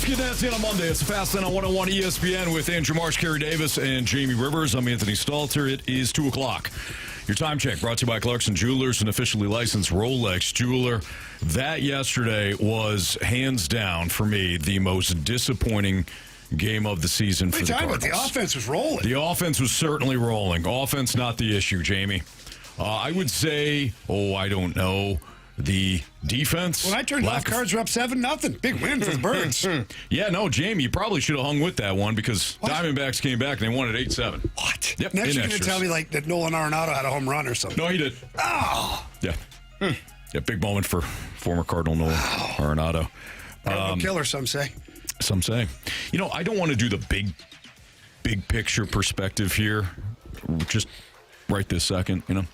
get nasty on a Monday. It's the Fast Lane on 101 ESPN with Andrew Marsh, Carey Davis, and Jamie Rivers. I'm Anthony Stalter. It is 2 o'clock. Your time check brought to you by Clarkson Jewelers, an officially licensed Rolex jeweler. That yesterday was, hands down, for me, the most disappointing game of the season for the Cardinals. The offense was rolling. The offense was certainly rolling. Offense, not the issue, Jamie. I would say, I don't know, the defense. When I turned off, Cards were up 7-0. Big win for the Birds. Yeah, no, Jamie, you probably should have hung with that one because Diamondbacks came back and they won at 8-7. What? Yep. Next you're going to tell me like that Nolan Arenado had a home run or something. No, he did. Oh. Yeah. Yeah, big moment for former Cardinal Nolan Arenado. Killer, some say. Some say. You know, I don't want to do the big picture perspective here. Just right this second, you know.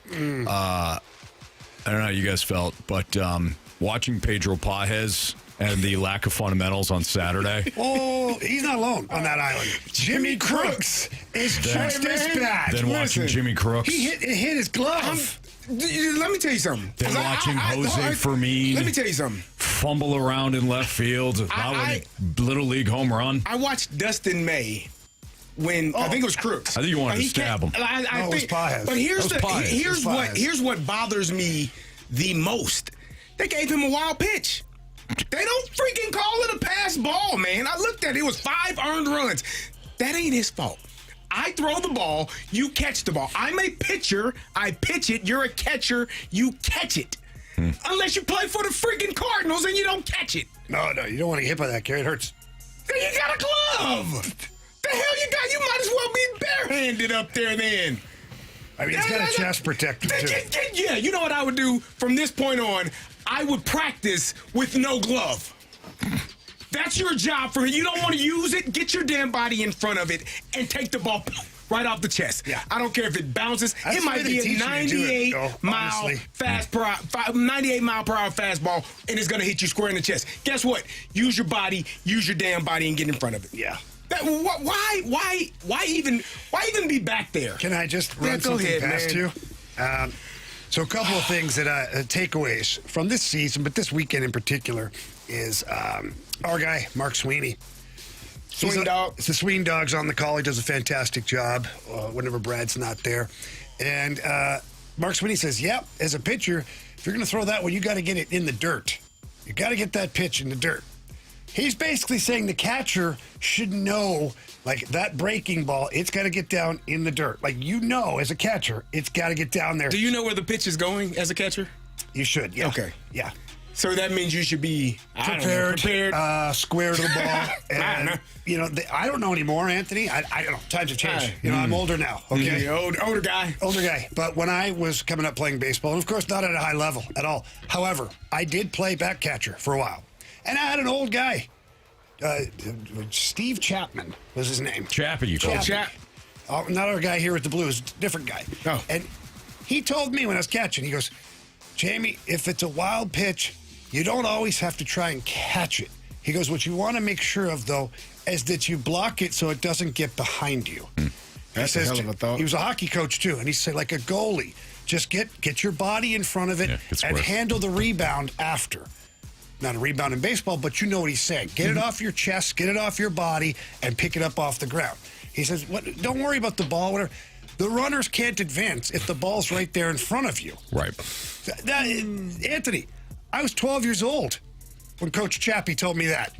I don't know how you guys felt, but watching Pedro Pajes and the lack of fundamentals on Saturday. Oh, he's not alone on that island. Jimmy Crooks is just as bad. Then watching Jimmy Crooks. He hit his glove. Let me tell you something. Then watching Jose Fermin. Let me tell you something. Fumble around in left field. Little league home run. I watched Dustin May when I think it was Crooks. I think you wanted to stab him. It was Pajes. But here's what bothers me the most. They gave him a wild pitch. They don't freaking call it a pass ball, man. I looked at it. It was 5 earned runs. That ain't his fault. I throw the ball, you catch the ball. I'm a pitcher, I pitch it. You're a catcher, you catch it. Unless you play for the freaking Cardinals and you don't catch it. No, you don't want to get hit by that, Gary. It hurts. Then you got a glove. The hell you got? You might as well be barehanded up there then. I mean, it's got a chest protector, too. Yeah, you know what I would do from this point on? I would practice with no glove. That's your job for it. You don't want to use it, get your damn body in front of it and take the ball right off the chest. Yeah. I don't care if it bounces. It might be a 98 mile per hour fastball, and it's going to hit you square in the chest. Guess what? Use your body, use your damn body, and get in front of it. Yeah. Why even be back there? Can I just run something past you? So a couple of things that takeaways from this season, but this weekend in particular, is our guy, Mark Sweeney. Swing Dog. It's the Sween Dog's on the call. He does a fantastic job whenever Brad's not there. And Mark Sweeney says, yep, as a pitcher, if you're going to throw that one, you got to get it in the dirt. You got to get that pitch in the dirt. He's basically saying the catcher should know, like, that breaking ball, it's got to get down in the dirt. Like, as a catcher, it's got to get down there. Do you know where the pitch is going as a catcher? You should, yeah. Okay. Yeah. So that means you should be prepared. Square to the ball. And, I don't know anymore, Anthony. I don't know. Times have changed. I'm older now, okay? Older guy. Older guy. But when I was coming up playing baseball, and of course not at a high level at all. However, I did play back catcher for a while. And I had an old guy. Steve Chapman was his name. Chappie, you call him. Not our guy here at the Blues, different guy. Oh. And he told me when I was catching, he goes, Jamie, if it's a wild pitch, you don't always have to try and catch it. He goes, what you want to make sure of, though, is that you block it so it doesn't get behind you. That's a hell of a thought. He was a hockey coach, too, and he said, like a goalie, just get your body in front of it and handle the rebound after. Not a rebound in baseball, but you know what he's saying. Get it off your chest, get it off your body, and pick it up off the ground. He says, don't worry about the ball, whatever. The runners can't advance if the ball's right there in front of you. Right. Anthony, I was 12 years old when Coach Chappie told me that.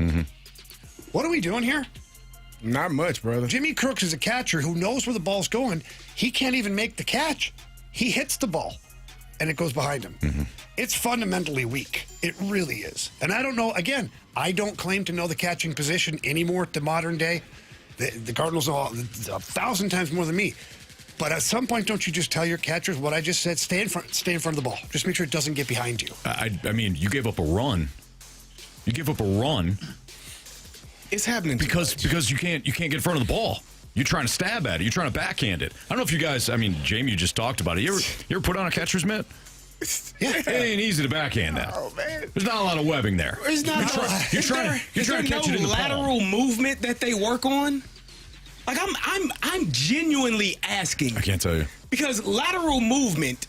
What are we doing here? Not much, brother. Jimmy Crooks is a catcher who knows where the ball's going. He can't even make the catch. He hits the ball, and it goes behind him. It's fundamentally weak. It really is. And I don't know, again, I don't claim to know the catching position anymore at the modern day. The Cardinals know 1,000 times more than me. But at some point, don't you just tell your catchers what I just said? Stay in front of the ball. Just make sure it doesn't get behind you. I mean, you gave up a run. It's happening because you can't get in front of the ball. You're trying to stab at it. You're trying to backhand it. I don't know if you guys. I mean, Jamie, you just talked about it. You ever put on a catcher's mitt? Yeah, it ain't easy to backhand that. Oh man, there's not a lot of webbing there. It's not. You're trying to catch it in the lateral movement that they work on. Like I'm genuinely asking. I can't tell you because lateral movement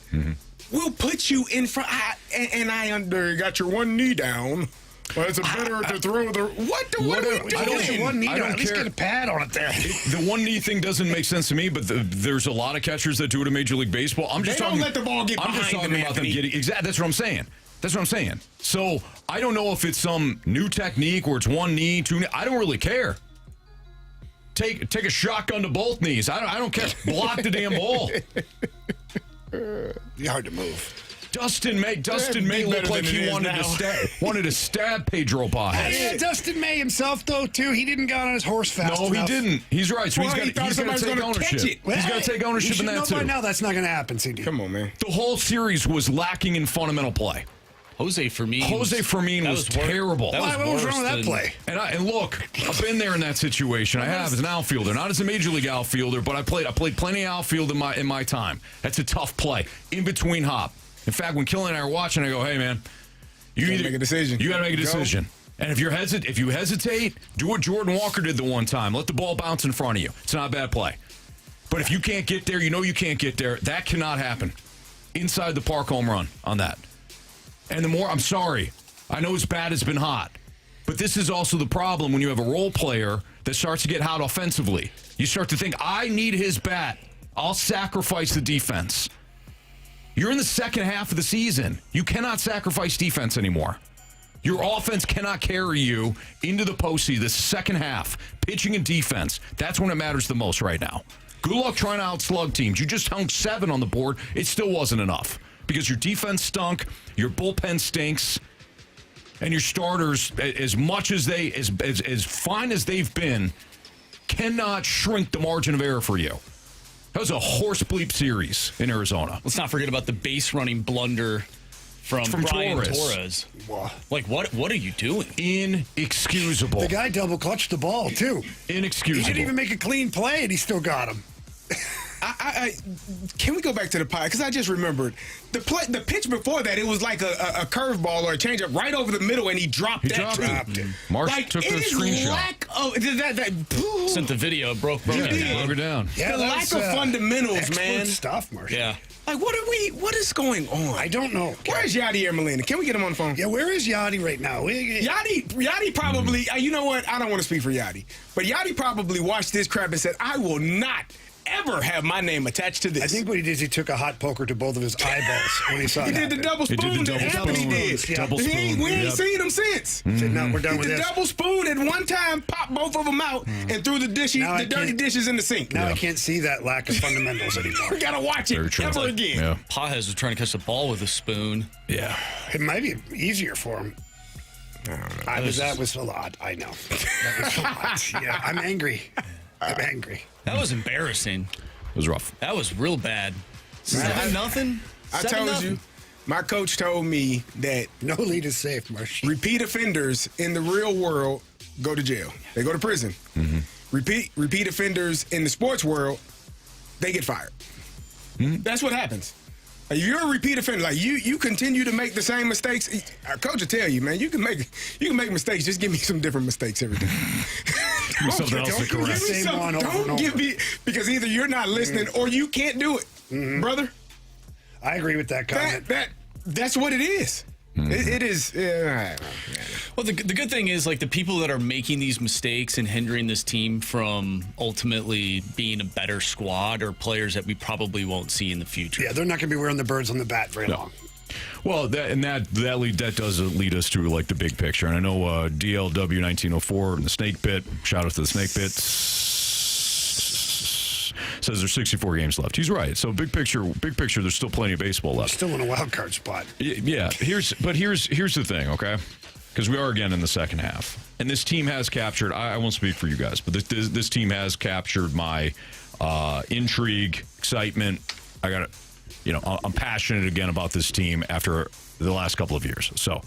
will put you in front. And I got your one knee down. Well, it's a better to throw the what are we doing? I don't Get one knee I don't at least care. get a pad on it there. The one knee thing doesn't make sense to me, but there's a lot of catchers that do it in Major League Baseball. I'm just They don't talking, let the ball get I'm just behind talking them, about them Anthony. getting exactly. That's what I'm saying. That's what I'm saying. So I don't know if it's some new technique where it's one knee, two knee. I don't really care. Take a shotgun to both knees. I don't care. Block the damn ball. You're hard to move. Dustin May looked like he wanted to stab Pedro Pages. Yeah, Dustin May himself, though, too. He didn't get on his horse fast No, enough. he didn't. He's right. So Well, he he's thought got to somebody's take gonna catch ownership. it. He's got to take ownership in that know too. by now that's not going to happen, CD. Come on, man. The whole series was lacking in fundamental play. Jose Fermin was terrible. That was What was wrong with that than- play? And look, I've been there in that situation. I have as an outfielder, not as a major league outfielder, but I played plenty of outfield in my time. That's a tough play in between hop. In fact, when Kelly and I are watching, I go, "Hey, man, you gotta make a decision. You got to make a Go. decision. And if you hesitate, do what Jordan Walker did the one time. Let the ball bounce in front of you. It's not a bad play. But if you can't get there, you can't get there. That cannot happen. Inside the park home run on that. And I'm sorry, I know it's bad, it's been hot. But this is also the problem when you have a role player that starts to get hot offensively. You start to think, I need his bat. I'll sacrifice the defense. You're in the second half of the season. You cannot sacrifice defense anymore. Your offense cannot carry you into the postseason, the second half. Pitching and defense, that's when it matters the most right now. Good luck trying to outslug teams. You just hung 7 on the board. It still wasn't enough because your defense stunk, your bullpen stinks, and your starters, as much as as fine as they've been, cannot shrink the margin of error for you. That was a horse bleep series in Arizona. Let's not forget about the base running blunder from Brian Torres. Like, what are you doing? Inexcusable. The guy double clutched the ball, too. Inexcusable. He didn't even make a clean play, and he still got him. Can we go back to the pie? Because I just remembered the pitch before that. It was like a curveball or a changeup right over the middle, and he dropped that too. Marsh took the screenshot. Lack of that Sent the video, broke Yeah, it. broke her down. Yeah, the lack of fundamentals, excellent man. stuff, Marshall. Yeah. Like, what is going on? I don't know. Where's Yadier Molina? Can we get him on the phone? Yeah, where is Yachty right now? Yachty probably, you know what? I don't want to speak for Yachty, but Yachty probably watched this crap and said, I will not ever have my name attached to this. I think what he did is he took a hot poker to both of his eyeballs when he saw he that. did the double He spoon did the that double Anthony spoon. did. Double We spoon, ain't yep. seen him since. Said, no, we're done Did with the this. double spoon at one time, popped both of them out, and threw the Now I dirty can't- dishes in the sink. Now I can't see that lack of fundamentals anymore. We gotta watch it Very true. ever again. Yeah. Pajes was trying to catch the ball with a spoon. Yeah. It might be easier for him. I don't know. That was a lot. I know. That was a lot. Yeah, I'm angry. I'm angry. That was embarrassing. It was rough. That was real bad. 7-0. I told you, my coach told me that No lead is safe, Marsh. repeat offenders in the real world go to jail. They go to prison. Repeat offenders in the sports world, they get fired. That's what happens. Like, if you're a repeat offender, like you continue to make the same mistakes. Our coach will tell you, man, you can make mistakes. Just give me some different mistakes every day. Give me something else to correct. Same one over and Don't over. give me, because either you're not listening or you can't do it, brother. I agree with that comment. That's what it is. It is. Well, the good thing is, like, the people that are making these mistakes and hindering this team from ultimately being a better squad are players that we probably won't see in the future. Yeah, they're not going to be wearing the birds on the bat very long. Well, that does lead us to like the big picture. And I know DLW 1904 and the Snake Pit. Shout out to the Snake Pit. Says there's 64 games left. He's right. So big picture. There's still plenty of baseball left. Still in a wild card spot. Yeah. Here's the thing. Okay, because we are again in the second half, and this team has captured. I won't speak for you guys, but this team has captured my intrigue, excitement. I got it. I'm passionate again about this team after the last couple of years. So,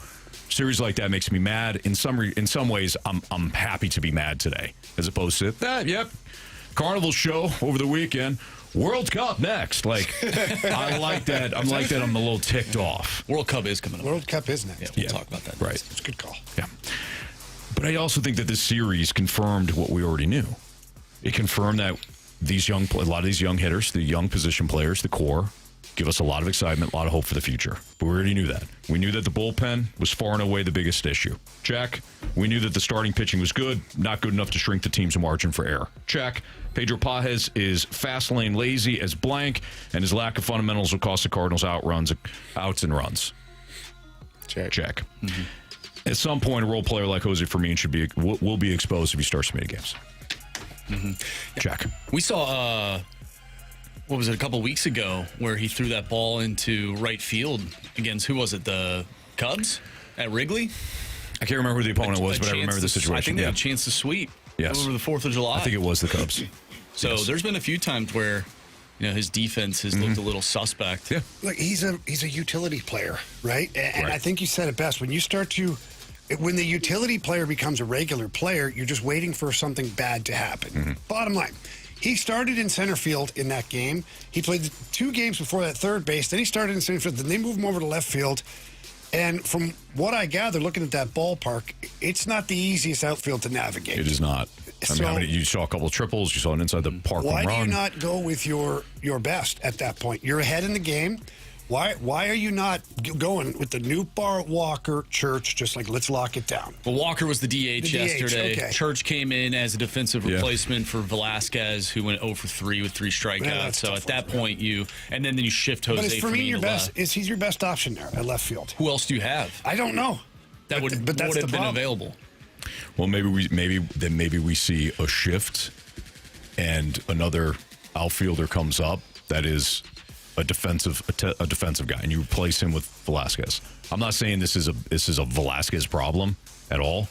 series like that makes me mad. In some ways, I'm happy to be mad today, as opposed to that. Yep, Carnival show over the weekend. World Cup next. Like, I like that. I'm like that. I'm a little ticked off. World Cup is coming up. World Cup is next. Yeah, we'll talk about that. Right. It's a good call. Yeah. But I also think that this series confirmed what we already knew. It confirmed that a lot of these young hitters, the young position players, the core, give us a lot of excitement, a lot of hope for the future. But we already knew that. We knew that the bullpen was far and away the biggest issue. Check. We knew that the starting pitching was good, not good enough to shrink the team's margin for error. Check. Pedro Pages is fast lane lazy as blank, and his lack of fundamentals will cost the Cardinals outs and runs. Check. Mm-hmm. At some point, a role player like Jose Fermin will be exposed if he starts to make games. Mm-hmm. Check. We saw, what was it, a couple weeks ago, where he threw that ball into right field against, who was it, the Cubs at Wrigley? I can't remember who the opponent was, but I remember the situation. I think they had a chance to sweep over the 4th of July. I think it was the Cubs. So there's been a few times where, his defense has looked a little suspect. Yeah. Look, he's a utility player, right? And I think you said it best. When the utility player becomes a regular player, you're just waiting for something bad to happen. Mm-hmm. Bottom line, he started in center field in that game. He played 2 games before that third base. Then he started in center field. Then they moved him over to left field. And from what I gather, looking at that ballpark, it's not the easiest outfield to navigate. It is not. You saw a couple of triples. You saw an inside the park home run. Why do you not go with your best at that point? You're ahead in the game. Why are you not going with the Nootbaar, Walker, Church, just like, let's lock it down? Well, Walker was the DH yesterday. Okay. Church came in as a defensive replacement for Velasquez, who went 0 for 3 with 3 strikeouts. So at that point, you shift Jose. But is Fermin your best? left. Is he your best option there at left field? Who else do you have? I don't know. That would have been available. Well, maybe we see a shift, and another outfielder comes up that is a defensive guy, and you replace him with Velasquez. I'm not saying this is a Velasquez problem at all,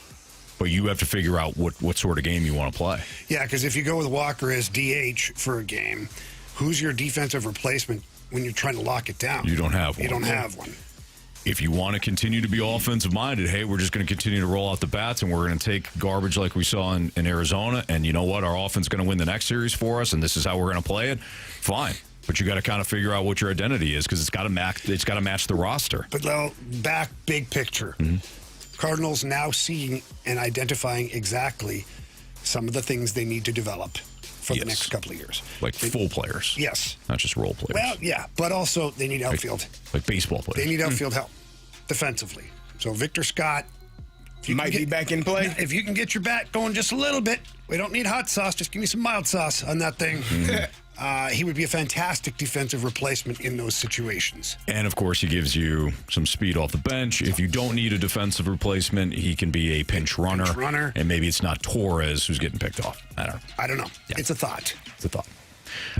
but you have to figure out what sort of game you want to play. Yeah, because if you go with Walker as DH for a game, who's your defensive replacement when you're trying to lock it down? You don't have one. You don't have one. If you want to continue to be offensive-minded, hey, we're just going to continue to roll out the bats, and we're going to take garbage like we saw in Arizona, and you know what? Our offense is going to win the next series for us, and this is how we're going to play it. Fine. But you got to kind of figure out what your identity is, because it's got to match the roster. But now, back big picture. Mm-hmm. Cardinals now seeing and identifying exactly some of the things they need to develop for the next couple of years. Like full players. Yes. Not just role players. Well, yeah, but also they need outfield. Like baseball players. They need outfield help defensively. So Victor Scott might be back in play. If you can get your bat going just a little bit, we don't need hot sauce, just give me some mild sauce on that thing. Mm-hmm. He would be a fantastic defensive replacement in those situations. And, of course, he gives you some speed off the bench. If you don't need a defensive replacement, he can be a pinch runner. And maybe it's not Torres who's getting picked off. I don't know. Yeah. It's a thought.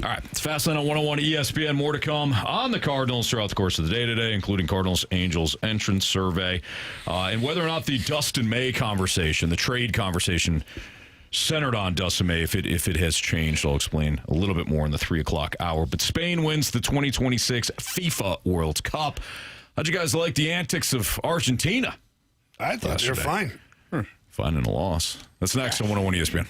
All right. It's Fastlane on 101 ESPN. More to come on the Cardinals throughout the course of the day today, including Cardinals-Angels entrance survey. And whether or not the Dustin May conversation, the trade conversation, centered on Dustin May, if it has changed, I'll explain a little bit more in the 3 o'clock hour. But Spain wins the 2026 FIFA World Cup. How'd you guys like the antics of Argentina? I thought they were fine. Fine in a loss. That's next on 101 ESPN.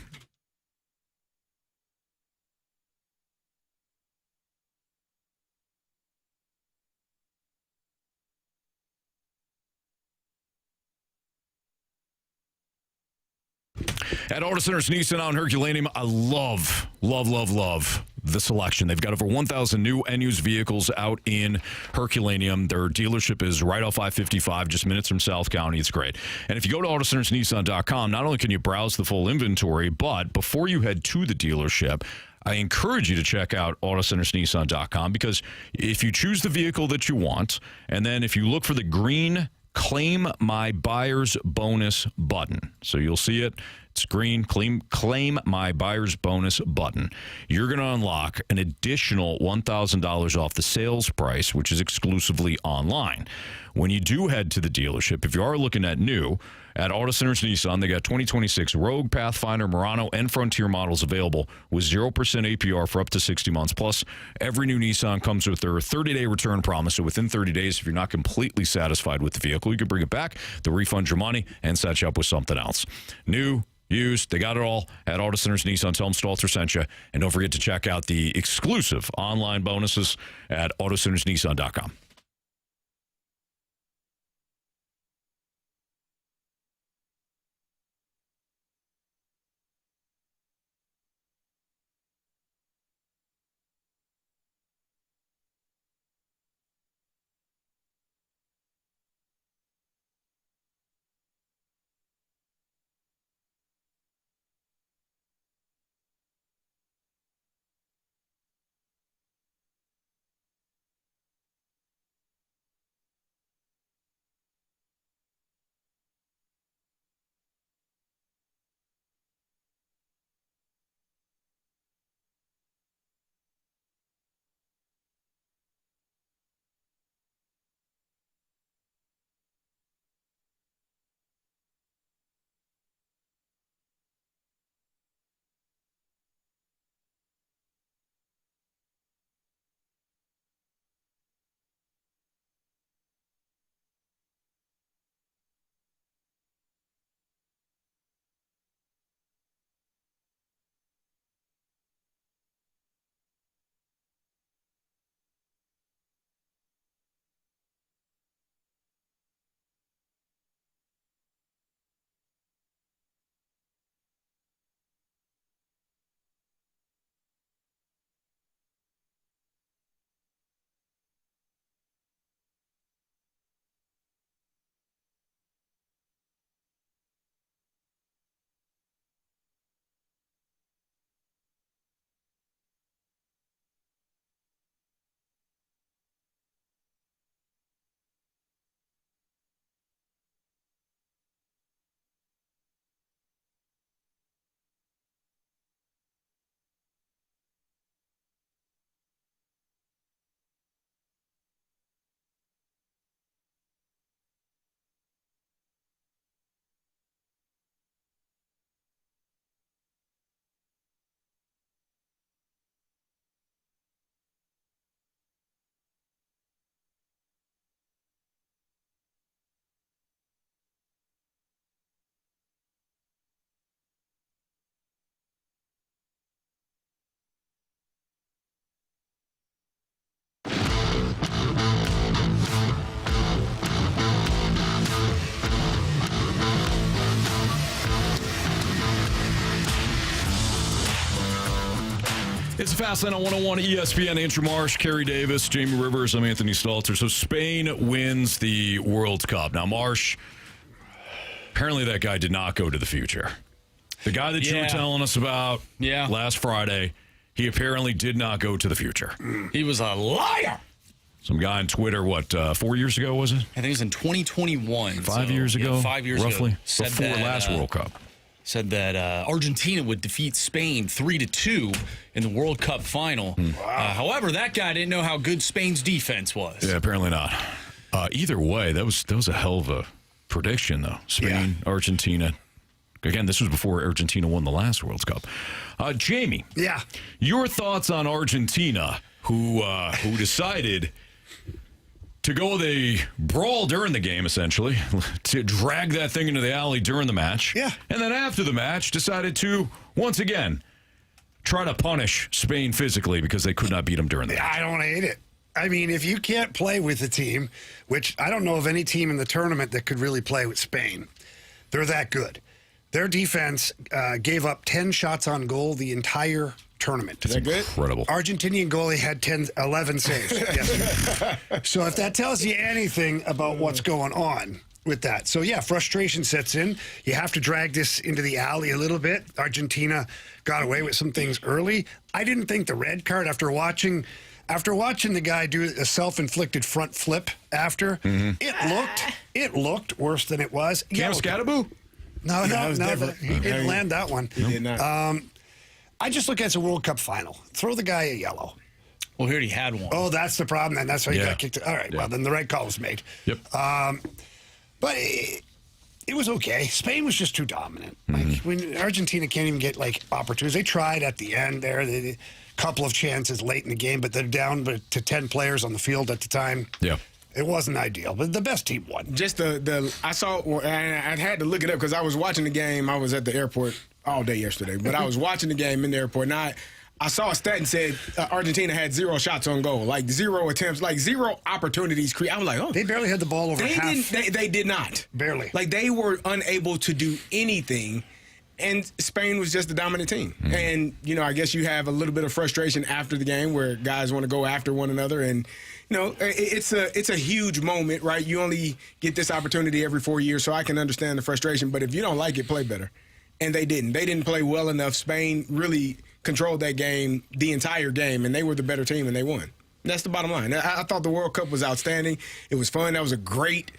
At Auto Centers Nissan out in Herculaneum, I love the selection. They've got over 1,000 new and used vehicles out in Herculaneum. Their dealership is right off I-55, just minutes from South County. It's great. And if you go to AutoCentersNissan.com, not only can you browse the full inventory, but before you head to the dealership, I encourage you to check out AutoCentersNissan.com, because if you choose the vehicle that you want, and then if you look for the green Claim My Buyer's Bonus button. So you'll see it. It's green. Claim My Buyer's Bonus button. You're going to unlock an additional $1,000 off the sales price, which is exclusively online. When you do head to the dealership, if you are looking at new, at Auto Centers Nissan, they got 2026 Rogue, Pathfinder, Murano, and Frontier models available with 0% APR for up to 60 months. Plus, every new Nissan comes with their 30-day return promise. So within 30 days, if you're not completely satisfied with the vehicle, you can bring it back, they'll refund your money, and set you up with something else. New, used, they got it all at Auto Centers Nissan. Tell them Stalter sent you. And don't forget to check out the exclusive online bonuses at AutoCentersNissan.com. It's a Fast Lane on 101 ESPN. Andrew Marsh, Carey Davis, Jamie Rivers. I'm Anthony Stalter. So Spain wins the World Cup. Now, Marsh, apparently that guy did not go to the future. The guy that you were telling us about last Friday, he apparently did not go to the future. He was a liar. Some guy on Twitter, 4 years ago, was it? I think it was in 2021. 5 years ago? 5 years roughly, ago. Said before that, last World Cup. Said that Argentina would defeat Spain 3-2 in the World Cup final. However, that guy didn't know how good Spain's defense was. Yeah, apparently not. Either way, that was a hell of a prediction, though. Spain, Argentina. Again, this was before Argentina won the last World Cup. Jamie. Yeah. Your thoughts on Argentina, who decided to go the brawl during the game, essentially, to drag that thing into the alley during the match. Yeah. And then after the match, decided to, once again, try to punish Spain physically because they could not beat them during the match. I don't hate it. I mean, if you can't play with a team, which I don't know of any team in the tournament that could really play with Spain, they're that good. Their defense gave up 10 shots on goal the entire tournament. Is that good? Incredible. Argentinian goalie had 11 saves yesterday. So if that tells you anything about what's going on with that. So, yeah, frustration sets in. You have to drag this into the alley a little bit. Argentina got away with some things early. I didn't think the red card after watching the guy do a self-inflicted front flip after, it looked worse than it was. Cam Scattaboo? No, different. he didn't land that one. He did not. I just look at it as a World Cup final. Throw the guy a yellow. Well, he already had one. Oh, that's the problem, then. That's why he Yeah. got kicked. All right, well, then the right call was made. Yep. But it was okay. Spain was just too dominant. Like, when Argentina can't even get, opportunities. They tried at the end there. A couple of chances late in the game, but they're down to 10 players on the field at the time. Yeah. It wasn't ideal, but the best team won. Just I saw, and I had to look it up because I was watching the game. I was at the airport all day yesterday, but I was watching the game in the airport, and I saw a stat and said Argentina had 0 shots on goal, 0 attempts, 0 opportunities created. I was like, oh. They barely had the ball over half. They did not. Barely. They were unable to do anything, and Spain was just the dominant team. And, I guess you have a little bit of frustration after the game where guys want to go after one another, and it's a huge moment, right? You only get this opportunity every 4 years, so I can understand the frustration. But if you don't like it, play better. And they didn't. They didn't play well enough. Spain really controlled that game, the entire game, and they were the better team, and they won. That's the bottom line. I thought the World Cup was outstanding. It was fun. That was a great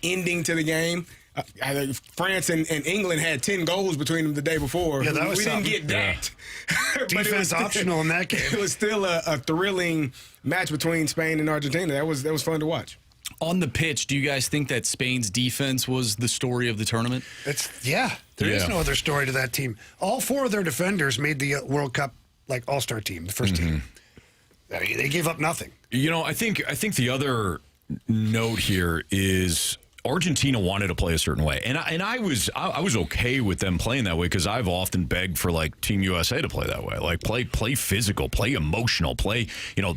ending to the game. France and England had 10 goals between them the day before. Yeah, that was we something. didn't get that. But Defense optional in that game. It was still a thrilling match between Spain and Argentina. That was fun to watch. On the pitch, do you guys think that Spain's defense was the story of the tournament? There is no other story to that team. All 4 of their defenders made the World Cup all-star team, the first team. They gave up nothing. I think the other note here is Argentina wanted to play a certain way, and I was okay with them playing that way because I've often begged for Team USA to play that way, play physical, play emotional, play.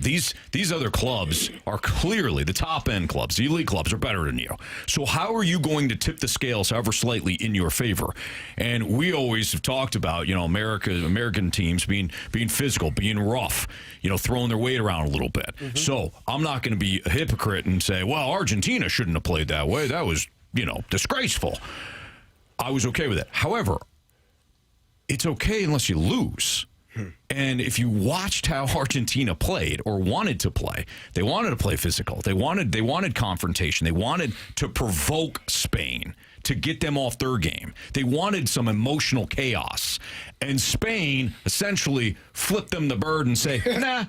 These other clubs are clearly the top end clubs, the elite clubs are better than you. So how are you going to tip the scales ever slightly in your favor? And we always have talked about American teams being physical, being rough, throwing their weight around a little bit. So I'm not going to be a hypocrite and say, well, Argentina shouldn't have played that way. That was, disgraceful. I was okay with it. However, it's okay unless you lose. And if you watched how Argentina played or wanted to play, they wanted to play physical. They wanted confrontation. They wanted to provoke Spain, to get them off their game. They wanted some emotional chaos. And Spain essentially flipped them the bird and say, nah,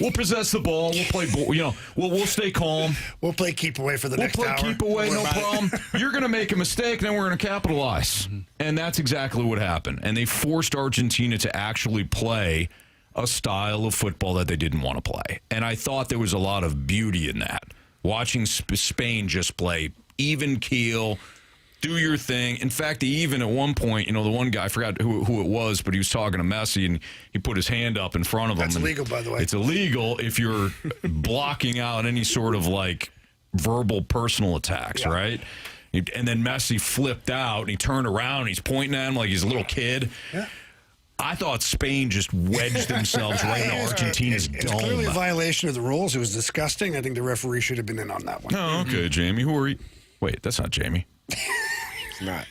we'll possess the ball. We'll play ball. We'll stay calm. We'll play keep away for the next hour. We'll play keep away, no problem. You're going to make a mistake, then we're going to capitalize. And that's exactly what happened. And they forced Argentina to actually play a style of football that they didn't want to play. And I thought there was a lot of beauty in that. Watching Spain just play even keel, do your thing. In fact, even at one point, the one guy, I forgot who it was, but he was talking to Messi, and he put his hand up in front of him. That's illegal, by the way. It's illegal if you're blocking out any sort of verbal personal attacks, right? And then Messi flipped out, and he turned around, and he's pointing at him like he's a little kid. Yeah. I thought Spain just wedged themselves right into Argentina's It's dome. clearly a violation of the rules. It was disgusting. I think the referee should have been in on that one. Oh, okay, Jamie. Who are you? Wait, that's not Jamie. It's not.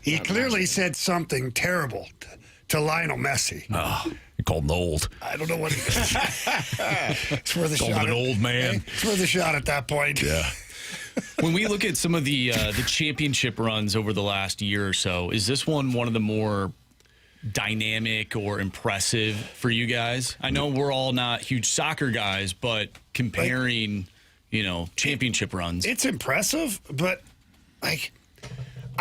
He clearly said something terrible to Lionel Messi. Oh, you called him old. I don't know what he did. It's worth a Called shot. him an old man. Hey, it's worth a shot at that point. Yeah. When we look at some of the championship runs over the last year or so, is this one of the more dynamic or impressive for you guys? I know we're all not huge soccer guys, but comparing, championship runs. It's impressive, but I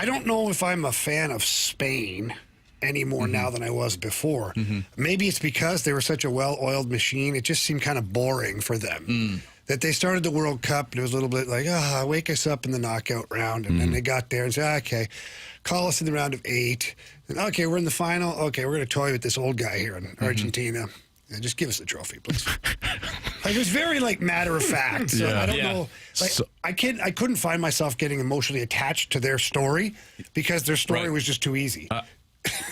don't know if I'm a fan of Spain any more now than I was before. Maybe it's because they were such a well-oiled machine. It just seemed kind of boring for them. That they started the World Cup, and it was a little bit like, wake us up in the knockout round. And then they got there and said, okay, call us in the round of 8. And, okay, we're in the final. Okay, we're going to toy with this old guy here in Argentina. And just give us the trophy, please. It was very, matter of fact. So I don't know. I couldn't find myself getting emotionally attached to their story because their story was just too easy.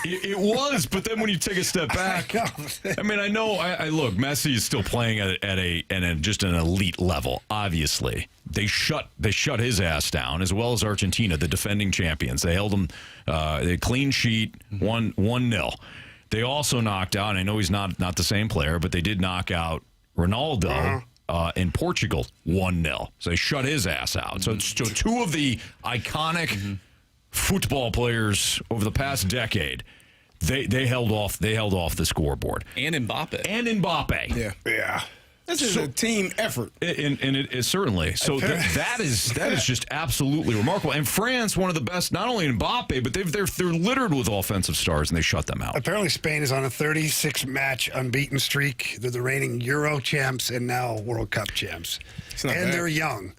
It was, but then when you take a step back, I mean, I know. I look, Messi is still playing at just an elite level. Obviously, they shut his ass down, as well as Argentina, the defending champions. They held him, they clean sheet 1-0. They also knocked out. I know he's not the same player, but they did knock out Ronaldo in Portugal 1-0. So they shut his ass out. So two of the iconic football players over the past decade, they held off the scoreboard. And Mbappe. Yeah. This is a team effort. And it is certainly. So that is just absolutely remarkable. And France, one of the best, not only in Mbappe, but they're littered with offensive stars, and they shut them out. Apparently, Spain is on a 36-match unbeaten streak. They're the reigning Euro champs and now World Cup champs. And they're young.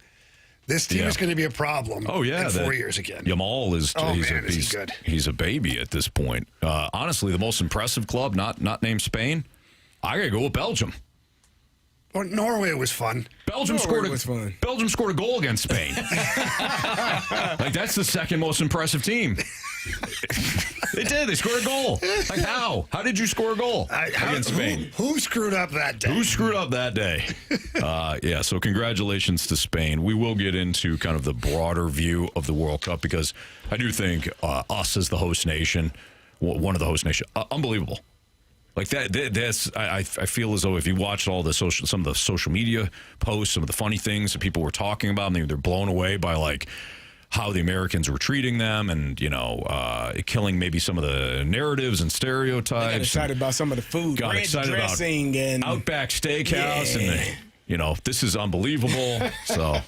This team is going to be a problem in 4 years again. Yamal is is he good. He's a baby at this point. Honestly, the most impressive club, not named Spain, I got to go with Belgium. Well, Norway was fun. Belgium scored a goal against Spain. That's the second most impressive team. They did. They scored a goal. How? How did you score a goal against Spain? Who screwed up that day? So congratulations to Spain. We will get into kind of the broader view of the World Cup because I do think us as the host nation, one of the host nations, unbelievable. That's I feel as though if you watched some of the social media posts, some of the funny things that people were talking about, and they're blown away by how the Americans were treating them, and killing maybe some of the narratives and stereotypes. I got excited about some of the food, got excited dressing, about and Outback Steakhouse, and this is unbeliveable. So.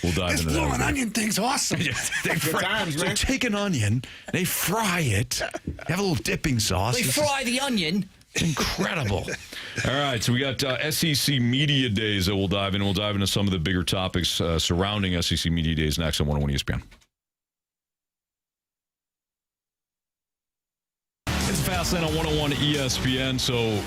We'll dive into that. This blowing onion thing's awesome. They take an onion, they fry it, have a little dipping sauce. They fry the onion. Incredible. All right, so we got SEC Media Days that we'll dive in. We'll dive into some of the bigger topics surrounding SEC Media Days next on 101 ESPN. It's Fastlane on 101 ESPN. So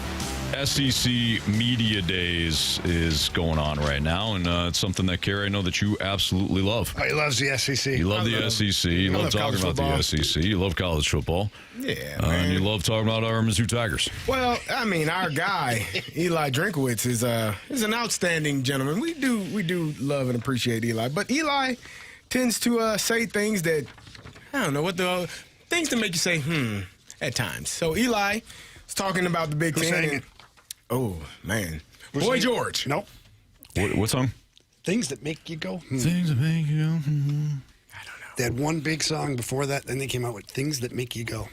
SEC Media Days is going on right now, and it's something that, Carey, I know that you absolutely love. Oh, he loves the SEC. You love the SEC. You love talking about the SEC. You love college football. Yeah, man. And you love talking about our Mizzou Tigers. Well, I mean, our guy, Eli Drinkowitz, is an outstanding gentleman. We do love and appreciate Eli, but Eli tends to say things that, I don't know, things that make you say, at times. So Eli is talking about the Big Ten. Oh, man. Boy George. Nope. What song? Things that make you go. Things that make you go. I don't know. They had one big song before that, then they came out with Things That Make You Go.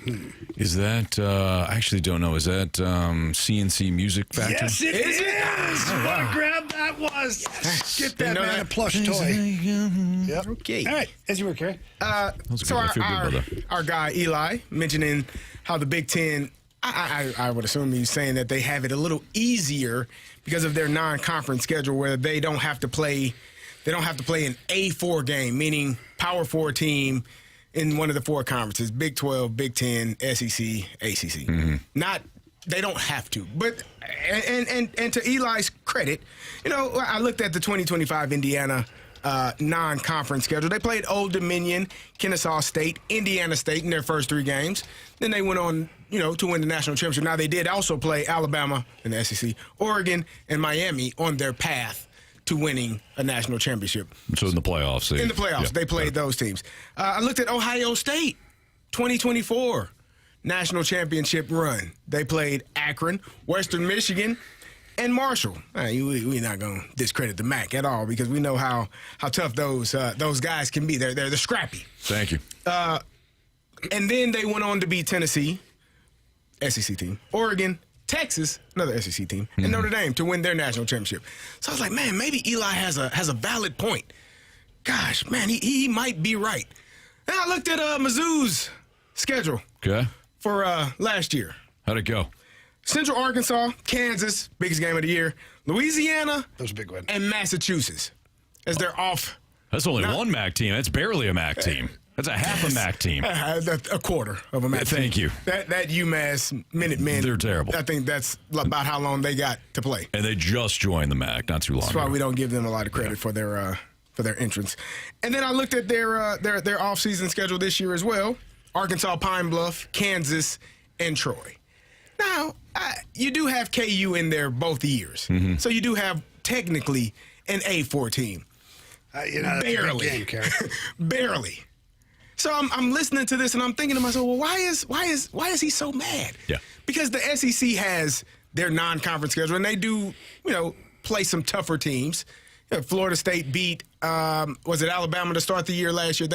Is that, I actually don't know, is that CNC Music Factory? Yes, it is. Oh, wow. What a grab that was. Yes. Get that Didn't know man that. a plush toy. Yep. Okay. All right, as you were, Carey. So our guy, Eli, mentioning how the Big Ten, I would assume he's saying that they have it a little easier because of their non-conference schedule where they don't have to play an A4 game, meaning Power 4 team in one of the 4 conferences, Big 12, Big 10, SEC, ACC. They don't have to. But and to Eli's credit, I looked at the 2025 Indiana non-conference schedule. They played Old Dominion, Kennesaw State, Indiana State in their first 3 games. Then they went on to win the national championship. Now, they did also play Alabama in the SEC, Oregon, and Miami on their path to winning a national championship. So in the playoffs. They played those teams. I looked at Ohio State, 2024 national championship run. They played Akron, Western Michigan, and Marshall. We're not going to discredit the MAC at all because we know how tough those guys can be. They're scrappy. Thank you. And then they went on to beat Tennessee, SEC team, Oregon, Texas, another SEC team, and Notre Dame to win their national championship. So I was like, man, maybe Eli has a valid point. Gosh, man, he might be right. And I looked at Mizzou's schedule for last year. How'd it go? Central Arkansas, Kansas, biggest game of the year, Louisiana, that was a big win, and Massachusetts as they're off. That's only one MAC team. That's barely a MAC team. That's a half a MAC team. A quarter of a MAC team. Thank you. That UMass Minutemen. They're terrible. I think that's about how long they got to play. And they just joined the MAC not too long ago. That's why we don't give them a lot of credit for their entrance. And then I looked at their offseason schedule this year as well. Arkansas, Pine Bluff, Kansas, and Troy. Now, you do have KU in there both years. So you do have technically an A4 team. Barely. Barely. So I'm listening to this and I'm thinking to myself, well, why is he so mad? Yeah. Because the SEC has their non-conference schedule and they do, play some tougher teams. Florida State beat was it Alabama to start the year last year?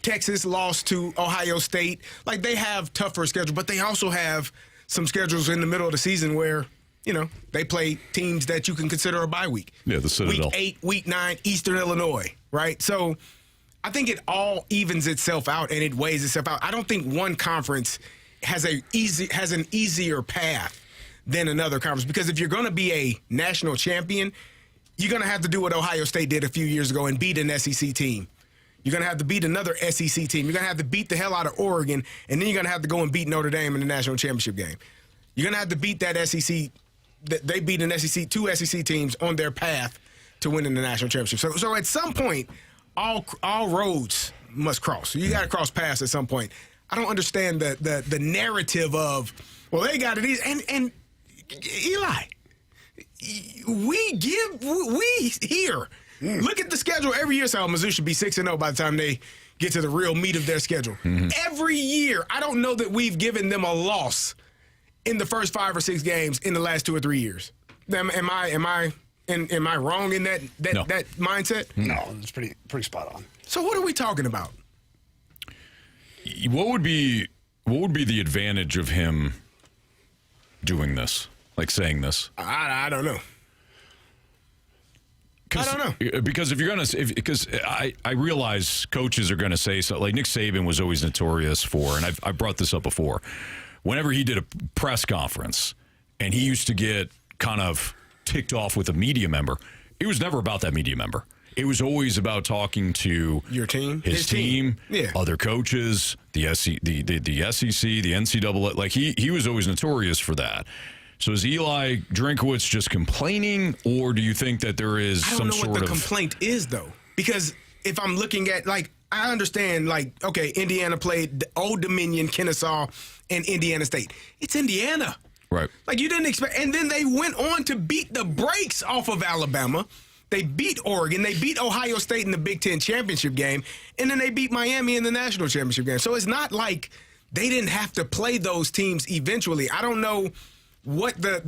Texas lost to Ohio State. Like they have tougher schedule, but they also have some schedules in the middle of the season where they play teams that you can consider a bye week. Yeah, the Citadel. Week 8, Week 9, Eastern Illinois, right? So I think it all evens itself out and it weighs itself out. I don't think one conference has an easier path than another conference because if you're going to be a national champion, you're going to have to do what Ohio State did a few years ago and beat an SEC team. You're going to have to beat another SEC team. You're going to have to beat the hell out of Oregon, and then you're going to have to go and beat Notre Dame in the national championship game. You're going to have to beat that SEC. They beat two SEC teams on their path to winning the national championship. So at some point, all roads must cross. So you got to cross paths at some point. I don't understand the narrative of, well, they got it easy. And Eli, we here. Look at the schedule every year. So Mizzou should be 6-0 by the time they get to the real meat of their schedule. Every year, I don't know that we've given them a loss in the first 5 or 6 games in the last 2 or 3 years. Am I wrong in that mindset? No, it's pretty spot on. So what are we talking about? What would be the advantage of him doing this, like saying this? I don't know. I don't know. Because if you're going to, because I realize coaches are going to say something. Like Nick Saban was always notorious for, and I brought this up before, whenever he did a press conference and he used to get kind of ticked off with a media member, it was never about that media member. It was always about talking to your team, his team, other coaches, the SEC, the NCAA. Like he was always notorious for that. So is Eli Drinkwitz just complaining, or do you think that there is some sort of... I don't know what the complaint is, though. Because if I'm looking at, I understand, okay, Indiana played Old Dominion, Kennesaw, and Indiana State. It's Indiana. Right. You didn't expect... And then they went on to beat the brakes off of Alabama. They beat Oregon. They beat Ohio State in the Big Ten championship game. And then they beat Miami in the national championship game. So it's not like they didn't have to play those teams eventually. I don't know what the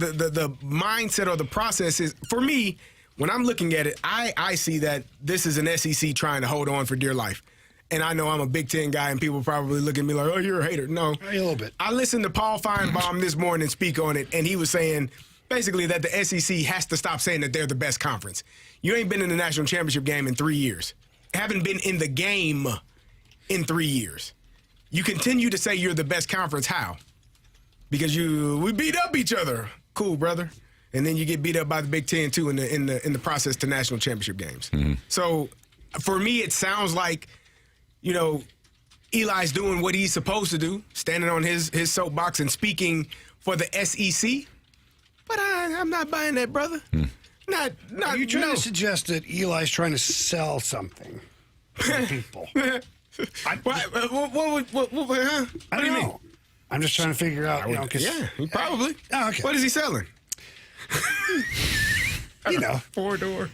mindset or the process is. For me, when I'm looking at it, I see that this is an SEC trying to hold on for dear life. And I know I'm a Big Ten guy, and people probably look at me like, oh, you're a hater. No. A little bit. I listened to Paul Feinbaum this morning speak on it, and he was saying basically that the SEC has to stop saying that they're the best conference. You ain't been in the national championship game in 3 years. Haven't been in the game in 3 years. You continue to say you're the best conference. How? Because we beat up each other. Cool, brother. And then you get beat up by the Big Ten too in the process to national championship games. So for me, it sounds like, Eli's doing what he's supposed to do, standing on his soapbox and speaking for the SEC. But I'm not buying that, brother. Not. Are you trying to suggest that Eli's trying to sell something to people? What do you mean? I'm just trying to figure out, you know, because Yeah, he probably. Oh, okay. What is he selling? You know, 4-door.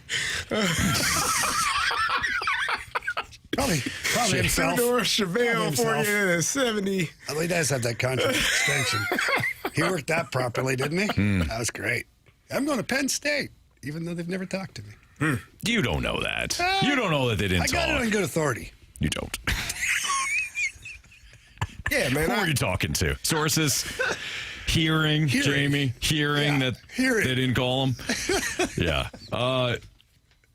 probably himself. 4-door Probably Chevelle himself. 4070. Well, he does have that contract extension. He worked that properly, didn't he? That was great. I'm going to Penn State, even though they've never talked to me. You don't know that. You don't know that they didn't I got talk. it on good authority. You don't. Yeah, man. Who are you talking to? Sources? Hearing, Jamie? Hearing Yeah, that hearing. they didn't call him? Yeah.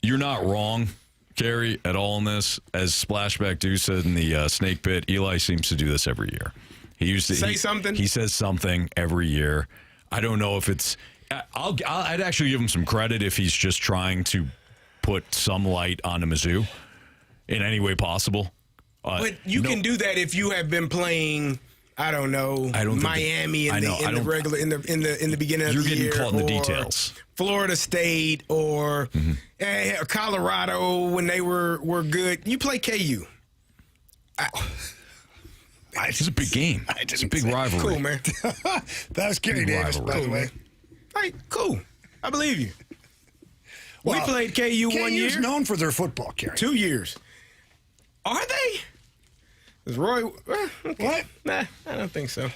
You're not wrong, Carey, at all in this. As Splashback Dew said in the Snake Pit, Eli seems to do this every year. He used to Say something? He says something every year. I don't know if it's... I'd actually give him some credit if he's just trying to put some light on the Mizzou in any way possible. But you can do that if you have been playing, I don't know, Miami in the beginning of the year. You're getting caught in the details. Florida State or Colorado when they were good. You play KU. It's a big game. It's a big rivalry. Cool, man. That was Carey Davis, by the way. Hey, cool. I believe you. Well, we played KU 1 year. KU's known for their football, Carey. 2 years. Are they? Is Roy? Okay. What? Nah, I don't think so.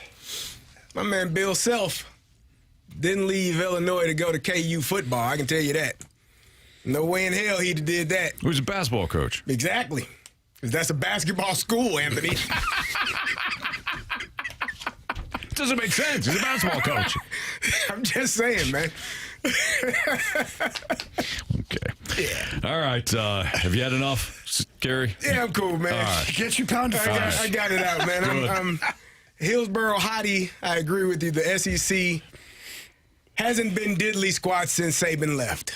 My man Bill Self didn't leave Illinois to go to KU football. I can tell you that. No way in hell he did that. Who's a basketball coach? Exactly. Because that's a basketball school, Anthony. It doesn't make sense. He's a basketball coach. I'm just saying, man. Okay. Yeah. All right. Have you had enough, Carey? Yeah, I'm cool, man. All right. Get you pound of flesh. I got it out, man. I'm Hillsboro Hottie. I agree with you. The SEC hasn't been diddly squat since Saban left.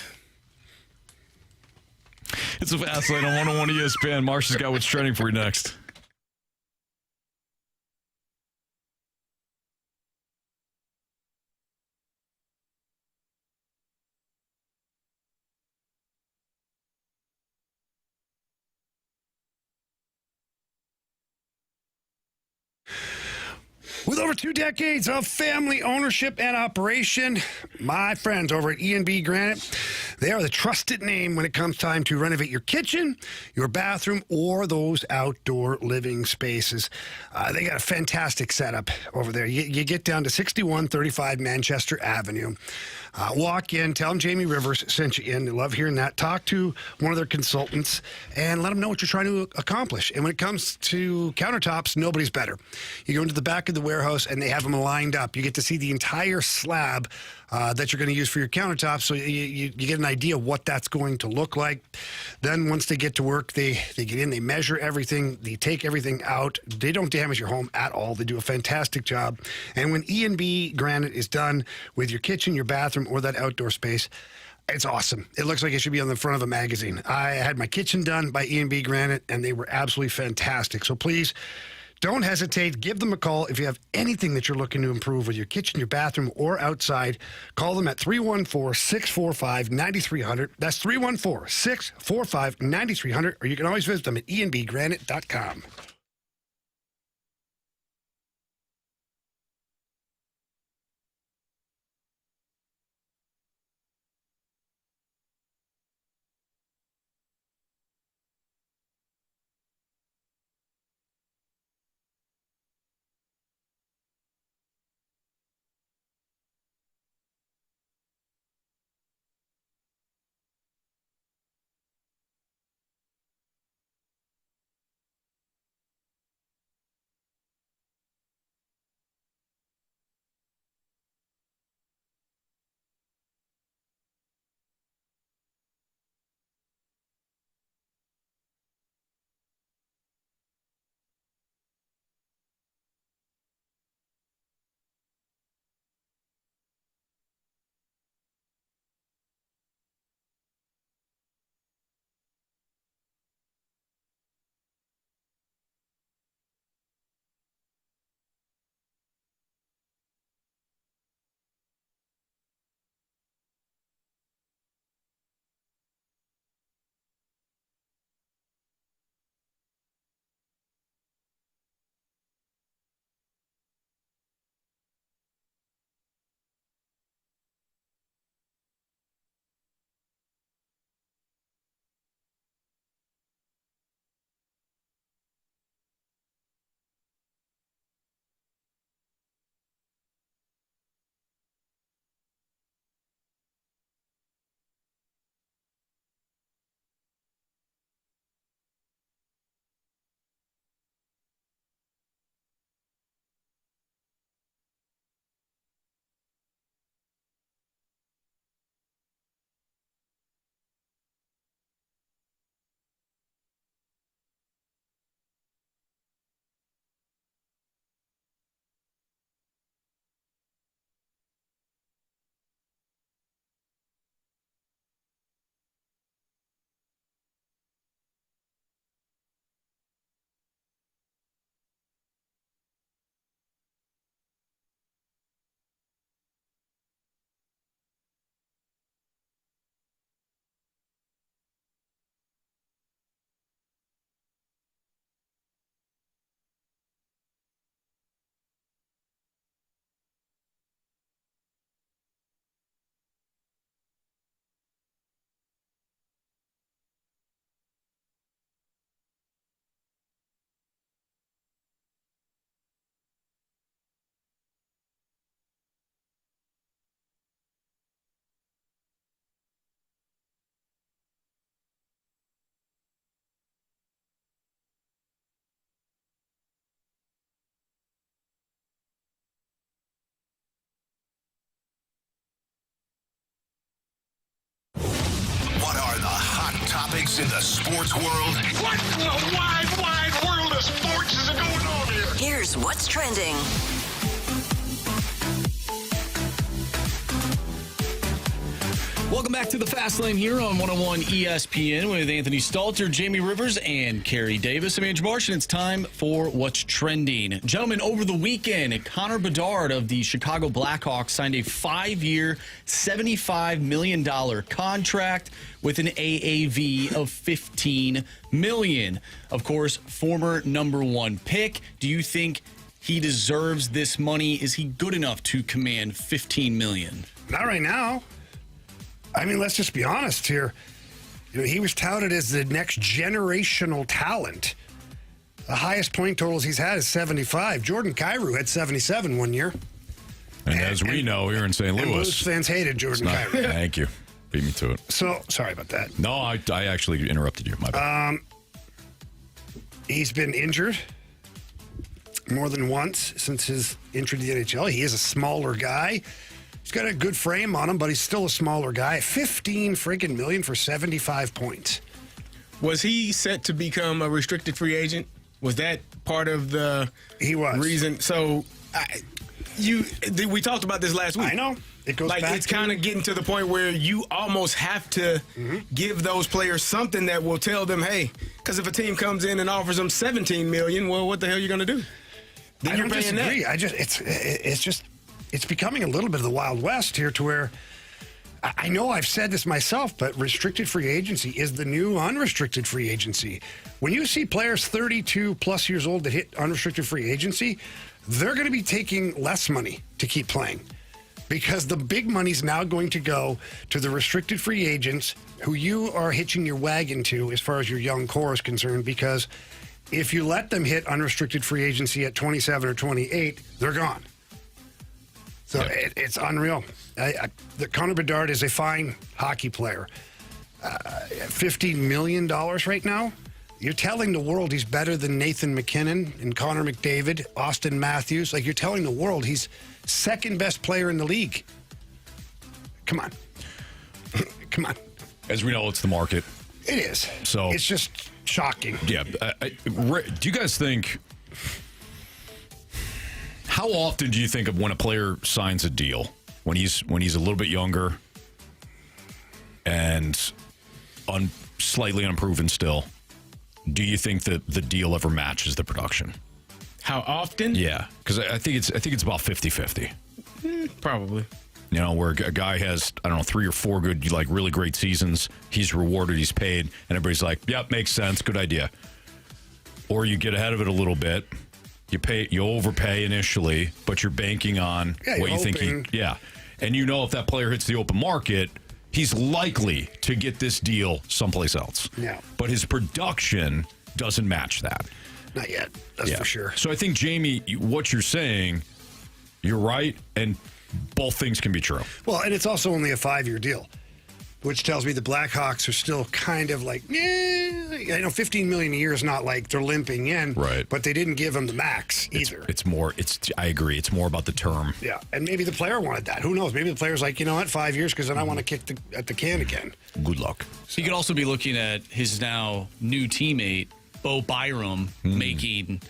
It's a fast lane on 101 ESPN. Marsh has got what's trending for you next. With over 2 decades of family ownership and operation, my friends over at E&B Granite, they are the trusted name when it comes time to renovate your kitchen, your bathroom, or those outdoor living spaces. They got a fantastic setup over there. You get down to 6135 Manchester Avenue. Walk in, tell them Jamie Rivers sent you in. They love hearing that. Talk to one of their consultants and let them know what you're trying to accomplish. And when it comes to countertops, nobody's better. You go into the back of the warehouse and they have them lined up. You get to see the entire slab that you're going to use for your countertops, so you get an idea of what that's going to look like. Then once they get to work, they get in, they measure everything, they take everything out. They don't damage your home at all. They do a fantastic job. And when E&B Granite is done with your kitchen, your bathroom, or that outdoor space, it's awesome. It looks like it should be on the front of a magazine. I had my kitchen done by E&B Granite, and they were absolutely fantastic. So please, don't hesitate. Give them a call. If you have anything that you're looking to improve with your kitchen, your bathroom, or outside, call them at 314-645-9300. That's 314-645-9300, or you can always visit them at enbgranite.com. topics in the sports world. What in the wide, wide world of sports is going on here? Here's what's trending. Welcome back to the Fast Lane here on 101 ESPN with Anthony Stalter, Jamie Rivers, and Carey Davis. I'm Andrew Marsh, and it's time for What's Trending. Gentlemen, over the weekend, Connor Bedard of the Chicago Blackhawks signed a 5-year, $75 million contract with an AAV of $15 million. Of course, former number 1 pick. Do you think he deserves this money? Is he good enough to command $15 million? Not right now. I mean, let's just be honest here. You know, he was touted as the next generational talent. The highest point totals he's had is 75. Jordan Kyrou had 77 one year. And as we know here in St. And Louis. Blues fans hated Jordan Kyrou. Thank you. Beat me to it. So, sorry about that. No, I actually interrupted you. My bad. He's been injured more than once since his entry to the NHL. He is a smaller guy. He's got a good frame on him, but he's still a smaller guy. 15 freaking million for 75 points. Was he set to become a restricted free agent? Was that part of the reason? So, we talked about this last week. I know. It goes back it's kind of getting to the point where you almost have to give those players something that will tell them, hey, because if a team comes in and offers them $17 million, well, what the hell are you going to do? Then I you're don't paying disagree. that. It's becoming a little bit of the Wild West here to where I know I've said this myself, but restricted free agency is the new unrestricted free agency. When you see players 32 plus years old that hit unrestricted free agency, they're going to be taking less money to keep playing because the big money's now going to go to the restricted free agents who you are hitching your wagon to as far as your young core is concerned, because if you let them hit unrestricted free agency at 27 or 28, they're gone. So it's unreal. Connor Bedard is a fine hockey player. $15 million right now. You're telling the world he's better than Nathan McKinnon and Connor McDavid, Austin Matthews. Like, you're telling the world he's second best player in the league. Come on. Come on. As we know, it's the market. It is. So it's just shocking. Yeah. Do you guys think... How often do you think of when a player signs a deal? When he's a little bit younger and slightly unproven still, do you think that the deal ever matches the production? How often? Yeah, because I think it's about 50-50. Probably. You know, where a guy has, I don't know, 3 or 4 good, like, really great seasons. He's rewarded, he's paid, and everybody's like, yep, makes sense, good idea. Or you get ahead of it a little bit. You overpay initially, but you're banking on what you think and you know if that player hits the open market, he's likely to get this deal someplace else. Yeah. But his production doesn't match that. Not yet. That's for sure. So I think, Jamie, what you're saying, you're right, and both things can be true. Well, and it's also only a 5-year deal, which tells me the Blackhawks are still kind of like, I know $15 million a year is not like they're limping in, right? But they didn't give him the max either. I agree. It's more about the term. Yeah, and maybe the player wanted that. Who knows? Maybe the player's like, you know what, 5 years because then I want to kick at the can again. Good luck. So. You could also be looking at his now new teammate, Bo Byram, making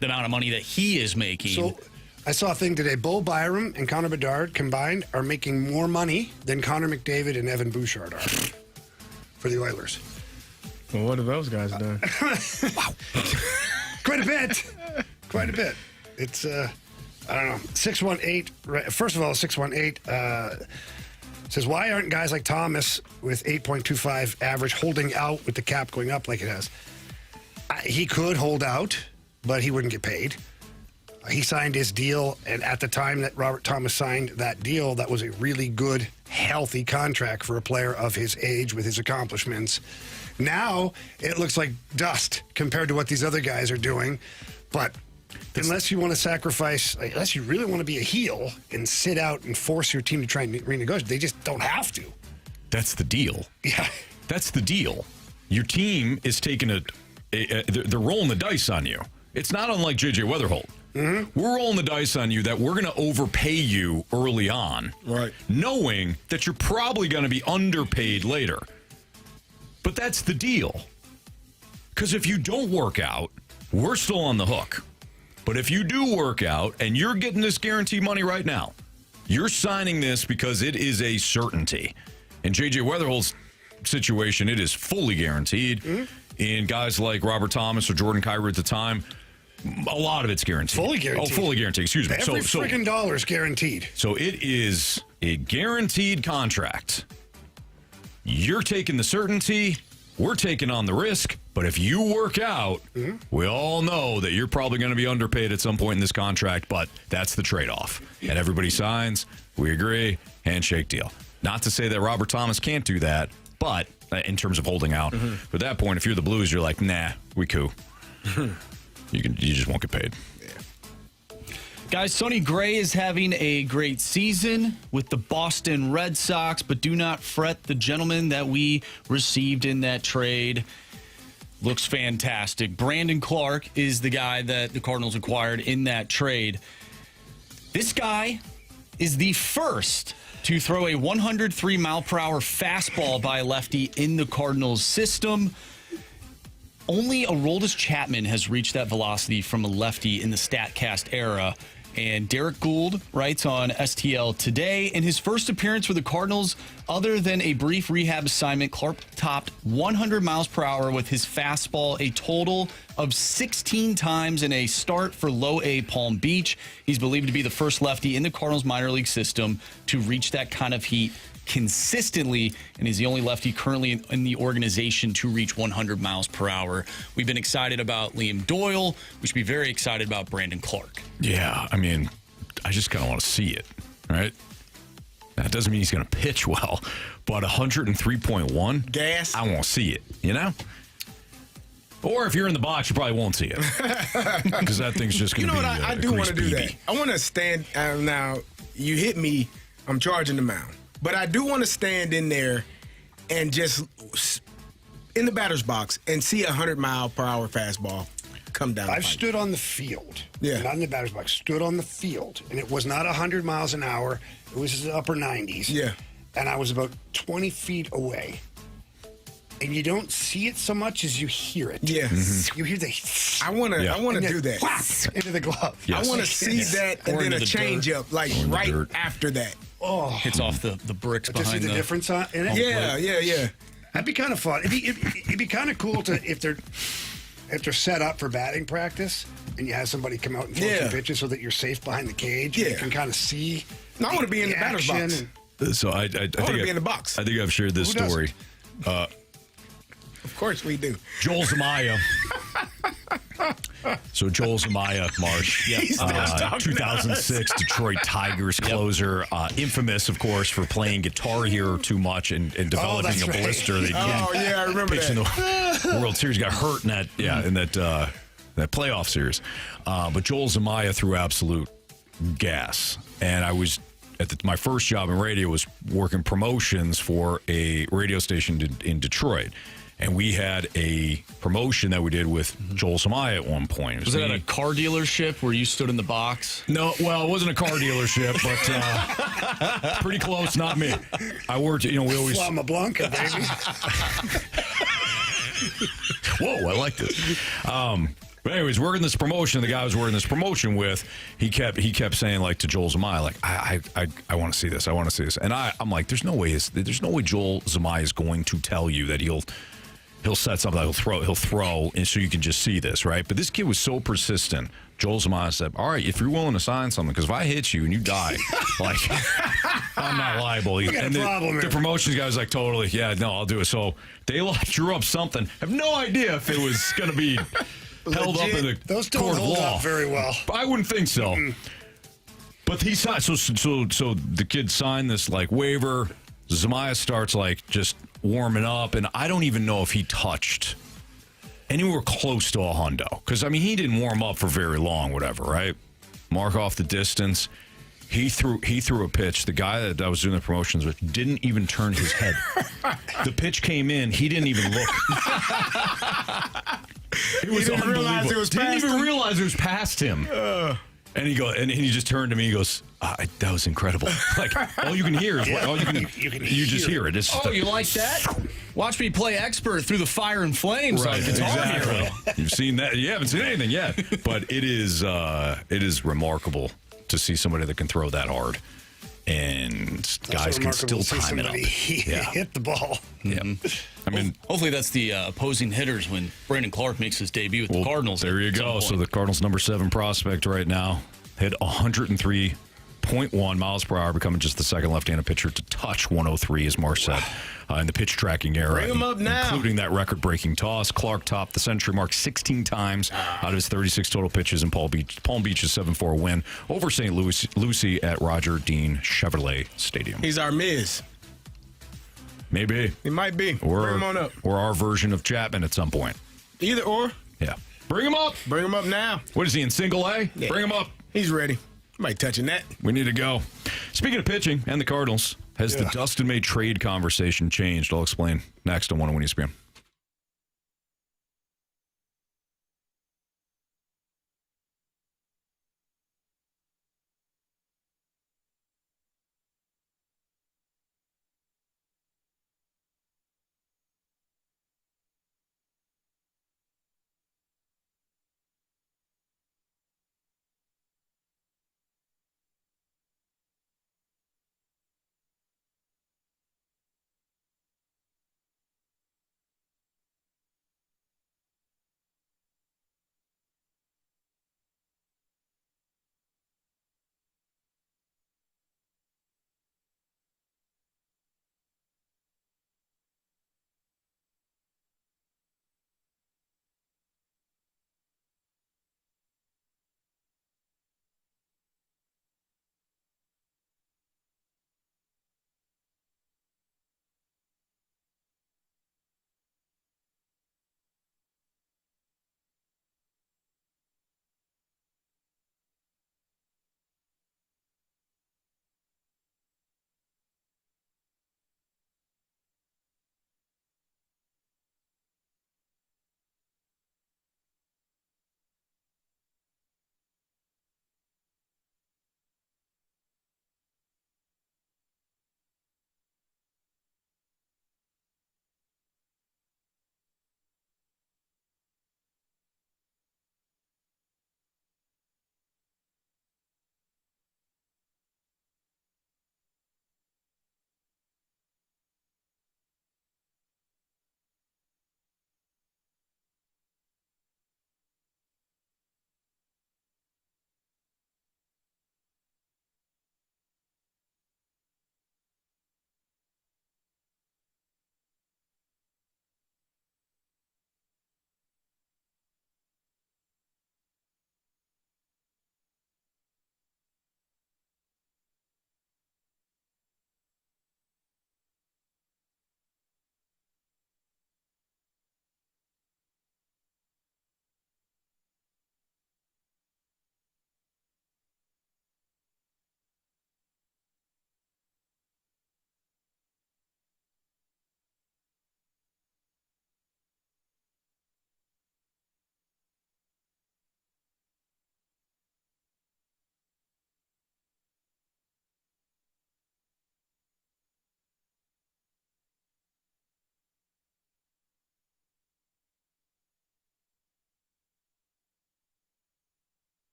the amount of money that he is making. So I saw a thing today. Bo Byram and Connor Bedard combined are making more money than Connor McDavid and Evan Bouchard are for the Oilers. Well, what have those guys done? Wow. Quite a bit. Quite a bit. It's, I don't know, 618. First of all, 618 says, why aren't guys like Thomas with 8.25 average holding out with the cap going up like it has? He could hold out, but he wouldn't get paid. He signed his deal, and at the time that Robert Thomas signed that deal, that was a really good, healthy contract for a player of his age with his accomplishments. Now, it looks like dust compared to what these other guys are doing. But unless you want to sacrifice, unless you really want to be a heel and sit out and force your team to try and renegotiate, they just don't have to. That's the deal. Yeah. That's the deal. Your team is taking they're rolling the dice on you. It's not unlike J.J. Weatherholt. Mm-hmm. We're rolling the dice on you that we're going to overpay you early on, right? Knowing that you're probably going to be underpaid later. But that's the deal. Because if you don't work out, we're still on the hook. But if you do work out and you're getting this guaranteed money right now, you're signing this because it is a certainty. In J.J. Weatherhold's situation, it is fully guaranteed. In guys like Robert Thomas or Jordan Kyrie at the time, a lot of it's guaranteed. Fully guaranteed. Oh, fully guaranteed. Excuse me. Every friggin' dollar is guaranteed. So it is a guaranteed contract. You're taking the certainty. We're taking on the risk. But if you work out, we all know that you're probably going to be underpaid at some point in this contract, but that's the trade-off. And everybody signs. We agree. Handshake deal. Not to say that Robert Thomas can't do that, but in terms of holding out. But at that point, if you're the Blues, you're like, nah, we cool. You just won't get paid. Guys, Sonny Gray is having a great season with the Boston Red Sox, but do not fret. The gentleman that we received in that trade looks fantastic. Brandon Clark is the guy that the Cardinals acquired in that trade. This guy is the first to throw a 103-mile-per-hour fastball by a lefty in the Cardinals system. Only Aroldis Chapman has reached that velocity from a lefty in the StatCast era. And Derek Gould writes on STL today, in his first appearance for the Cardinals, other than a brief rehab assignment, Clark topped 100 miles per hour with his fastball a total of 16 times in a start for Low A Palm Beach. He's believed to be the first lefty in the Cardinals minor league system to reach that kind of heat consistently, and he's the only lefty currently in the organization to reach 100 miles per hour. We've been excited about Liam Doyle. We should be very excited about Brandon Clark. Yeah, I mean, I just kind of want to see it, right? That doesn't mean he's going to pitch well, but 103.1? Gas. I won't see it, you know? Or if you're in the box, you probably won't see it. Because that thing's just going to be You know what? I do want to do that. I want to stand. Now, you hit me, I'm charging the mound. But I do want to stand in there and just in the batter's box and see a 100-mile-per-hour fastball come down. I've stood on the field. Yeah. Not in the batter's box. Stood on the field. And it was not 100 miles an hour. It was the upper 90s. Yeah. And I was about 20 feet away. And you don't see it so much as you hear it. Yeah. You hear the... I want to do that. Whack, into the glove. Yes. I want to see that and Or then into a the change up, like Or in the right dirt. after that. Oh. Hits off the bricks To see behind the the difference in it? Yeah. That'd be kind of fun. It'd be kind of cool to if they're set up for batting practice and you have somebody come out and throw some pitches so that you're safe behind the cage. Yeah. And you can kind of see. No, I want to be in the batter's action box. and- So I I want to be in the box. I think I've shared this Who doesn't? story. Of course we do. Joel Zamaya. So Joel Zamaya, Marsh, He's still talking 2006 Detroit Tigers closer, infamous, of course, for playing Guitar Hero too much and developing that's a right. blister. That Oh, yeah, I remember pitched in that. the World Series, got hurt in that, in that playoff series. But Joel Zamaya threw absolute gas, and I was. My first job in radio was working promotions for a radio station in Detroit. And we had a promotion that we did with Joel Zamaya at one point. Was it at a car dealership where you stood in the box? No, well, it wasn't a car dealership, but pretty close, not me. I worked, we always... Flama Blanca, baby. Whoa, I like this. But anyways, working this promotion, the guy I was working this promotion with, he kept saying like to Joel Zamaya, like I want to see this, I want to see this, and I'm like, there's no way Joel Zamaya is going to tell you that he'll set something, he'll throw, and so you can just see this, right? But this kid was so persistent. Joel Zamaya said, all right, if you're willing to sign something, because if I hit you and you die, like, I'm not liable. We got a problem the here. promotions guy was like, totally, yeah, no, I'll do it. So they like drew up something. Have no idea if it was going to be held up in the Those don't court of hold law. up very well. I wouldn't think so. But he signed, so the kid signed this like waiver. Zamaya starts like just warming up, and I don't even know if he touched anywhere close to a hundo. Because, I mean, he didn't warm up for very long, whatever, right? Mark off the distance. He threw a pitch. The guy that I was doing the promotions with didn't even turn his head. The pitch came in. He didn't even look. It was didn't realize it was Didn't past even him? realize it was past him. And he just turned to me. He goes, "That was incredible." Like all you can hear is you just hear it. It's just You like that? Watch me play expert through the fire and flames on Guitar Hero. You've seen that. You haven't seen anything yet, but it is remarkable to see somebody that can throw that hard, and guys can still time it up. Hit the ball. Yeah, I mean, hopefully that's the opposing hitters when Brandon Clark makes his debut with the Cardinals. There you go. So the Cardinals' number 7 prospect right now hit 103.1 miles per hour, becoming just the second left-handed pitcher to touch 103, as Marsh said, in the pitch tracking era. Bring him up now. Including that record-breaking toss. Clark topped the century mark 16 times out of his 36 total pitches in Palm Beach's 7-4 win over St. Lucie at Roger Dean Chevrolet Stadium. He's our Miz. Maybe. He might be. Bring him on up. Or our version of Chapman at some point. Either or. Yeah. Bring him up. Bring him up now. What is he, in single A? Yeah. Bring him up. He's ready. Nobody touching that. We need to go. Speaking of pitching and the Cardinals, has the Dustin May trade conversation changed? I'll explain next on 101 ESPN.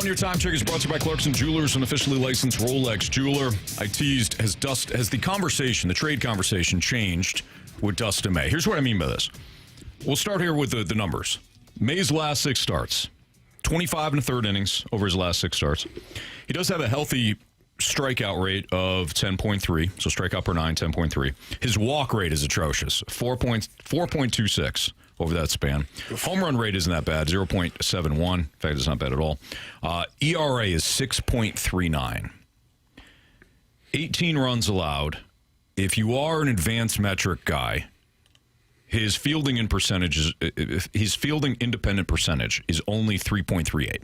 Your time check is brought to you by Clarkson Jewelers, an officially licensed Rolex jeweler. I teased, has the trade conversation changed with Dustin May? Here's what I mean by this. We'll start here with the numbers. May's last 6 starts, 25 and a third innings over his last 6 starts. He does have a healthy strikeout rate of 10.3, so strikeout per 9, 10.3. His walk rate is atrocious, 4.26 over that span. Home run rate isn't that bad, 0.71. In fact, it's not bad at all. ERA is 6.39. 18 runs allowed. If you are an advanced metric guy, his fielding independent percentage is only 3.38.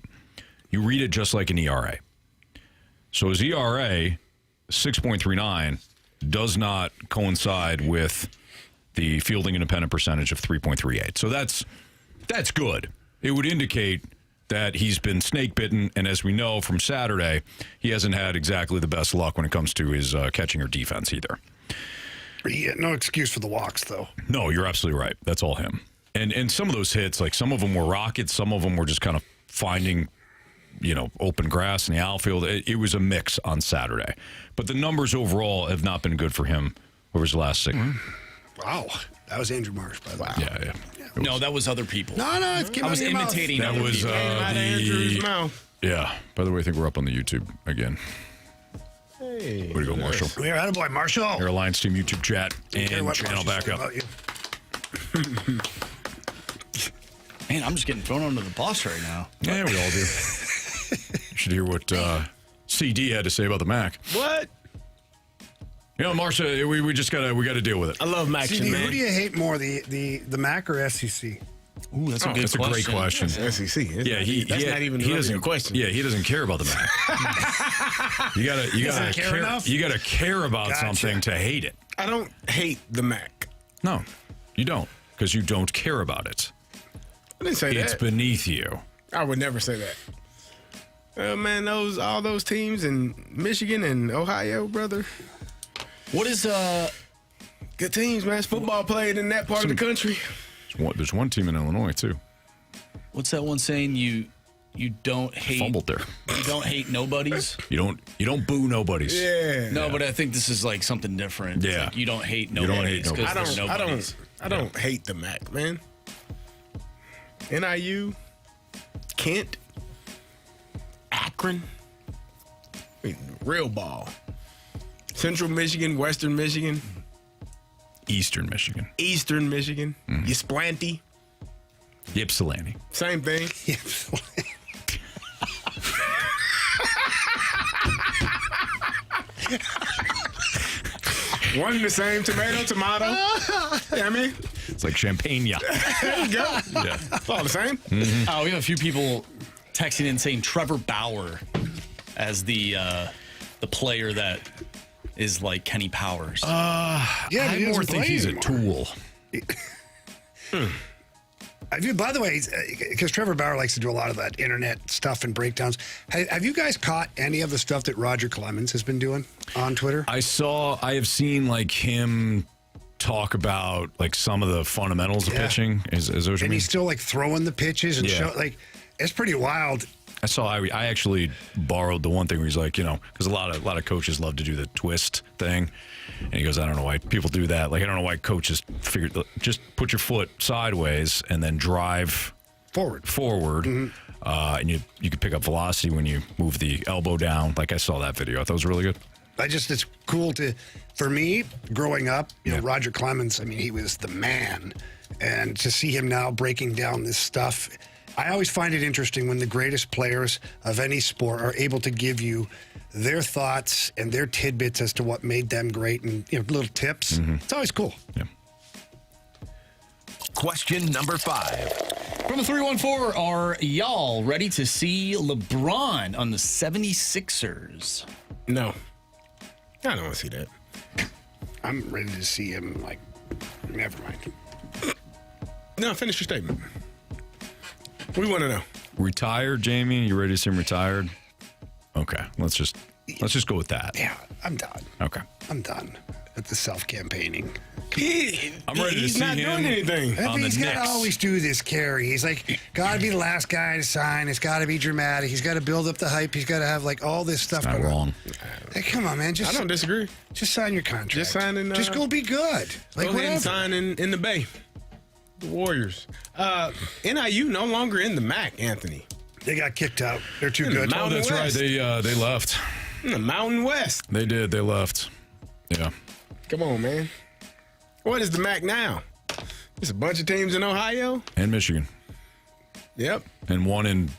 You read it just like an ERA. So his ERA, 6.39, does not coincide with the fielding independent percentage of 3.38. So that's good. It would indicate that he's been snake bitten, and as we know from Saturday, he hasn't had exactly the best luck when it comes to his catching or defense either. Yeah, no excuse for the walks, though. No, you're absolutely right. That's all him. And some of those hits, like some of them were rockets, some of them were just kind of finding, open grass in the outfield. It was a mix on Saturday. But the numbers overall have not been good for him over his last 6. Wow. That was Andrew Marsh, by the way. Yeah. No, that was other people. No, it's I was imitating That other was people. Andrew's mouth. Yeah. By the way, I think we're up on the YouTube again. Hey. Way to go, Marshall. We're out of boy, Marshall. Our Alliance Team YouTube chat and channel back up. Man, I'm just getting thrown under the bus right now. Yeah, we all do. You should hear what CD had to say about the Mac. What? Marsha, we just got to deal with it. I love Mac, CD, man. who do you hate more, the MAC or SEC? Ooh, that's a good That's question. a great question. SEC. Yeah, That's not even really a question. Yeah, he doesn't care about the Mac. you gotta care enough? You gotta care about Gotcha. something to hate it. I don't hate the Mac. No, you don't, because you don't care about it. I didn't say It's that. beneath you. I would never say that. Man, all those teams in Michigan and Ohio, brother. What is Good teams, man. It's football played in that part of the country. There's one team in Illinois too. what's that one saying? You don't hate Fumbled there. You don't hate nobodies. You don't boo nobodies. Yeah. No, but I think this is like something different. It's Yeah. like you don't hate You don't nobodies. hate 'cause nobodies. there's nobodies. I don't hate the MAC, man. NIU, Kent, Akron, I mean, real ball. Central Michigan, Western Michigan, Eastern Michigan. Eastern Michigan, Ypsilanti, Ypsilanti. same thing. One and the same, tomato. Yeah, I mean, It's like champagne. there you go. Yeah. It's all the same. Oh, we have a few people texting in saying Trevor Bauer as the player that is like Kenny Powers. Yeah, I he more doesn't think play he's anymore. a tool. By the way, because Trevor Bauer likes to do a lot of that internet stuff and breakdowns, have you guys caught any of the stuff that Roger Clemens has been doing on Twitter? I have seen like him talk about like some of the fundamentals of Yeah. pitching. Is that what you And mean? he's still like throwing the pitches and Yeah. it's pretty wild. I actually borrowed the one thing where he's like, because a lot of coaches love to do the twist thing. And he goes, I don't know why people do that. Like, I don't know why coaches just put your foot sideways and then drive Forward. and you can pick up velocity when you move the elbow down. Like, I saw that video. I thought it was really good. It's cool for me, growing up, Yeah. Roger Clemens, I mean, he was the man. And to see him now breaking down this stuff, I always find it interesting when the greatest players of any sport are able to give you their thoughts and their tidbits as to what made them great and little tips. It's always cool. Yeah. Question number 5. From the 314, are y'all ready to see LeBron on the 76ers? No, I don't want to see that. I'm ready to see him, never mind. No, finish your statement. We want to know. Retired, Jamie? You ready to see him retired? Okay. Let's just go with that. Yeah, I'm done. Okay. I'm done with the self-campaigning. I'm ready to He's see not him doing anything. on the He's got to Knicks. always do this, Carey. He's got to be the last guy to sign. It's got to be dramatic. He's got to build up the hype. He's got to have all this stuff Not going on. wrong. Hey, come on, man. I don't disagree. Just sign your contract. Just sign and, just go be good. Go ahead Whatever. and sign in the Bay. The Warriors. NIU no longer in the MAC, Anthony. They got kicked out. They're too In the good. mountain- Oh, that's right. West. They left. In the Mountain West. They did. They left. Yeah. Come on, man. What is the MAC now? There's a bunch of teams in Ohio. And Michigan. Yep. And one in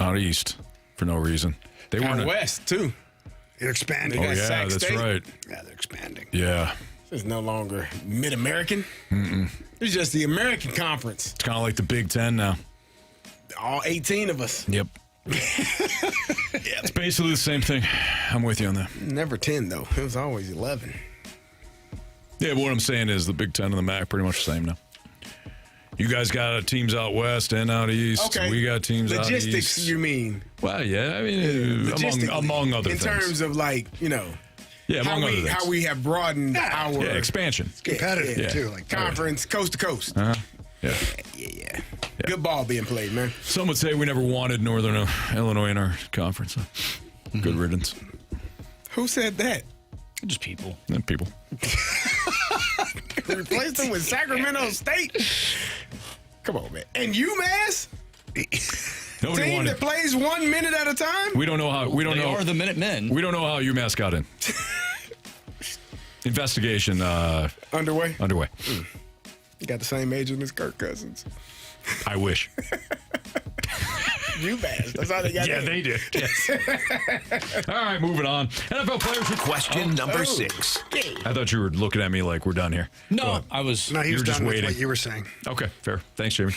out east for no reason. They Out weren't. west, too. They're expanding. They Oh got yeah, Sac that's State. right. Yeah, they're expanding. Yeah. This is no longer Mid-American. It's just the American Conference. It's kind of like the Big Ten now. All 18 of us. Yep. Yeah, it's basically the same thing. I'm with you on that. Never 10, though. It was always 11. Yeah, but what I'm saying is the Big Ten and the MAC pretty much the same now. You guys got teams out west and out east. Okay. We got teams out east. Logistics, you mean? Well, yeah, I mean, among other in things. In terms of, like, you know, yeah, among other things. How we have broadened our expansion. Competitive, too. Like conference, coast to coast. Yeah. Good ball being played, man. Some would say we never wanted Northern Illinois in our conference. Good riddance. Who said that? Just people. And people. Replaced them with Sacramento State. Come on, man. And UMass? Nobody Team wanted. that plays 1 minute at a time? We don't know how. We don't They know. are the Minutemen. We don't know how UMass got in. Investigation Underway? underway. You got the same agent as Kirk Cousins. I wish. UMass. That's how they got Yeah, in. they did. Yes. All right, moving on. NFL players with Question number 6. I thought you were looking at me like we're done here. Go No, on. I was. No, he was You're just done with waiting. what you were saying. Okay, fair. Thanks, Jimmy.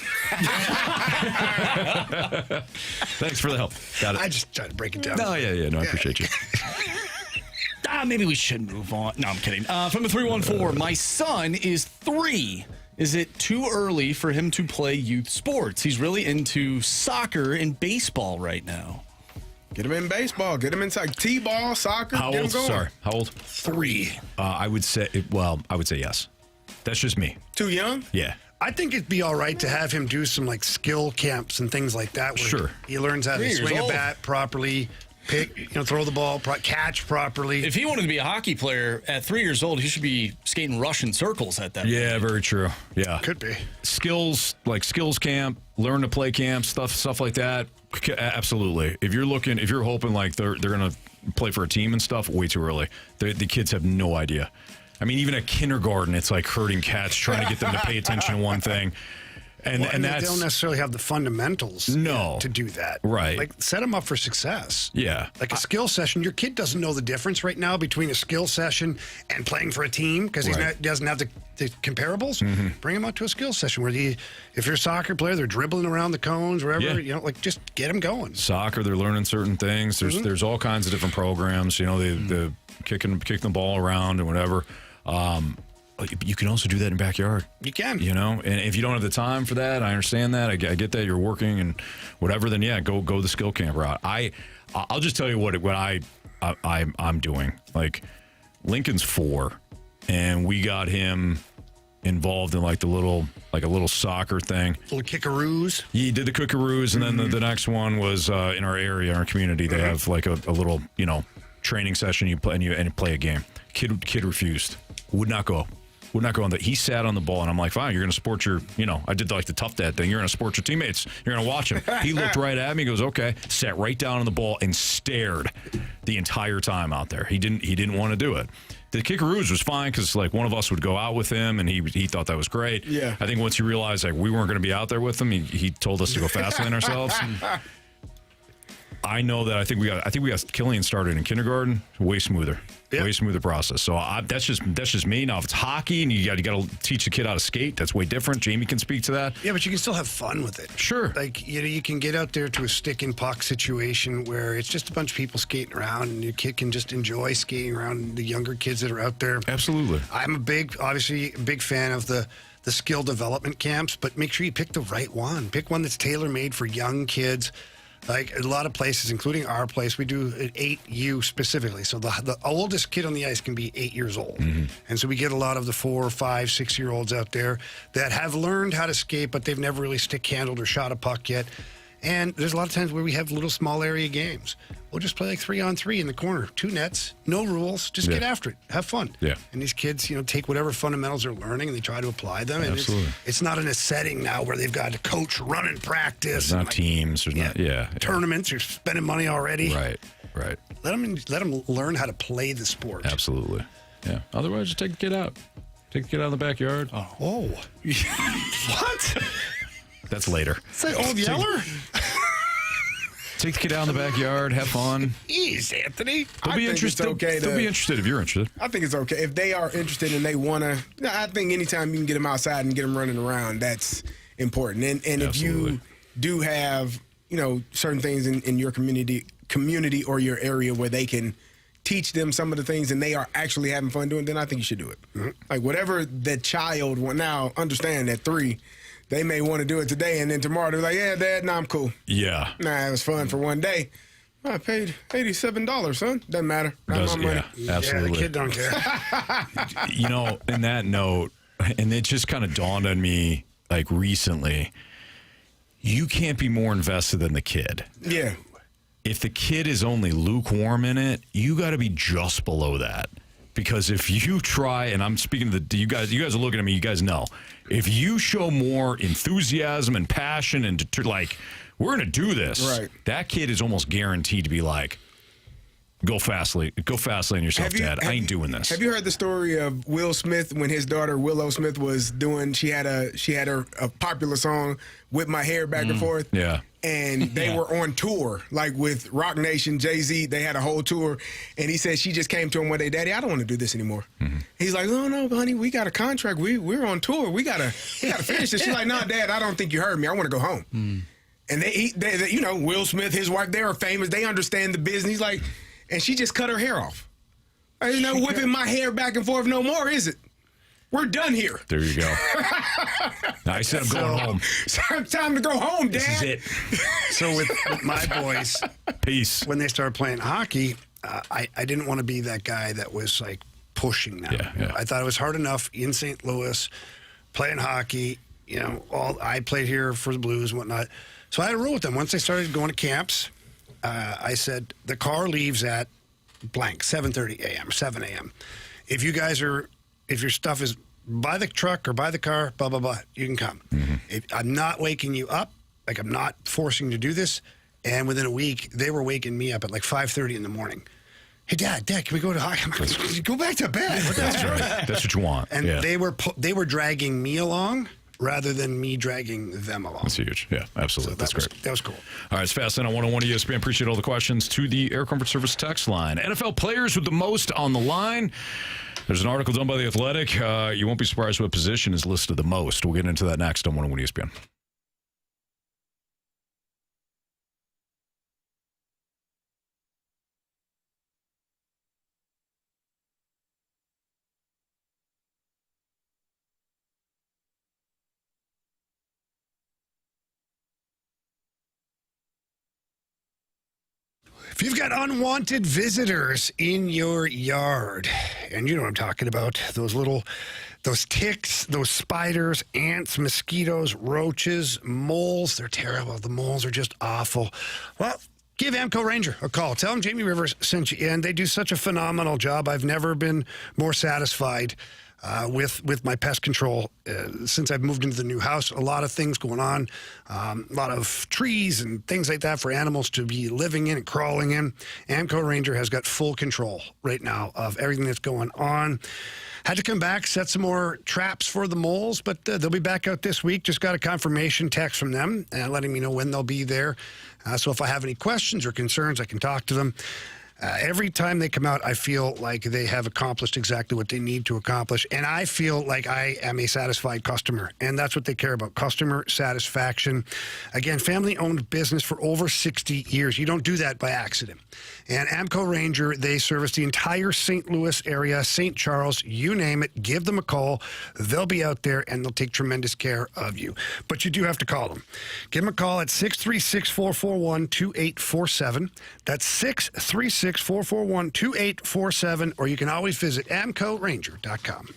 Thanks for the help. Got it. I just tried to break it down. No, yeah. No, I appreciate you. Maybe we should move on. No, I'm kidding. From the 314, my son is 3. Is it too early for him to play youth sports? He's really into soccer and baseball right now. Get him in baseball. Get him in T-ball, soccer. How get old? him going. Sorry, how old? 3. I would say. I would say yes. That's just me. Too young? Yeah. I think it'd be all right to have him do some like skill camps and things like that. Where Sure. He learns how 3 to years swing a old. bat properly, throw the ball, catch properly. If he wanted to be a hockey player at 3 years old, he should be skating Russian circles at that point. Yeah, very true. Yeah. Could be. Skills camp, learn to play camp, stuff like that. Absolutely. If you're hoping like they're gonna play for a team and stuff, way too early. The kids have no idea. I mean, even at kindergarten, it's like herding cats, trying to get them to pay attention to one thing. And Well, they that's don't necessarily have the fundamentals No. to do that. Right. Like, set them up for success. Yeah. Like a skill session, your kid doesn't know the difference right now between a skill session and playing for a team because Right. he doesn't have the comparables. Mm-hmm. Bring him out to a skill session where if you're a soccer player, they're dribbling around the cones, wherever, Yeah. just get them going. soccer, they're learning certain things. There's all kinds of different programs. The kicking the ball around and whatever. You can also do that in the backyard. You can. And if you don't have the time for that, I understand that. I get that you're working and whatever. Then yeah, go the skill camp route. I'll just tell you what I'm doing. Like Lincoln's 4, and we got him involved in like a little soccer thing. Little kickaroos. He did the Kookaroos, and then the next one was in our area, in our community. They have like a little training session. You play and play a game. Kid refused. Would not go on that. He sat on the ball, and I'm like, fine, you're going to support your, I did like the tough dad thing. You're going to support your teammates. You're going to watch him. He looked right at me, goes, okay, sat right down on the ball and stared the entire time out there. He didn't want to do it. The Kickaroos was fine because like one of us would go out with him, and he thought that was great. Yeah. I think once he realized like we weren't going to be out there with him, he told us to go faster than ourselves. I know that I think we got Killian started in kindergarten. Way smoother. Yep. Way smoother process. So that's just me. Now if it's hockey and you got to teach a kid how to skate, that's way different. Jamie can speak to that. Yeah, but you can still have fun with it. Sure. Like, you can get out there to a stick and puck situation where it's just a bunch of people skating around and your kid can just enjoy skating around, the younger kids that are out there. Absolutely. I'm obviously a big fan of the skill development camps, but make sure you pick the right one. Pick one that's tailor-made for young kids. Like a lot of places, including our place, we do an 8U specifically. So the oldest kid on the ice can be 8 years old. Mm-hmm. And so we get a lot of the 4, 5, 6-year-olds out there that have learned how to skate, but they've never really stick-handled or shot a puck yet. And there's a lot of times where we have little small area games. We'll just play like 3-on-3 in the corner, 2 nets, no rules, just get after it, have fun. Yeah. And these kids, take whatever fundamentals they're learning and they try to apply them. And Absolutely. it's not in a setting now where they've got a coach running practice. There's not and teams. There's not tournaments. You're spending money already. Right. Let them learn how to play the sport. Absolutely. Yeah. Otherwise, just take the kid out. Take the kid out in the backyard. Oh, what? That's later. Say Old Yeller? Take the kid out in the backyard. Have fun. Jeez, Anthony. They'll I be think interested. it's okay They'll to- be interested if you're interested. I think it's okay. If they are interested and they want to, I think anytime you can get them outside and get them running around, that's important. And if you Absolutely. do have certain things in your community or your area where they can teach them some of the things and they are actually having fun doing, then I think you should do it. Mm-hmm. Like whatever the child will now understand at 3, they may want to do it today and then tomorrow they're like, yeah, Dad, nah, I'm cool. Yeah. Nah, it was fun for one day. I paid $87, son. Doesn't matter. Not my money. Yeah, absolutely. Yeah, the kid don't care. In that note, and it just kind of dawned on me like recently, you can't be more invested than the kid. Yeah. If the kid is only lukewarm in it, you got to be just below that. Because if you try, and I'm speaking to you guys are looking at me, you guys know, if you show more enthusiasm and passion and we're going to do this, right, that kid is almost guaranteed to be like, go fastly on yourself, Dad. I ain't doing this. Have you heard the story of Will Smith when his daughter Willow Smith was doing? She had a popular song, "Whip My Hair Back and Forth." Yeah. And they were on tour, like with Rock Nation, Jay-Z. They had a whole tour, and he said she just came to him one day, "Daddy, I don't want to do this anymore." Mm-hmm. He's like, "No, honey, we got a contract. We're on tour. We gotta finish this." She's like, "No, Dad, I don't think you heard me. I want to go home." Mm. And they, Will Smith, his wife, they are famous. They understand the business. He's like. And she just cut her hair off. Ain't no whipping my hair back and forth no more, is it? We're done here. There you go. I said I'm going home. It's time to go home, Dad. This is it. So with my boys, peace. When they started playing hockey, I didn't want to be that guy that was like pushing them. Yeah. I thought it was hard enough in St. Louis playing hockey. I played here for the Blues and whatnot. So I had a rule with them. Once they started going to camps, I said, the car leaves at blank, 7:30 a.m., 7 a.m. If your stuff is by the truck or by the car, blah, blah, blah, you can come. Mm-hmm. I'm not waking you up. Like, I'm not forcing you to do this. And within a week, they were waking me up at like 5:30 in the morning. Hey, Dad, can we go to hockey? I'm like, go back to bed. That's right. That's what you want. And they were dragging me along rather than me dragging them along. That's huge. Yeah, absolutely. So That's great. That was cool. All right, it's Fast Lane on 101 ESPN. Appreciate all the questions to the Air Comfort Service text line. NFL players with the most on the line. There's an article done by The Athletic. You won't be surprised what position is listed the most. We'll get into that next on 101 ESPN. If you've got unwanted visitors in your yard, and you know what I'm talking about, those ticks, those spiders, ants, mosquitoes, roaches, moles, they're terrible. The moles are just awful. Well, give Amco Ranger a call. Tell them Jamie Rivers sent you in. They do such a phenomenal job. I've never been more satisfied with my pest control since I've moved into the new house. A lot of things going on, a lot of trees and things like that for animals to be living in and crawling in. Amco Ranger has got full control right now of everything that's going on. Had to come back, set some more traps for the moles, but they'll be back out this week. Just got a confirmation text from them letting me know when they'll be there. So if I have any questions or concerns, I can talk to them. Every time they come out, I feel like they have accomplished exactly what they need to accomplish. And I feel like I am a satisfied customer. And that's what they care about, customer satisfaction. Again, family-owned business for over 60 years. You don't do that by accident. And Amco Ranger, they service the entire St. Louis area, St. Charles, you name it. Give them a call. They'll be out there, and they'll take tremendous care of you. But you do have to call them. Give them a call at 636-441-2847. That's 636-441-2847, or you can always visit amcoranger.com.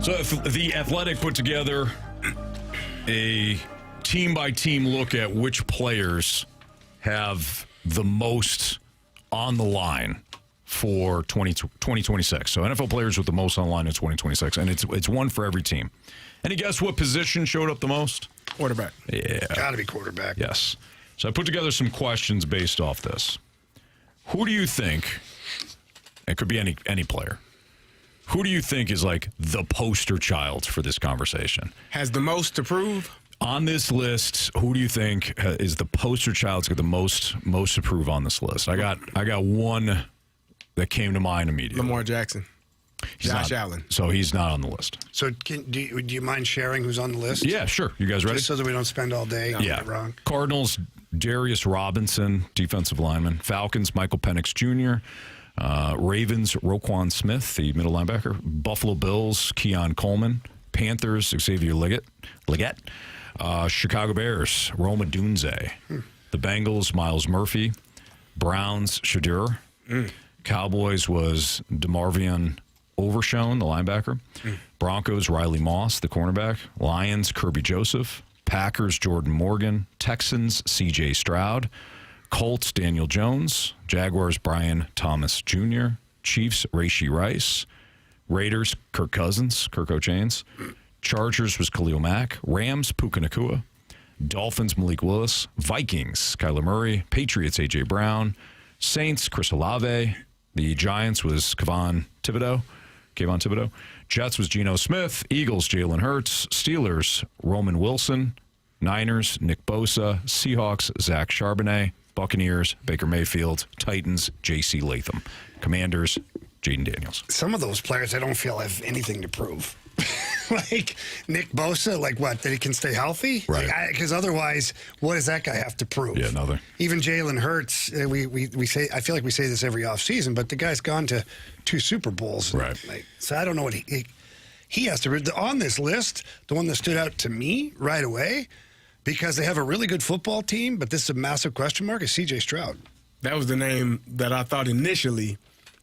So if the Athletic put together a team-by-team look at which players have the most on the line for 2026. So NFL players with the most on the line in 2026. And it's one for every team. And guess what position showed up the most? Quarterback. Yeah. Got to be quarterback. Yes. So I put together some questions based off this. Who do you think, it could be any player, who do you think is like the poster child for this conversation? Has the most to prove? On this list, who do you think is the poster child's got the most to prove on this list? I got one that came to mind immediately. Lamar Jackson. Josh Allen. So he's not on the list. So do you mind sharing who's on the list? Yeah, sure. You guys ready? Just so that we don't spend all day on it wrong. Cardinals, Darius Robinson, defensive lineman. Falcons, Michael Penix Jr. Ravens, Roquan Smith, the middle linebacker. Buffalo Bills, Keon Coleman. Panthers, Xavier Leggett. Chicago Bears, Roma Dunze. The Bengals, Miles Murphy. Browns, Shadur. Cowboys was DeMarvion Overshone, the linebacker. Broncos, Riley Moss, the cornerback. Lions, Kirby Joseph. Packers, Jordan Morgan. Texans, C.J. Stroud. Colts, Daniel Jones. Jaguars, Brian Thomas Jr. Chiefs, Rashee Rice. Raiders, Kirk Cousins, Kirk O'Chains. Chargers was Khalil Mack. Rams, Puka Nacua. Dolphins, Malik Willis. Vikings, Kyler Murray. Patriots, A.J. Brown. Saints, Chris Olave. The Giants was Kayvon Thibodeau. Jets was Geno Smith. Eagles, Jalen Hurts. Steelers, Roman Wilson. Niners, Nick Bosa. Seahawks, Zach Charbonnet. Buccaneers, Baker Mayfield. Titans, J.C. Latham. Commanders, Jaden Daniels. Some of those players I don't feel have anything to prove. Like Nick Bosa, like what? That he can stay healthy? Right. Because otherwise, what does that guy have to prove? Yeah, nothing. Even Jalen Hurts, we say, I feel like we say this every offseason, but the guy's gone to 2 Super Bowls. Right. So I don't know what he has to. On this list, the one that stood out to me right away, because they have a really good football team, but this is a massive question mark, is C.J. Stroud. That was the name that I thought initially,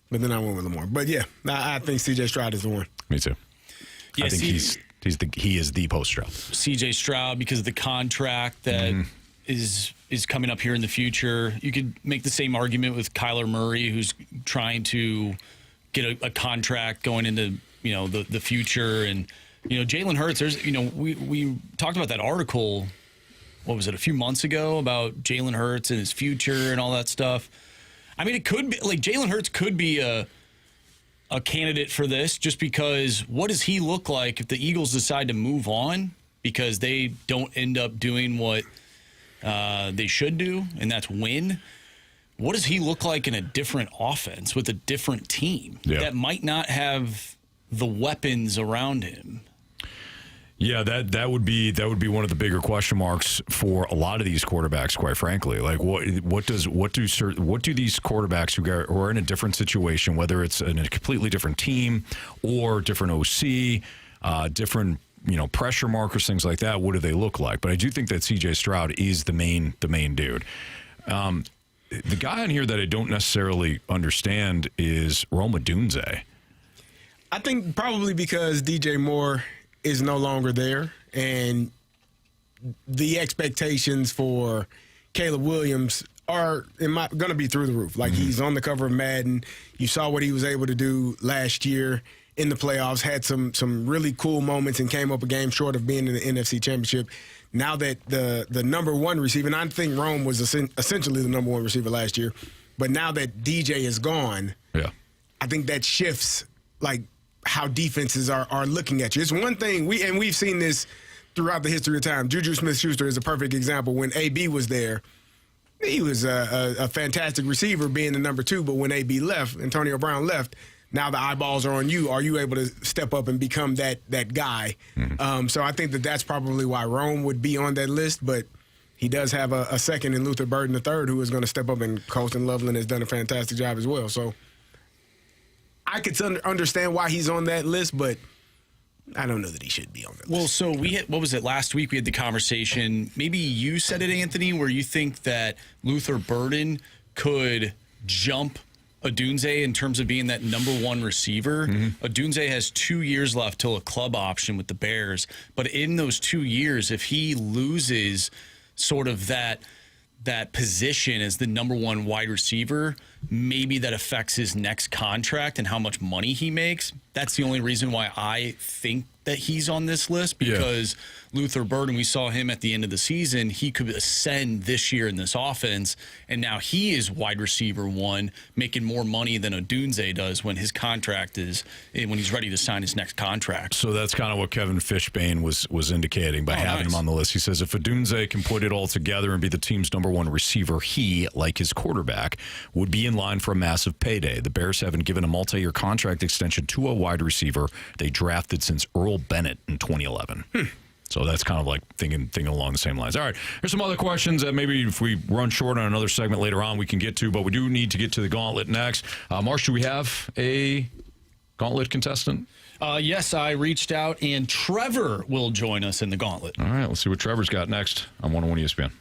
but then I went with Lamar. But yeah, I think C.J. Stroud is the one. Me too. Yeah, I think he is the poster child. C.J. Stroud, because of the contract that is coming up here in the future. You could make the same argument with Kyler Murray, who's trying to get a contract going into the future, and Jalen Hurts. There's we talked about that article. What was it, a few months ago, about Jalen Hurts and his future and all that stuff. I mean, it could be like Jalen Hurts could be a candidate for this, just because what does he look like if the Eagles decide to move on because they don't end up doing what they should do, and that's win? What does he look like in a different offense with a different team that might not have the weapons around him? Yeah, that would be one of the bigger question marks for a lot of these quarterbacks, quite frankly. Like what do these quarterbacks who are in a different situation, whether it's in a completely different team or different OC, different pressure markers, things like that, what do they look like? But I do think that C.J. Stroud is the main dude. The guy on here that I don't necessarily understand is Roma Dunze. I think probably because DJ Moore is no longer there, and the expectations for Caleb Williams are going to be through the roof. Like, he's on the cover of Madden. You saw what he was able to do last year in the playoffs, had some really cool moments and came up a game short of being in the NFC Championship. Now that the number one receiver, and I think Rome was essentially the number one receiver last year, but now that DJ is gone, I think that shifts, like, how defenses are looking at you. It's one thing, we've seen this throughout the history of time. Juju Smith-Schuster is a perfect example. When AB was there, he was a fantastic receiver being the number 2, but when AB left, Antonio Brown left, now the eyeballs are on you. Are you able to step up and become that guy? So I think that's probably why Rome would be on that list, but he does have a second in Luther Burden III who is going to step up, and Colston Loveland has done a fantastic job as well. So I could understand why he's on that list, but I don't know that he should be on that list. Well, so what was it, last week we had the conversation, maybe you said it, Anthony, where you think that Luther Burden could jump Odunze in terms of being that number one receiver. Odunze has 2 years left till a club option with the Bears. But in those 2 years, if he loses sort of that position as the number one wide receiver, maybe that affects his next contract and how much money he makes. That's the only reason why I think that he's on this list, because Luther Burden, we saw him at the end of the season. He could ascend this year in this offense, and now he is wide receiver one, making more money than Odunze does when his contract is, when he's ready to sign his next contract. So that's kind of what Kevin Fishbane was indicating by having him on the list. He says if Odunze can put it all together and be the team's number one receiver, he, like his quarterback, would be in line for a massive payday. The Bears haven't given a multi-year contract extension to a wide receiver they drafted since Earl Bennett in 2011. So that's kind of like thinking along the same lines. All right, here's some other questions that maybe if we run short on another segment later on we can get to, but we do need to get to the Gauntlet next. Marsh, do we have a Gauntlet contestant? Yes, I reached out, and Trevor will join us in the Gauntlet. All right, let's see what Trevor's got next on 101 ESPN.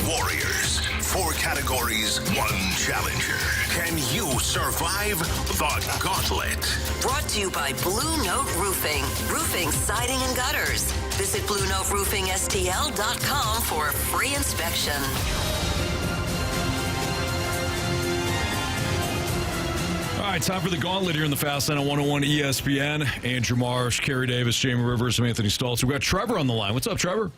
Warriors. 4 categories, 1 challenger. Can you survive the Gauntlet? Brought to you by Blue Note Roofing. Roofing, siding, and gutters. Visit BlueNoteRoofingSTL.com for a free inspection. All right, time for the Gauntlet here in the Fast Lane on 101 ESPN. Andrew Marsh, Carey Davis, Jamie Rivers, and Anthony Stalter. We got Trevor on the line. What's up, Trevor?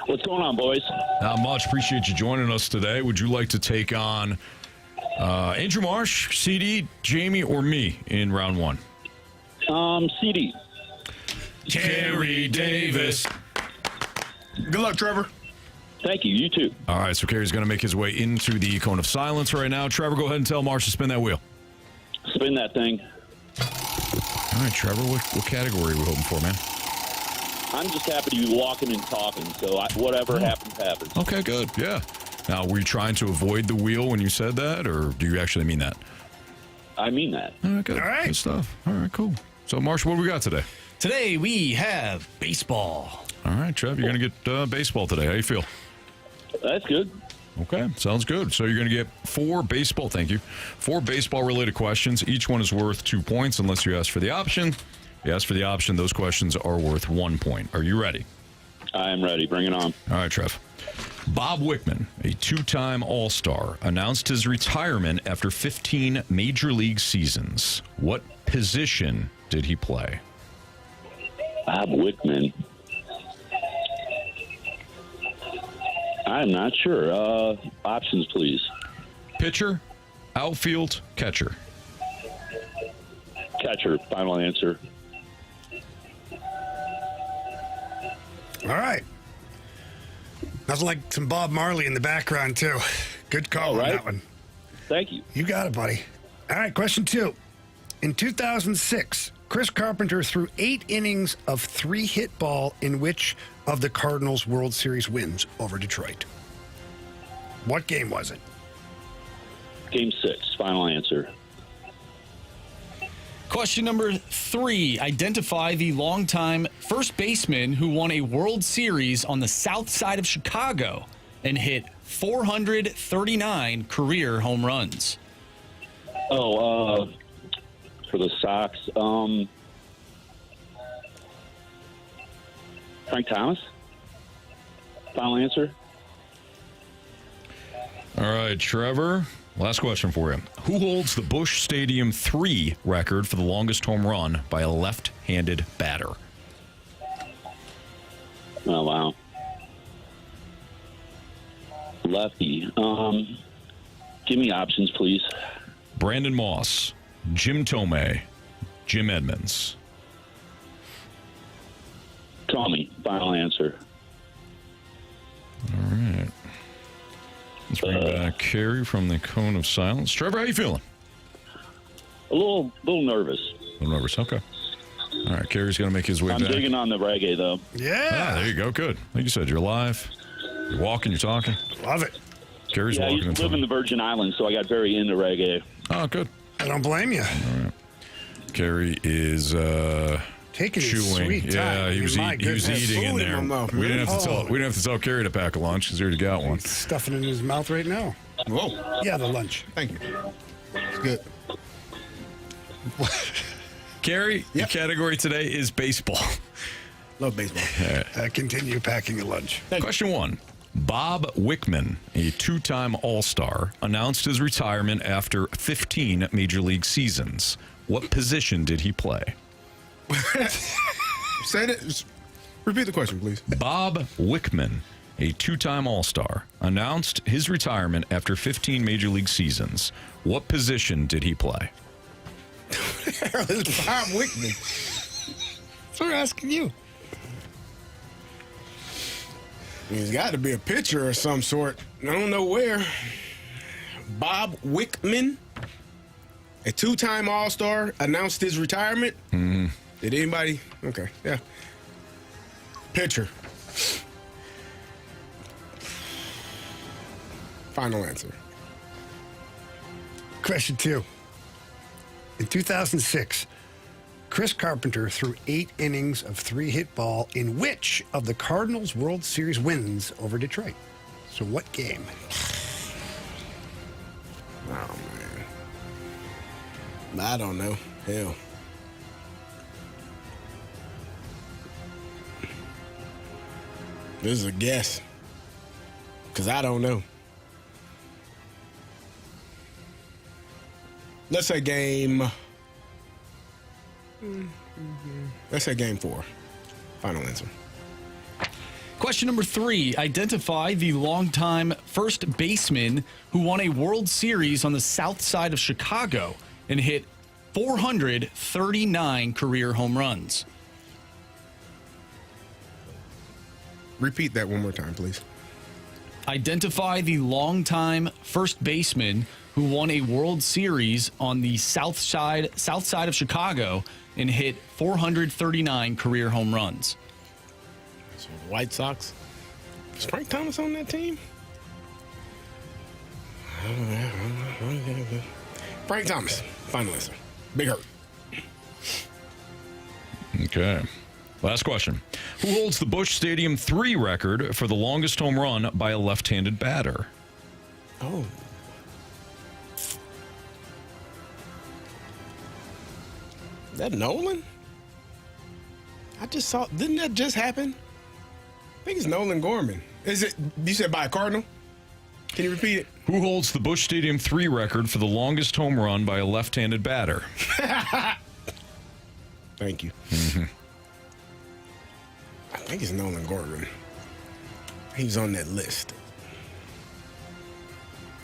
What's going on, boys? Not much. Appreciate you joining us today. Would you like to take on Andrew Marsh, CD, Jamie, or me in round one? CD. Carey Davis. Good luck, Trevor. Thank you. You too. All right, so Carey's going to make his way into the cone of silence right now. Trevor, go ahead and tell Marsh to spin that wheel. Spin that thing. All right, Trevor, what category are we hoping for, man? I'm just happy to be walking and talking, so whatever happens, happens. Okay, good. Yeah. Now, were you trying to avoid the wheel when you said that, or do you actually mean that? I mean that. All right, good. All right. Good stuff. All right, cool. So, Marsh, what do we got today? Today we have baseball. All right, Trev, you're going to get baseball today. How you feel? That's good. Okay, sounds good. So you're going to get 4 baseball-related questions. Each one is worth 2 points unless you ask for the option. If you ask for the option, those questions are worth 1 point. Are you ready? I am ready. Bring it on. All right, Trev. Bob Wickman, a 2-time All-Star, announced his retirement after 15 Major League seasons. What position did he play? Bob Wickman. I'm not sure. Options, please. Pitcher, outfield, catcher. Catcher. Final answer. All right. Nothing like some Bob Marley in the background, too. Good call All on right. that one. Thank you. You got it, buddy. All right, question 2. In 2006, Chris Carpenter threw 8 innings of 3-hit ball in which of the Cardinals' World Series wins over Detroit? What game was it? Game 6. Final answer. Question number 3. Identify the longtime first baseman who won a World Series on the south side of Chicago and hit 439 career home runs. For the Sox, Frank Thomas. Final answer. All right, Trevor. Last question for you. Who holds the Busch Stadium 3 record for the longest home run by a left-handed batter? Oh, wow. Lefty. Give me options, please. Brandon Moss, Jim Tomei, Jim Edmonds. Tommy. Final answer. All right. Let's bring back Carey from the cone of silence. Trevor, how you feeling? A little nervous. A little nervous. Okay. All right, Carey's going to make his way I'm back. digging on the reggae, though. Yeah. There you go. Good. Like you said, you're live. You're walking. You're talking. Love it. Carey's Yeah, I walking. used to live in the Virgin Islands, so I got very into reggae. Oh, good. I don't blame you. Carey is Taking his chewing. sweet time. Yeah, he was My eating goodness. in Food in there. my mouth, We didn't have to man. tell. We didn't have to tell Carey to pack a lunch because he already got one. He's stuffing it in his mouth right now. Whoa. Yeah, the lunch. Thank you. It's good. Carey, your category today is baseball. Love baseball. Continue packing a lunch. Question 1. Bob Wickman, a 2-time All-Star, announced his retirement after 15 Major League seasons. What position did he play? Say it. Just repeat the question, please. Bob Wickman, a 2-time All-Star, announced his retirement after 15 Major League seasons. What position did he play? It's Bob Wickman. So we're asking you. He's got to be a pitcher of some sort. I don't know where. Bob Wickman, a 2-time All-Star, announced his retirement. Mm-hmm. Did anybody? Okay, yeah. Pitcher. Final answer. Question 2. In 2006, Chris Carpenter threw 8 innings of 3-hit ball in which of the Cardinals' World Series wins over Detroit? So what game? Oh, man. I don't know. Hell. This is a guess. Because I don't know. Let's say game... Let's say game 4. Final answer. Question number 3. Identify the longtime first baseman who won a World Series on the south side of Chicago and hit 439 career home runs. Repeat that one more time, please. Identify the longtime first baseman who won a World Series on the south side of Chicago and hit 439 career home runs. So White Sox. Was Frank Thomas on that team? Frank Thomas, final answer. Big Hurt. Okay. Last question. Who holds the Busch Stadium 3 record for the longest home run by a left-handed batter? Oh. That Nolan? I just saw. Didn't that just happen? I think it's Nolan Gorman. Is it? You said by a Cardinal? Can you repeat it? Who holds the Busch Stadium 3 record for the longest home run by a left-handed batter? Thank you. I think it's Nolan Gorman. He's on that list.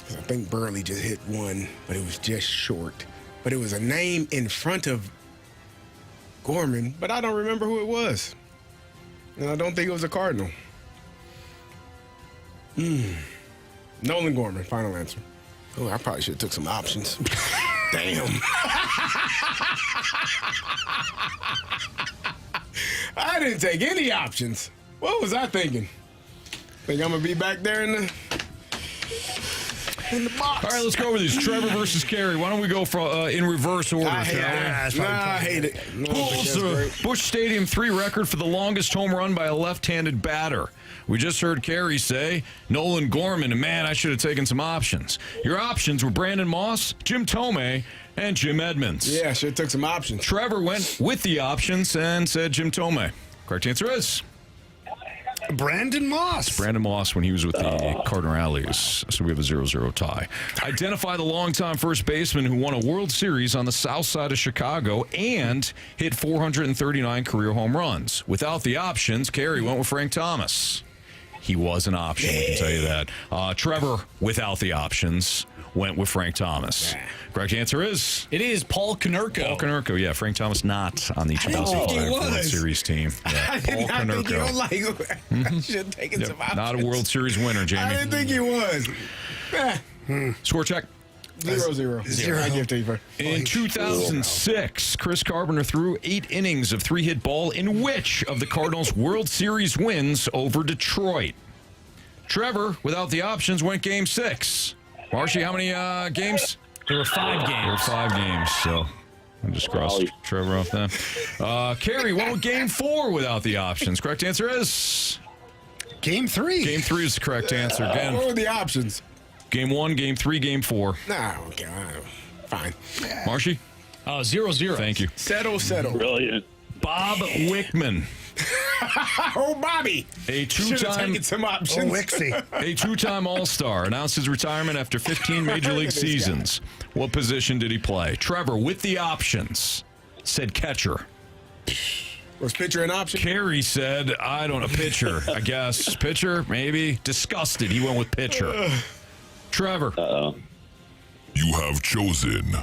'Cause I think Burley just hit one, but it was just short. But it was a name in front of Gorman, but I don't remember who it was. And I don't think it was a Cardinal. Nolan Gorman, final answer. Oh, I probably should have took some options. Damn. I didn't take any options. What was I thinking? Think I'm gonna be back there in the box. All right, let's go over these. Trevor versus Carey. Why don't we go in reverse order, I hate shall we? it. I hate it. No, Who holds that's the great. Busch Stadium 3 record for the longest home run by a left-handed batter? We just heard Carey say Nolan Gorman, and man, I should have taken some options. Your options were Brandon Moss, Jim Tomei, and Jim Edmonds. Yeah, should have took some options. Trevor went with the options and said Jim Tomei. Correct answer is Brandon Moss. Brandon Moss when he was with the Cardinals. So we have a 0-0 tie. Identify the longtime first baseman who won a World Series on the south side of Chicago and hit 439 career home runs. Without the options, Carey went with Frank Thomas. He was an option, we can tell you that. Trevor, without the options, went with Frank Thomas. Correct answer is? It is Paul Konerko. Paul Konerko, yeah. Frank Thomas not on the think he 2005 World was. Series team. Yeah, I did Paul not think he was Konerko. I should have taken some options. Not a World Series winner, Jamie. I didn't think he was. Score check. 0-0. I give to you first. In 2006, Chris Carpenter threw 8 innings of 3-hit ball in which of the Cardinals' World Series wins over Detroit? Trevor, without the options, went Game 6. Marshy, how many games? There were 5 games. There were 5 games, so I just crossed Trevor off that. Carey went with Game 4 without the options. Correct answer is? Game 3. Game 3 is the correct answer. Again, What were the options? Game 1, Game 3, Game 4. Nah, okay, fine. Marshy? 0-0. Thank you. Settle. Brilliant. Bob Wickman. Oh, Bobby. A Should have two-time taken some options. Wixie. A two-time All-Star announced his retirement after 15 Major League Look at this guy. seasons. What position did he play? Trevor, with the options, said catcher. Was pitcher an option? Carey said, I don't know, pitcher, I guess. Pitcher, maybe. Disgusted, he went with pitcher. Trevor. You have chosen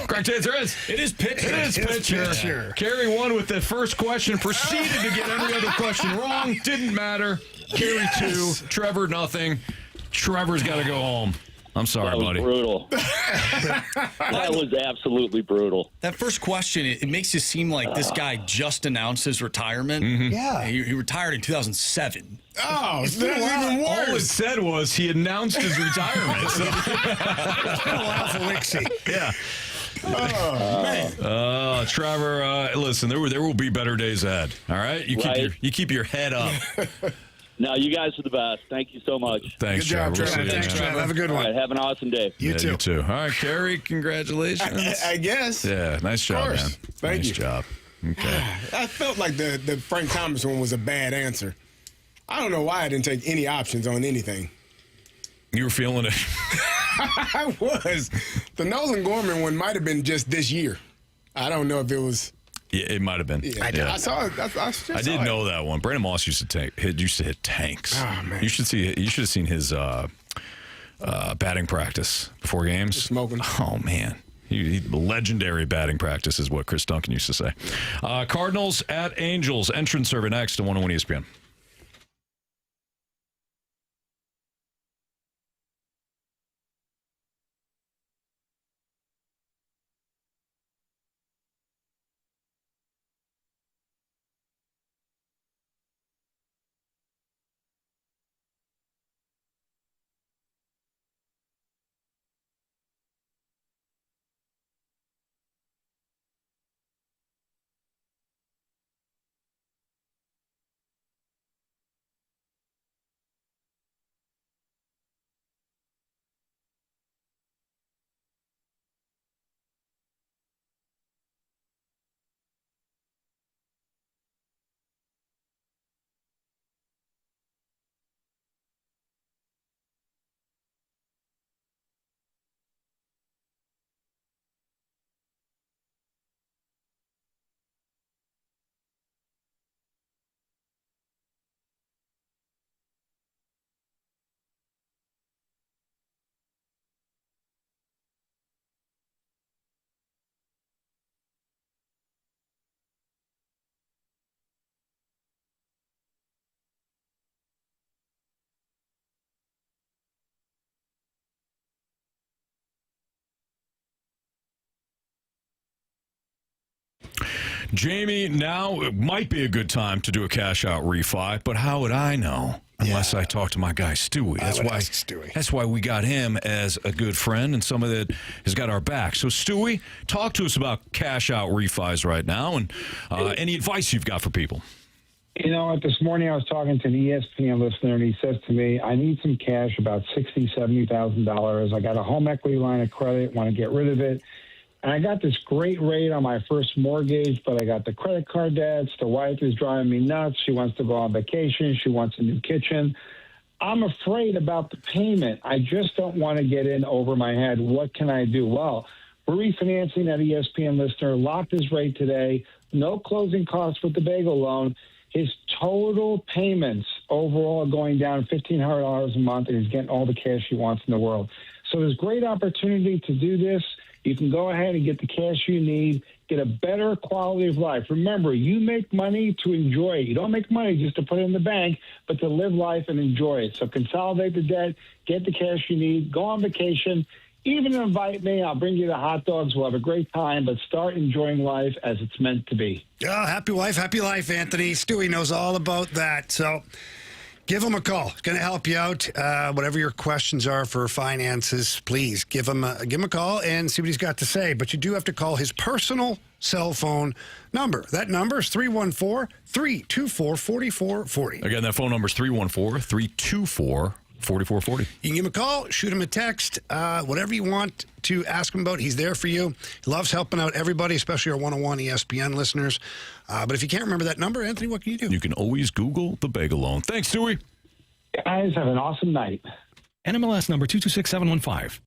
Correct answer is? It is pitcher. It is pitcher. Carey won with the first question, proceeded to get every other question wrong. Didn't matter. Carey 2, Trevor nothing. Trevor's got to go home. I'm sorry, That was buddy. brutal. That was absolutely brutal. That first question, it makes it seem like this guy just announced his retirement. Yeah. He retired in 2007. Oh, It's that's been a while. even All it worse. said was he announced his retirement. So, It's been a while for Wixie. yeah. Oh, man. Trevor, listen, there will be better days ahead. All right, you keep your head up. No, you guys are the best. Thank you so much. Thanks, Good job, Trevor. We'll Trevor. see you, Thanks, man. Trev. Have a good All one. right, have an awesome day. You Yeah, too. you too. All right, Carey, congratulations. I guess. Yeah, nice job, course. man. Thank nice you. job. Okay. I felt like the Frank Thomas one was a bad answer. I don't know why I didn't take any options on anything. You were feeling it. I was. The Nolan Gorman one might have been just this year. I don't know if it was. Yeah, it might have been. Yeah, Yeah. I saw it. I did know that one. Brandon Moss used to hit tanks. Oh, man. You should have seen his batting practice before games. Smoking. Oh, man. Legendary batting practice is what Chris Duncan used to say. Cardinals at Angels. Entrance survey next to 101 ESPN. Jamie, now it might be a good time to do a cash-out refi, but how would I know unless I talk to my guy Stewie? That's why we got him as a good friend and someone that has got our back. So, Stewie, talk to us about cash-out refis right now and any advice you've got for people. You know, this morning I was talking to an ESPN listener, and he says to me, I need some cash, about $60,000, $70,000. I got a home equity line of credit, want to get rid of it. And I got this great rate on my first mortgage, but I got the credit card debts. The wife is driving me nuts. She wants to go on vacation. She wants a new kitchen. I'm afraid about the payment. I just don't want to get in over my head. What can I do? Well, we're refinancing that ESPN listener, locked his rate today, no closing costs with the bagel loan. His total payments overall are going down $1,500 a month, and he's getting all the cash he wants in the world. So there's great opportunity to do this. You can go ahead and get the cash you need, get a better quality of life. Remember, you make money to enjoy it. You don't make money just to put it in the bank, but to live life and enjoy it. So consolidate the debt, get the cash you need, go on vacation, even invite me. I'll bring you the hot dogs. We'll have a great time, but start enjoying life as it's meant to be. Oh, happy wife, happy life, Anthony. Stewie knows all about that. So give him a call. It's going to help you out. Whatever your questions are for finances, please give him a call and see what he's got to say. But you do have to call his personal cell phone number. That number is 314-324-4440. Again, that phone number is 314-324-4440. You can give him a call, shoot him a text, whatever you want to ask him about. He's there for you. He loves helping out everybody, especially our 101 ESPN listeners. But if you can't remember that number, Anthony, what can you do? You can always Google the bagel loan. Thanks, Stewie. Guys, have an awesome night. NMLS number 226715.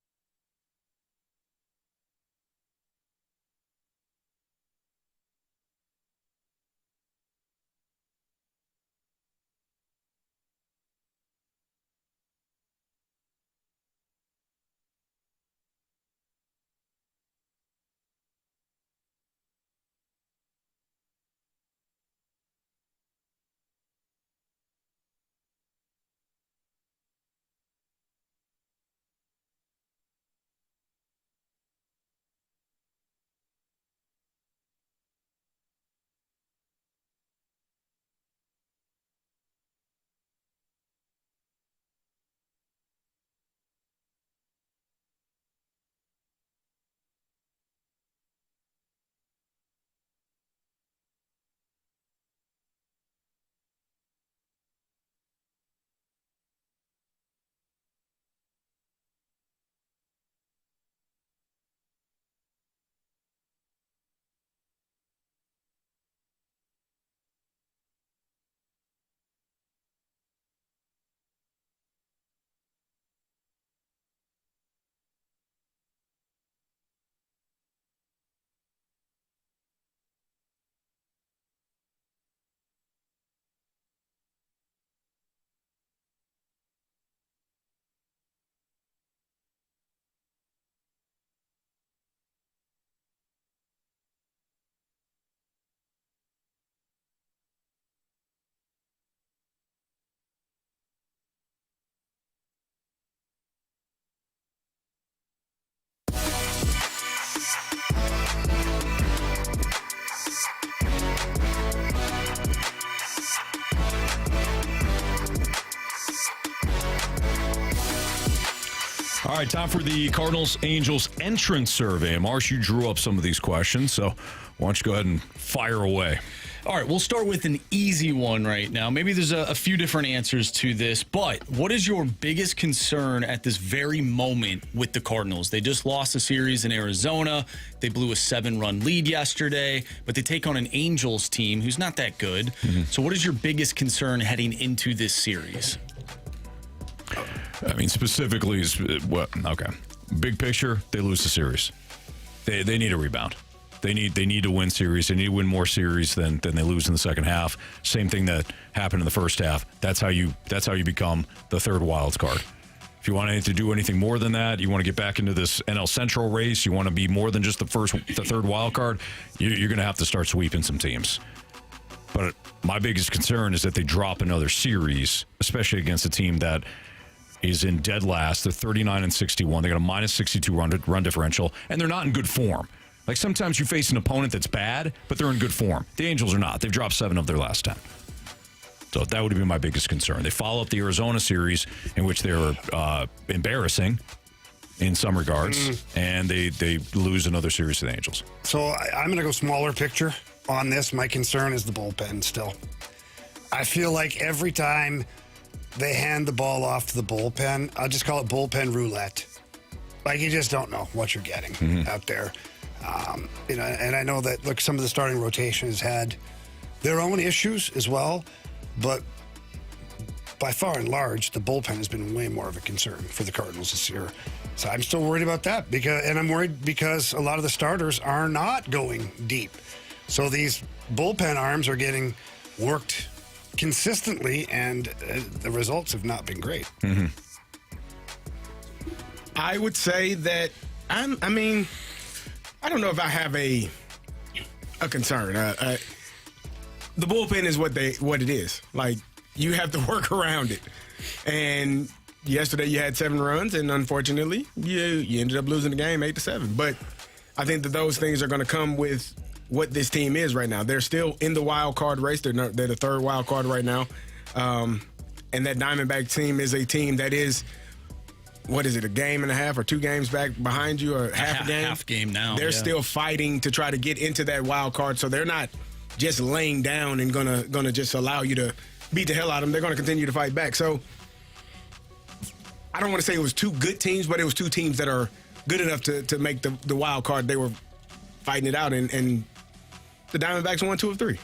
All right, time for the Cardinals-Angels entrance survey. Marsh, you drew up some of these questions, so why don't you go ahead and fire away. All right, we'll start with an easy one right now. Maybe there's a few different answers to this, but what is your biggest concern at this very moment with the Cardinals? They just lost a series in Arizona. They blew a 7-run lead yesterday, but they take on an Angels team who's not that good. So what is your biggest concern heading into this series? I mean, specifically, okay. Big picture, they lose the series. They need a rebound. They need to win series. They need to win more series than they lose in the second half. Same thing that happened in the first half. That's how you become the third wild card. If you want to do anything more than that, you want to get back into this NL Central race. You want to be more than just the third wild card. You're going to have to start sweeping some teams. But my biggest concern is that they drop another series, especially against a team that is in dead last. They're 39-61. They got a minus 62 run differential, and they're not in good form. Like, sometimes you face an opponent that's bad, but they're in good form. The Angels are not. They've dropped 7 of their last 10. So that would be my biggest concern. They follow up the Arizona series, in which they were embarrassing in some regards, and they lose another series to the Angels. So I'm going to go smaller picture on this. My concern is the bullpen still. I feel like every time they hand the ball off to the bullpen, I'll just call it bullpen roulette. Like, you just don't know what you're getting out there. And I know that, look, some of the starting rotation has had their own issues as well, but by far and large, the bullpen has been way more of a concern for the Cardinals this year. So I'm still worried about that, and I'm worried because a lot of the starters are not going deep. So these bullpen arms are getting worked consistently, and the results have not been great. I would say that, I don't know if I have a concern. The bullpen is what it is. Like, you have to work around it. And yesterday you had 7 runs, and unfortunately, you ended up losing the game 8-7. But I think that those things are going to come with what this team is right now. They're still in the wild card race. They're the third wild card right now. And that Diamondback team is a team that is, what is it, a game and a half or 2 games back behind you, or half a game? Half game now. They're still fighting to try to get into that wild card, so they're not just laying down and gonna just allow you to beat the hell out of them. They're gonna continue to fight back. So I don't want to say it was 2 good teams, but it was 2 teams that are good enough to make the wild card. They were fighting it out, and the Diamondbacks won 2 of 3.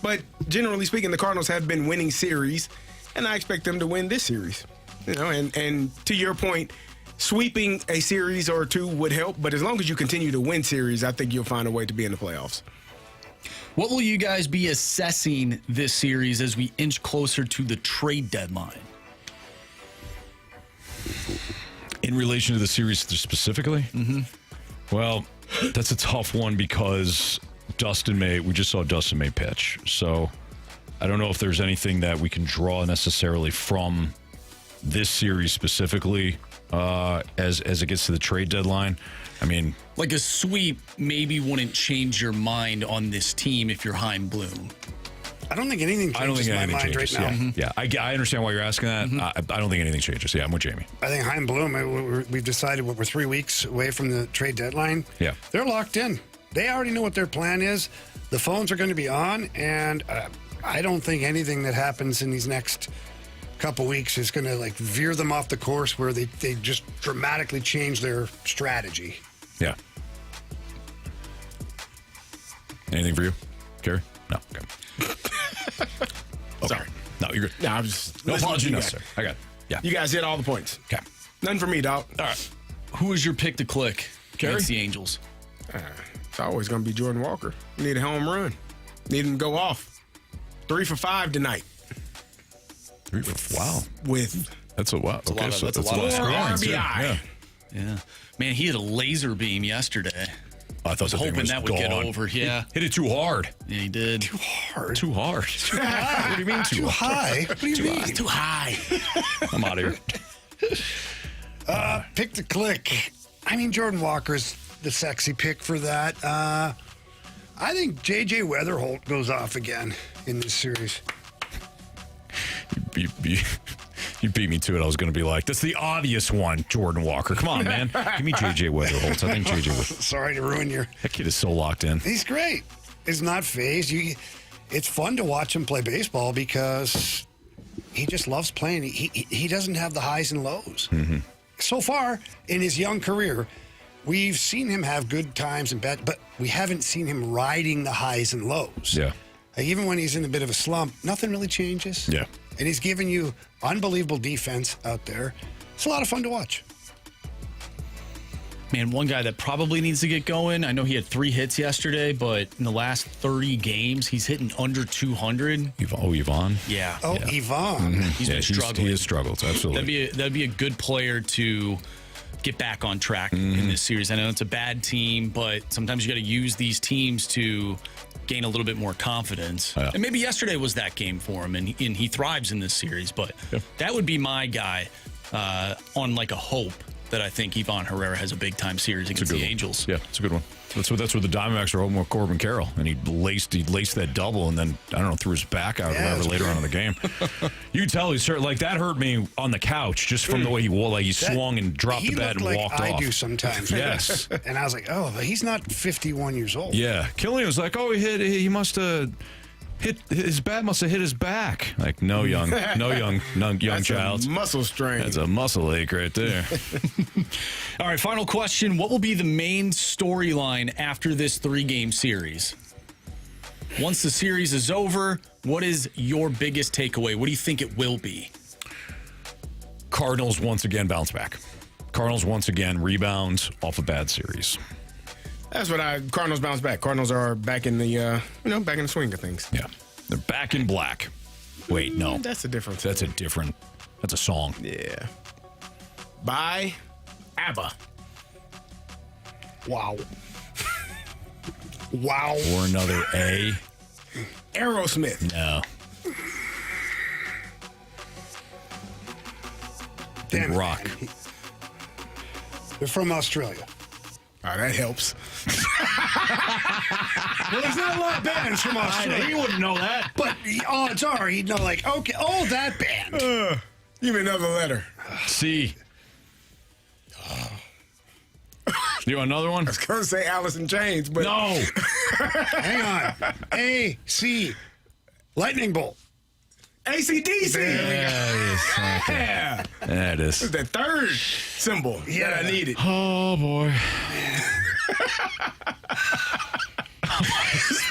But generally speaking, the Cardinals have been winning series, and I expect them to win this series. You know, and to your point, sweeping a series or 2 would help, but as long as you continue to win series, I think you'll find a way to be in the playoffs. What will you guys be assessing this series as we inch closer to the trade deadline? In relation to the series specifically? Well, that's a tough one because we just saw Dustin May pitch. So I don't know if there's anything that we can draw necessarily from this series specifically as it gets to the trade deadline. I mean, like, a sweep maybe wouldn't change your mind on this team if you're Chaim Bloom. I don't think anything changes my mind right now. Yeah, I understand why you're asking that. I don't think anything changes. Yeah, I'm with Jamie. I think Chaim Bloom, we've decided we're 3 weeks away from the trade deadline. Yeah. They're locked in. They already know what their plan is. The phones are going to be on, and I don't think anything that happens in these next couple weeks is going to veer them off the course where they just dramatically change their strategy. Yeah. Anything for you, Carey? No. Okay. Sorry. No, you're good. No, I'm just no apology necessary. I got it. Yeah. You guys hit all the points. Okay. Nothing for me, dog. All right. Who is your pick to click against the Angels? It's always going to be Jordan Walker. Need a home run. Need him to go off. 3 for 5 tonight. Wow. That's a lot. That's a lot of RBI. Yeah. Man, he had a laser beam yesterday. I thought was hoping that would get over. Yeah. Hit it too hard. Yeah, he did. Too hard. Too hard. What do you mean too high? What do you mean? Too high. I'm out of here. Pick to click. I mean, Jordan Walker's the sexy pick for that. I think J.J. Weatherholt goes off again in this series. You beat me to it. I was going to be like, that's the obvious one, Jordan Walker. Come on, man. Give me J.J. Weatherholtz. I think J.J. Sorry to ruin your... That kid is so locked in. He's great. He's not phased. It's fun to watch him play baseball because he just loves playing. He doesn't have the highs and lows. Mm-hmm. So far in his young career, we've seen him have good times and bad, but we haven't seen him riding the highs and lows. Yeah. Like even when he's in a bit of a slump, nothing really changes. Yeah. And he's giving you unbelievable defense out there. It's a lot of fun to watch. Man, one guy that probably needs to get going. I know he had 3 hits yesterday, but in the last 30 games, he's hitting under 200. Yvonne? Yeah. Oh, yeah. Yvonne. Mm-hmm. He's been struggling. He has struggled, absolutely. That'd be a good player to get back on track in this series. I know it's a bad team, but sometimes you got to use these teams to gain a little bit more confidence. Yeah. And maybe yesterday was that game for him, and he thrives in this series. But that would be my guy on like a hope that I think Ivan Herrera has a big-time series against the Angels. Yeah, it's a good one. That's what the Diamondbacks are hoping with Corbin Carroll, and he laced that double, and then I don't know, threw his back out or whatever later on in the game. You tell he's like that hurt me on the couch just from the way he swung and dropped the bat and walked off. I do sometimes. Yes, and I was like, oh, but he's not 51 years old. Yeah, Killian was like, oh, he must have. His bat must have hit his back. Like, no young That's child. A muscle strain. That's a muscle ache right there. All right, final question. What will be the main storyline after this 3-game series? Once the series is over, what is your biggest takeaway? What do you think it will be? Cardinals once again bounce back. Cardinals once again rebound off a bad series. That's what Cardinals bounce back. Cardinals are back in the back in the swing of things. Yeah, they're back in black. Wait, no, that's a different. That's a song. Yeah, by ABBA. Wow. Wow. Or another A. Aerosmith. No. Damn rock. Man. They're from Australia. Oh, that helps. Well, there's not a lot of bands from Australia. He wouldn't know that. But odds are he'd know, like, okay, that band. Give me another letter. C. You want another one? I was going to say Alice in Chains, but... No. Hang on. A, C. Lightning Bolt. AC/DC. Yeah. That is. It's the third symbol that I needed. Oh, boy.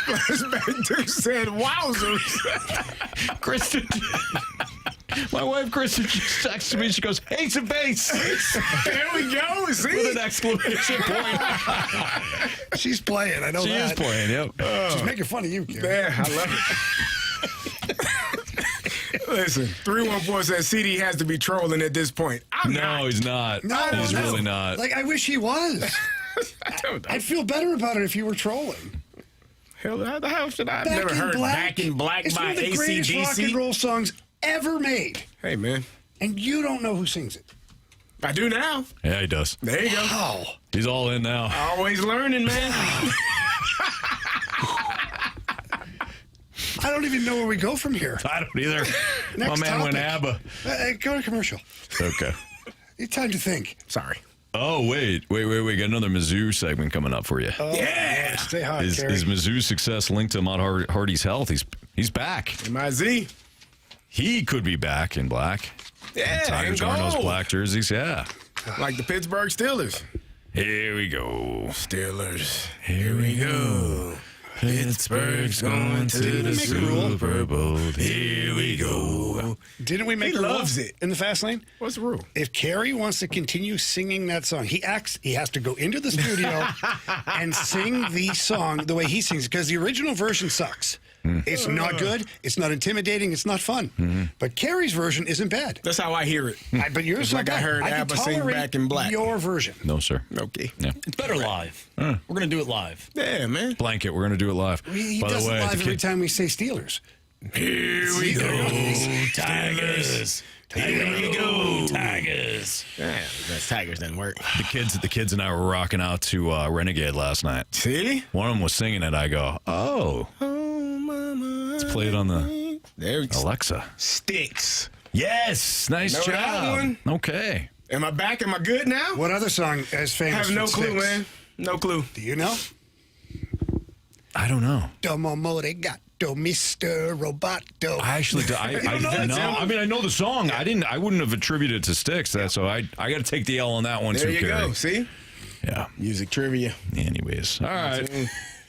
Splashback Dude said, wowzers. Kristen. My wife, Kristen, just texted me. She goes, ace and base. There we go. See? With an exclamation point. She's playing. I know She that. is playing, yep. She's making fun of you, kid. Yeah, I love it. Listen, 314 says CD has to be trolling at this point. No, he's not. No, he's really not. Like, I wish he was. I'd feel better about it if you were trolling. Hell, how the hell should I? I've never heard Back in Black it's by one of the greatest rock and AC/DC. roll songs ever made. Hey, man. And you don't know who sings it. I do now. Yeah, he does. There you go. Wow. He's all in now. Always learning, man. I don't even know where we go from here. I don't either. My Next man went topic. ABBA. Go to commercial. Okay. It's time to think. Sorry. Oh, wait. Got another Mizzou segment coming up for you. Yeah. Stay hot, Is Carey. Mizzou's success linked to Ahmad Hardy's health? He's back. M-I-Z. He could be back in black. Yeah, Tigers and wearing those gold. black jerseys. Yeah. Like the Pittsburgh Steelers. Here we go. Steelers. Here we go. Pittsburgh's going to the Super Bowl. Here we go. Didn't we make He a rule loves it. in the fast lane? What's the rule? If Carey wants to continue singing that song, he has to go into the studio and sing the song the way he sings, because the original version sucks. It's not good. It's not intimidating. It's not fun. But Carey's version isn't bad. That's how I hear it. But yours It's is not like I bad. heard can ABBA sing tolerate Back in Black. Your version. No, sir. Okay. Yeah. It's better live. We're going to do it live. Yeah, man. Blanket. We're going to do it live. He By does the way, it live the every kid- time we say Steelers. Here we go. Tigers. Here we go, Tigers. Yeah, that Tigers didn't work. The kids and I were rocking out to Renegade last night. See? One of them was singing it. I go, oh, Oh, mama. let's play it on the There we go. Alexa. Sticks. Yes, nice Know job. that one? Okay. Am I back? Am I good now? What other song is I famous? have no for clue, Styx? man. No clue. Do you know? I don't know. Domo Gato, Mr. Roboto. I actually, I know the song. I wouldn't have attributed it to Styx. So I got to take the L on that one There too, you Carey. go. See? Yeah. Music trivia. Anyways, all right.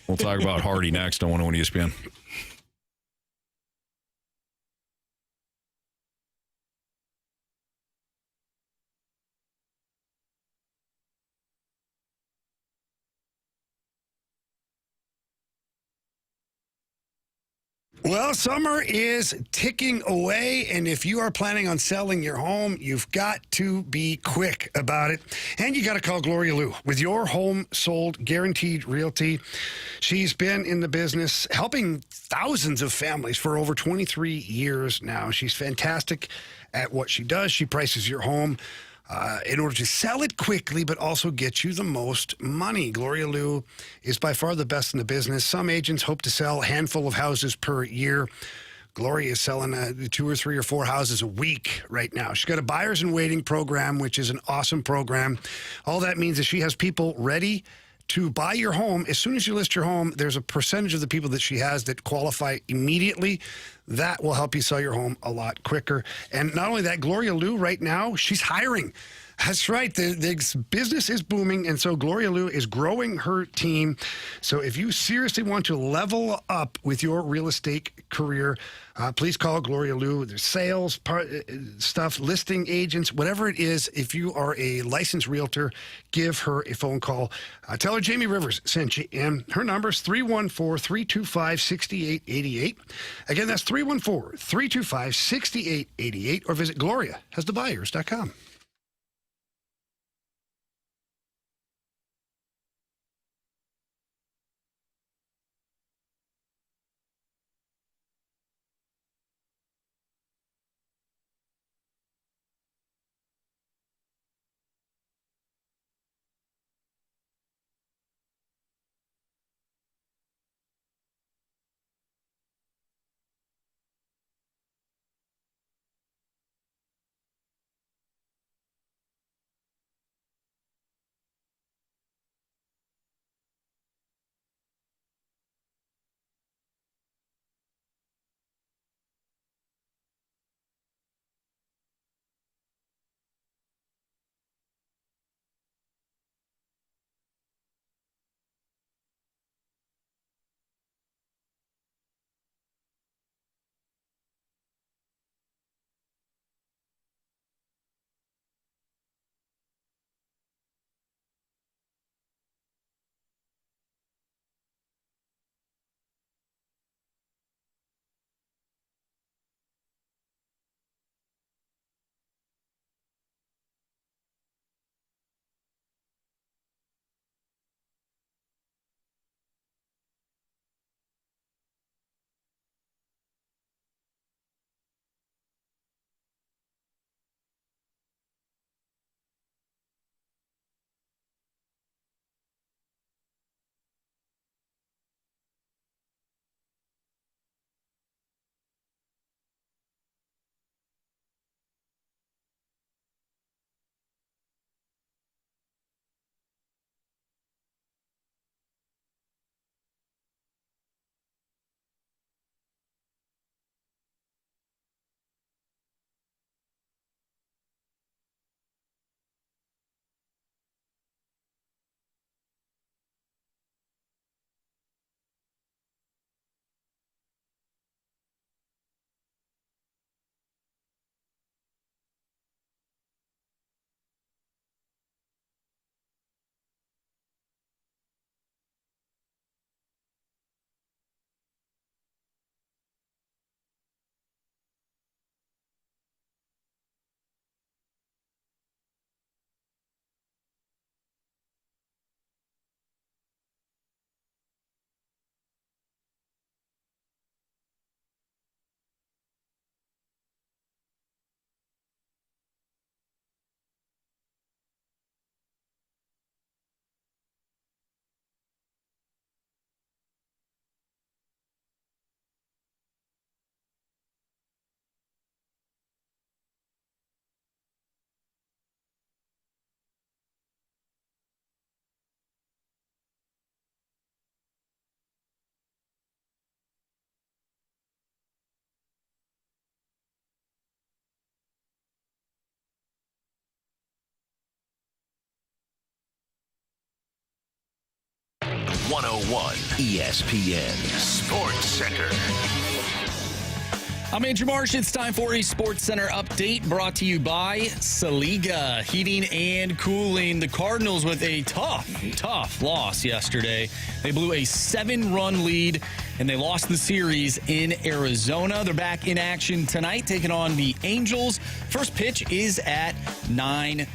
We'll talk about Hardy next on 101 ESPN. Well, summer is ticking away, and if you are planning on selling your home, you've got to be quick about it. And you got to call Gloria Liu with your home sold guaranteed realty. She's been in the business helping thousands of families for over 23 years now. She's fantastic at what she does. She prices your home in order to sell it quickly, but also get you the most money. Gloria Liu is by far the best in the business. Some agents hope to sell a handful of houses per year. Gloria is selling 2 or 3 or 4 houses a week right now. She's got a buyers in waiting program, which is an awesome program. All that means is she has people ready to buy your home. As soon as you list your home, there's a percentage of the people that she has that qualify immediately. That will help you sell your home a lot quicker. And not only that, Gloria Liu right now, she's hiring. That's right. The business is booming, and so Gloria Liu is growing her team. So if you seriously want to level up with your real estate career, please call Gloria Liu. There's sales stuff, listing agents, whatever it is. If you are a licensed realtor, give her a phone call. Tell her Jamie Rivers sent you in. Her number is 314-325-6888. Again, that's 314-325-6888, or visit GloriaHasTheBuyers.com. 101 ESPN Sports Center. I'm Andrew Marsh. It's time for a Sports Center update brought to you by Saliga Heating and Cooling. The Cardinals with a tough loss yesterday. They blew a 7-run lead, and they lost the series in Arizona. They're back in action tonight, taking on the Angels. First pitch is at 9:10.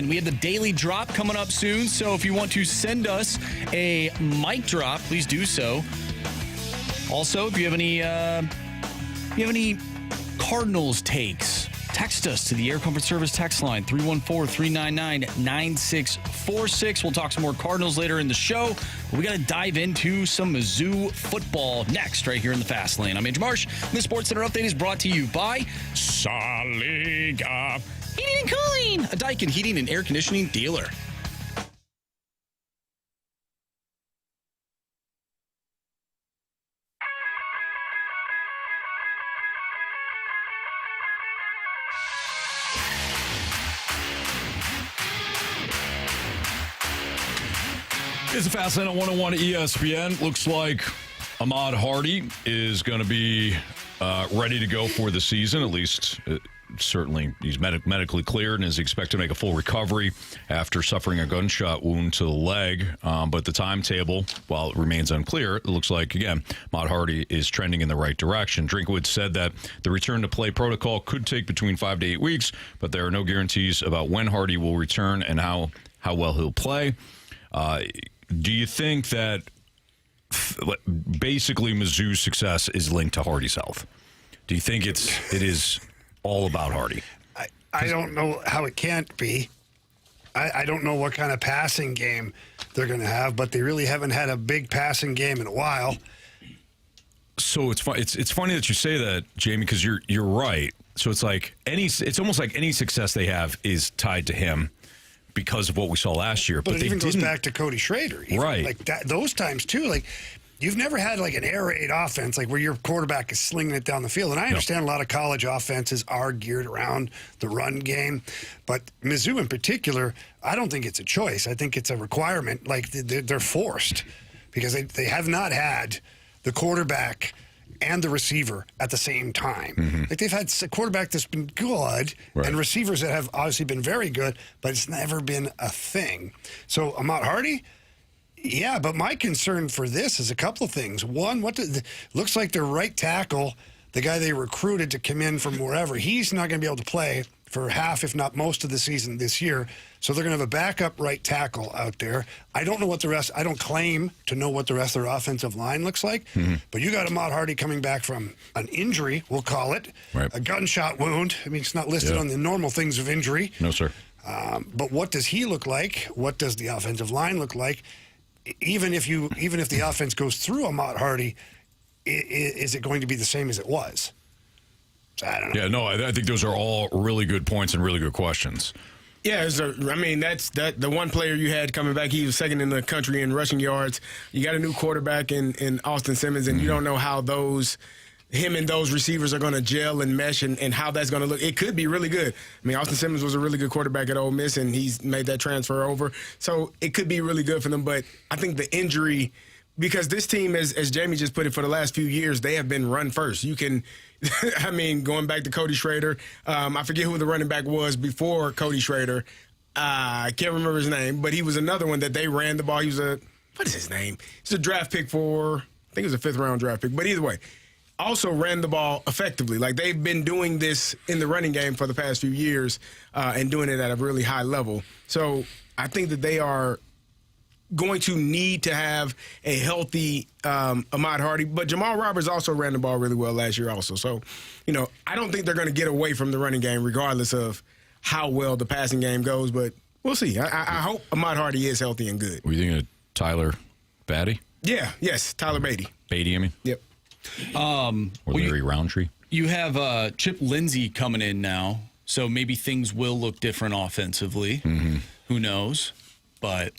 We have the daily drop coming up soon, so if you want to send us a mic drop, please do so. Also, if you have any Cardinals takes, text us to the Air Comfort Service text line, 314-399-9646. We'll talk some more Cardinals later in the show. But we got to dive into some Mizzou football next, right here in the Fast Lane. I'm Andrew Marsh. The Sports Center update is brought to you by Saliga Heating and Cooling, a Daikin heating and air conditioning dealer. It's a Fast Lane on 101 ESPN. Looks like Ahmad Hardy is going to be ready to go for the season. At least, certainly, he's medically cleared and is expected to make a full recovery after suffering a gunshot wound to the leg. But the timetable, while it remains unclear, it looks like, again, Ahmad Hardy is trending in the right direction. Drinkwood said that the return to play protocol could take between 5 to 8 weeks, but there are no guarantees about when Hardy will return and how well he'll play. Do you think that basically Mizzou's success is linked to Hardy's health? Do you think it is all about Hardy? I don't know how it can't be. I don't know what kind of passing game they're going to have, but they really haven't had a big passing game in a while. So it's funny that you say that, Jamie, because you're right. So it's almost like any success they have is tied to him, because of what we saw last year. But it even goes back to Cody Schrader. Right. Like those times, too. Like, you've never had, like, an air raid offense, like, where your quarterback is slinging it down the field. And I understand a lot of college offenses are geared around the run game. But Mizzou in particular, I don't think it's a choice. I think it's a requirement. Like, they're forced because they have not had the quarterback and the receiver at the same time. Mm-hmm. Like, they've had a quarterback that's been good and receivers that have obviously been very good, but it's never been a thing. So Ahmad Hardy, yeah, but my concern for this is a couple of things. One, looks like their right tackle, the guy they recruited to come in from wherever, he's not going to be able to play for half, if not most of the season this year. So they're going to have a backup right tackle out there. I don't know what the rest, I don't claim to know what the rest of their offensive line looks like, but you got Ahmad Hardy coming back from an injury, we'll call it, a gunshot wound. I mean, it's not listed on the normal things of injury. No, sir. But what does he look like? What does the offensive line look like? Even if the offense goes through Ahmad Hardy, is it going to be the same as it was? So I don't know. Yeah, no, I think those are all really good points and really good questions. Yeah, that's the one player you had coming back. He was second in the country in rushing yards. You got a new quarterback in Austin Simmons, and you don't know how him and those receivers are going to gel and mesh and how that's going to look. It could be really good. I mean, Austin Simmons was a really good quarterback at Ole Miss, and he's made that transfer over. So it could be really good for them. But I think the injury, because this team, as Jamie just put it, for the last few years, they have been run first. You can, I mean, going back to Cody Schrader, I forget who the running back was before Cody Schrader. I can't remember his name, but he was another one that they ran the ball. He was what is his name? He's a draft pick I think it was a 5th-round draft pick. But either way, also ran the ball effectively. Like, they've been doing this in the running game for the past few years and doing it at a really high level. So I think that they are going to need to have a healthy Ahmad Hardy. But Jamal Roberts also ran the ball really well last year also. So, I don't think they're going to get away from the running game regardless of how well the passing game goes. But we'll see. I hope Ahmad Hardy is healthy and good. Were you thinking of Tyler Beatty? Yes, Tyler Beatty. Beatty, I mean? Yep. Or Larry Roundtree? You have Chip Lindsey coming in now, so maybe things will look different offensively. Mm-hmm. Who knows? But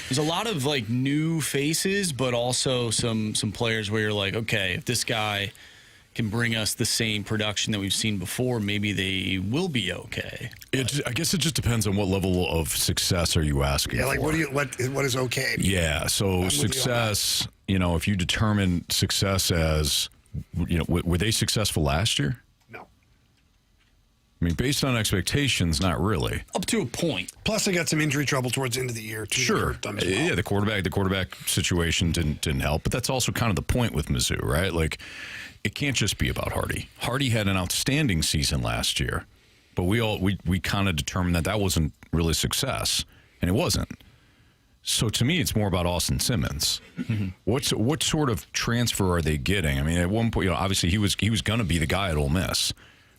there's a lot of new faces, but also some players where you're like, okay, if this guy can bring us the same production that we've seen before, maybe they will be okay. I guess it just depends on what level of success are you asking Yeah, like for. what is okay? Yeah, so success, if you determine success as, were they successful last year? No. I mean, based on expectations, not really. Up to a point. Plus, they got some injury trouble towards the end of the year, too. Sure. Hurt them as well. Yeah, the quarterback situation didn't help, but that's also kind of the point with Mizzou, right? Like, it can't just be about Hardy. Hardy had an outstanding season last year, but we kind of determined that wasn't really success, and it wasn't. So to me, it's more about Austin Simmons. What sort of transfer are they getting? I mean, at one point, obviously he was going to be the guy at Ole Miss.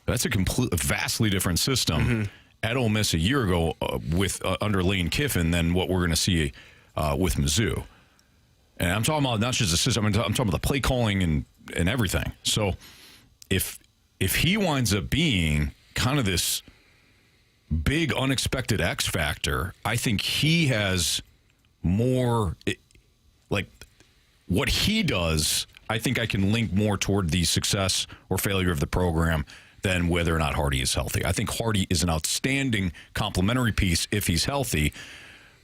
That's a vastly different system at Ole Miss a year ago with under Lane Kiffin than what we're going to see with Mizzou. And I'm talking about not just the system. I'm talking about the play calling and everything. So if he winds up being kind of this big unexpected X factor, I think he has more like what he does. I think I can link more toward the success or failure of the program than whether or not Hardy is healthy. I think Hardy is an outstanding complementary piece if he's healthy,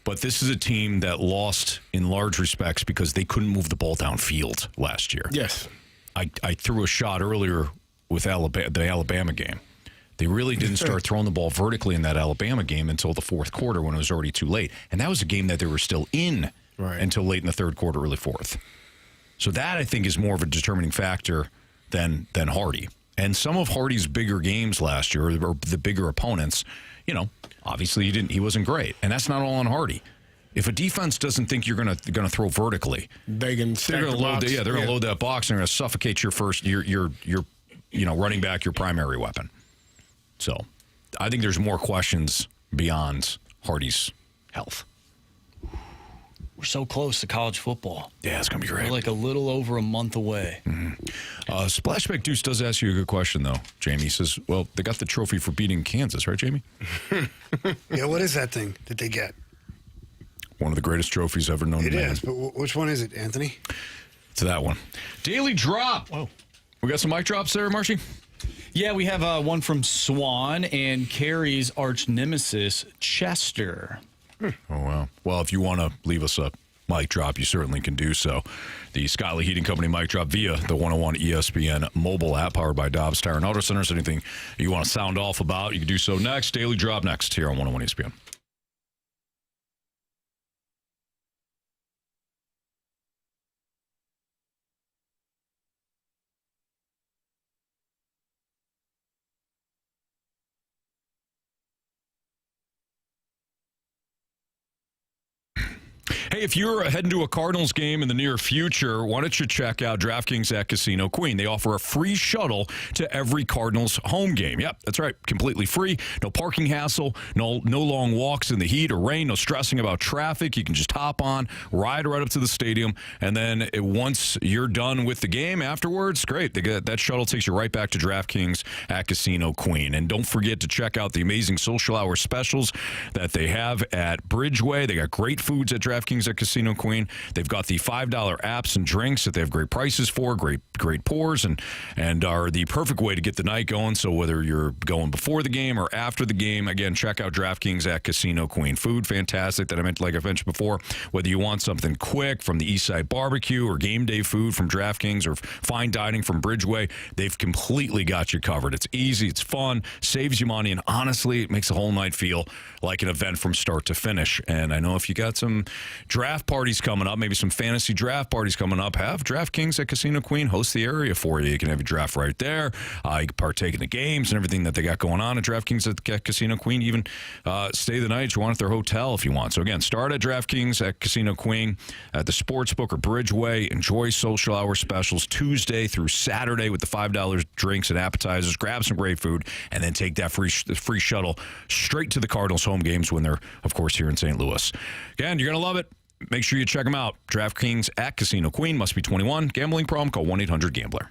but this is a team that lost in large respects because they couldn't move the ball downfield last year. Yes. I threw a shot earlier with the Alabama game. They really didn't start throwing the ball vertically in that Alabama game until the fourth quarter when it was already too late. And that was a game that they were still in until late in the third quarter, early fourth. So that, I think, is more of a determining factor than Hardy. And some of Hardy's bigger games last year, or the bigger opponents, obviously he wasn't great. And that's not all on Hardy. If a defense doesn't think you're gonna throw vertically, they're gonna load that box and they're gonna suffocate your running back, your primary weapon. So I think there's more questions beyond Hardy's health. We're so close to college football. Yeah, it's going to be great. We're like a little over a month away. Splashback Deuce does ask you a good question, though, Jamie. He says, well, they got the trophy for beating Kansas, right, Jamie? Yeah, what is that thing that they get? One of the greatest trophies ever known to man. It is, but which one is it, Anthony? It's that one. Daily Drop. Whoa. We got some mic drops there, Marshy? Yeah, we have one from Swan and Carey's arch nemesis, Chester. Oh, wow. Well, if you want to leave us a mic drop, you certainly can do so. The Scottley Heating Company mic drop via the 101 ESPN mobile app powered by Dobbs Tire and Auto Centers. Anything you want to sound off about, you can do so next. Daily Drop next here on 101 ESPN. Hey, if you're heading to a Cardinals game in the near future, why don't you check out DraftKings at Casino Queen? They offer a free shuttle to every Cardinals home game. Yep, that's right. Completely free. No parking hassle. No long walks in the heat or rain. No stressing about traffic. You can just hop on, ride right up to the stadium, and then once you're done with the game afterwards, great. That shuttle takes you right back to DraftKings at Casino Queen. And don't forget to check out the amazing social hour specials that they have at Bridgeway. They got great foods at DraftKings at Casino Queen. They've got the $5 apps and drinks that they have great prices for, great pours, and are the perfect way to get the night going. So whether you're going before the game or after the game, again, check out DraftKings at Casino Queen. Food, fantastic, like I mentioned before. Whether you want something quick from the Eastside Barbecue or game day food from DraftKings or fine dining from Bridgeway, they've completely got you covered. It's easy, it's fun, saves you money, and honestly, it makes the whole night feel like an event from start to finish. And I know if you got some draft parties coming up, maybe some fantasy draft parties coming up, have DraftKings at Casino Queen host the area for you. You can have your draft right there. You can partake in the games and everything that they got going on at DraftKings at Casino Queen. Even stay the night you want at their hotel if you want. So again, start at DraftKings at Casino Queen at the Sportsbook or Bridgeway. Enjoy social hour specials Tuesday through Saturday with the $5 drinks and appetizers. Grab some great food and then take that free shuttle straight to the Cardinals home games when they're, of course, here in St. Louis. Again, you're going to love it. Make sure you check them out. DraftKings at Casino Queen. Must be 21. Gambling problem? Call 1-800-GAMBLER.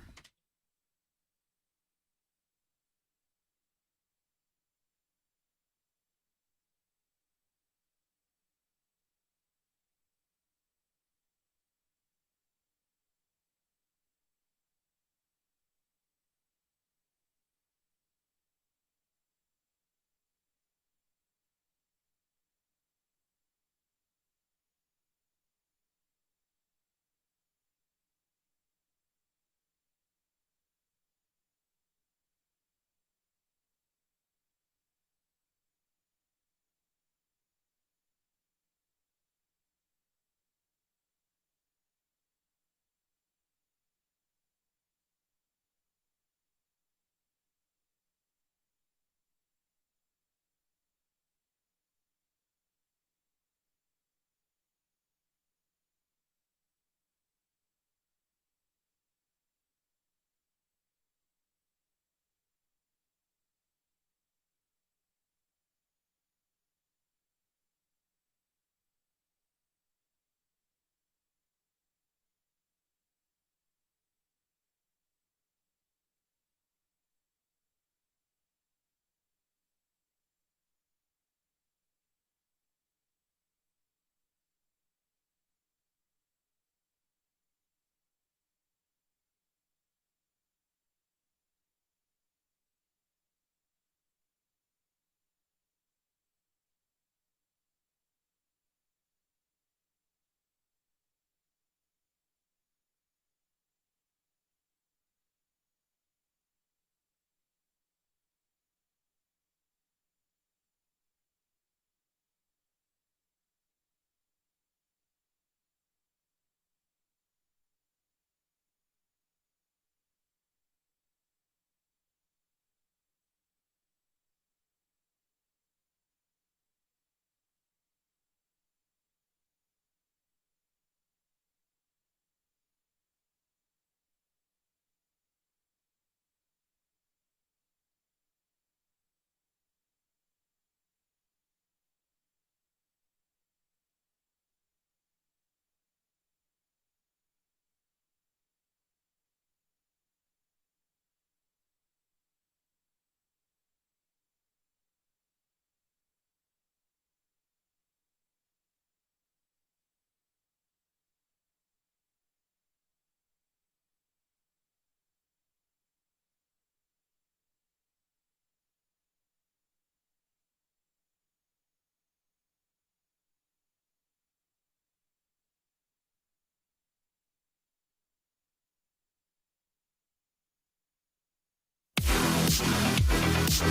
All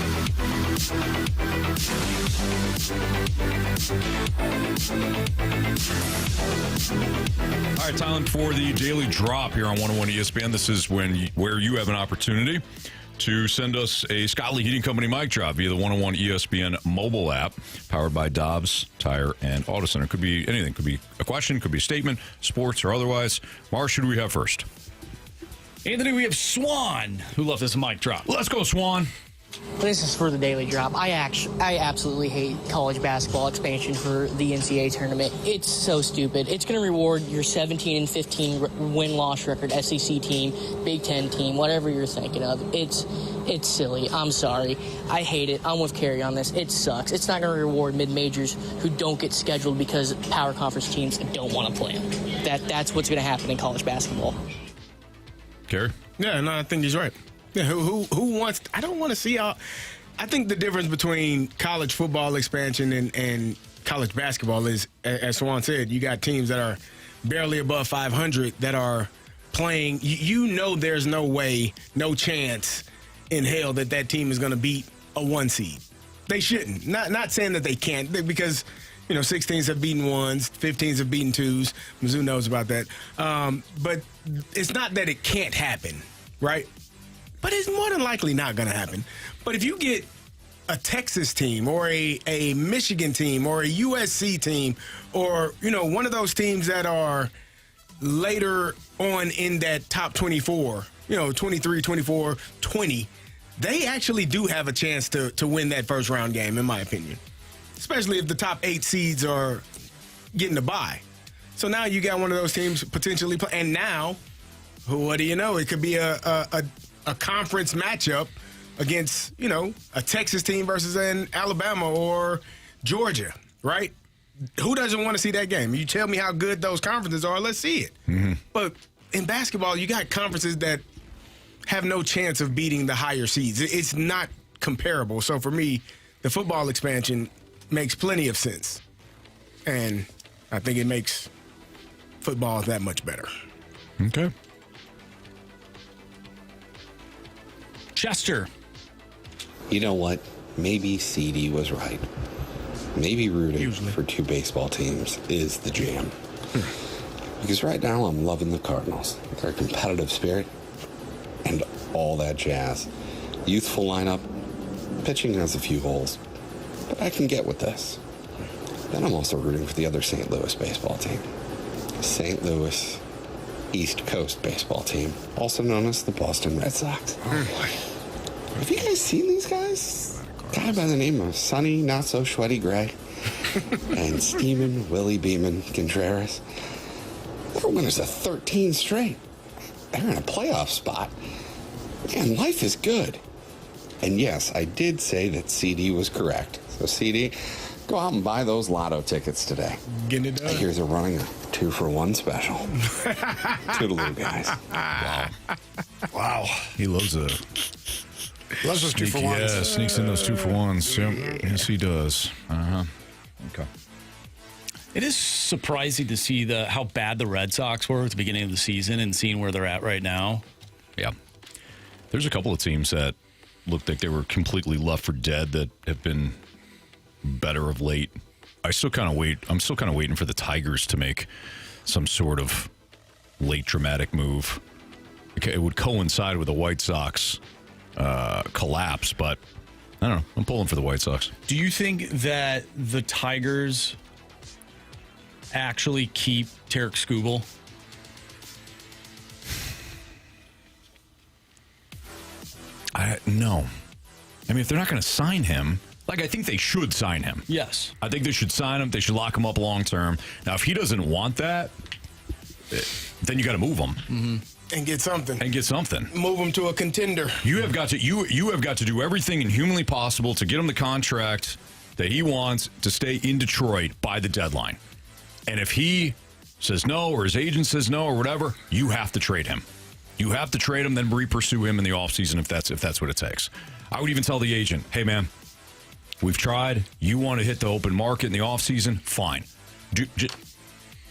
right, time for the Daily Drop here on 101 ESPN. This is where you have an opportunity to send us a Scott Lee Heating Company mic drop via the 101 ESPN mobile app, powered by Dobbs Tire and Auto Center. Could be anything. Could be a question, could be a statement, sports or otherwise. Marsh, who do we have first? Anthony, we have Swan, who left us a mic drop. Let's go, Swan. This is for the Daily Drop. I absolutely hate college basketball expansion for the NCAA tournament. It's so stupid. It's going to reward your 17 and 15 win-loss record SEC team, Big Ten team, whatever you're thinking of. It's silly. I'm sorry. I hate it. I'm with Carey on this. It sucks. It's not going to reward mid-majors who don't get scheduled because power conference teams don't want to play them. That's what's going to happen in college basketball. Carey? Yeah, no, I think he's right. Yeah, who wants? I don't want to see how. I think the difference between college football expansion and college basketball is, as Swan said, you got teams that are barely above 500 that are playing. You know, there's no way, no chance in hell that team is going to beat a 1 seed. They shouldn't. Not saying that they can't, because 16s have beaten 1s, 15s have beaten 2s. Mizzou knows about that. But it's not that it can't happen, right? But it's more than likely not going to happen. But if you get a Texas team or a Michigan team or a USC team or, one of those teams that are later on in that top 24, 23, 24, 20, they actually do have a chance to win that first round game, in my opinion. Especially if the top 8 seeds are getting a bye. So now you got one of those teams potentially play. And now, what do you know? It could be a conference matchup against, a Texas team versus an Alabama or Georgia, right? Who doesn't want to see that game? You tell me how good those conferences are, let's see it. Mm-hmm. But in basketball, you got conferences that have no chance of beating the higher seeds. It's not comparable. So for me, the football expansion makes plenty of sense. And I think it makes football that much better. Okay. Chester. You know what? Maybe CD was right. Maybe rooting for 2 baseball teams is the jam. Because right now I'm loving the Cardinals. Their competitive spirit and all that jazz. Youthful lineup. Pitching has a few holes. But I can get with this. Then I'm also rooting for the other St. Louis baseball team. St. Louis East Coast baseball team, also known as the Boston Red Sox. Oh boy. Have you guys seen these guys? A guy by the name of Sonny Not So Sweaty Gray and Steamin' Willie Beeman Contreras. They're winners of 13 straight. They're in a playoff spot. Man, life is good. And yes, I did say that CD was correct. So CD, go out and buy those lotto tickets today. Getting it done. I hear they're running a 2-for-1 special. Toodaloo, guys. Wow. He loves it. Loves those 2-for-1s. Yeah, sneaks in those 2-for-1s. Yep. Yes, he does. Okay. It is surprising to see how bad the Red Sox were at the beginning of the season and seeing where they're at right now. Yeah. There's a couple of teams that looked like they were completely left for dead that have been better of late. I'm still kind of waiting for the Tigers to make some sort of late dramatic move. It would coincide with the White Sox collapse, but I don't know. I'm pulling for the White Sox. Do you think that the Tigers actually keep Tarek Skubal? No. I mean, if they're not going to sign him, I think they should sign him. Yes. I think they should sign him. They should lock him up long term. Now, if he doesn't want that, then you got to move him. Mm-hmm. And get something. Move him to a contender. You have got to do everything humanly possible to get him the contract that he wants to stay in Detroit by the deadline. And if he says no, or his agent says no, or whatever, you have to trade him. You have to trade him, then re-pursue him in the offseason if that's what it takes. I would even tell the agent, hey, man, we've tried. You want to hit the open market in the offseason? Fine.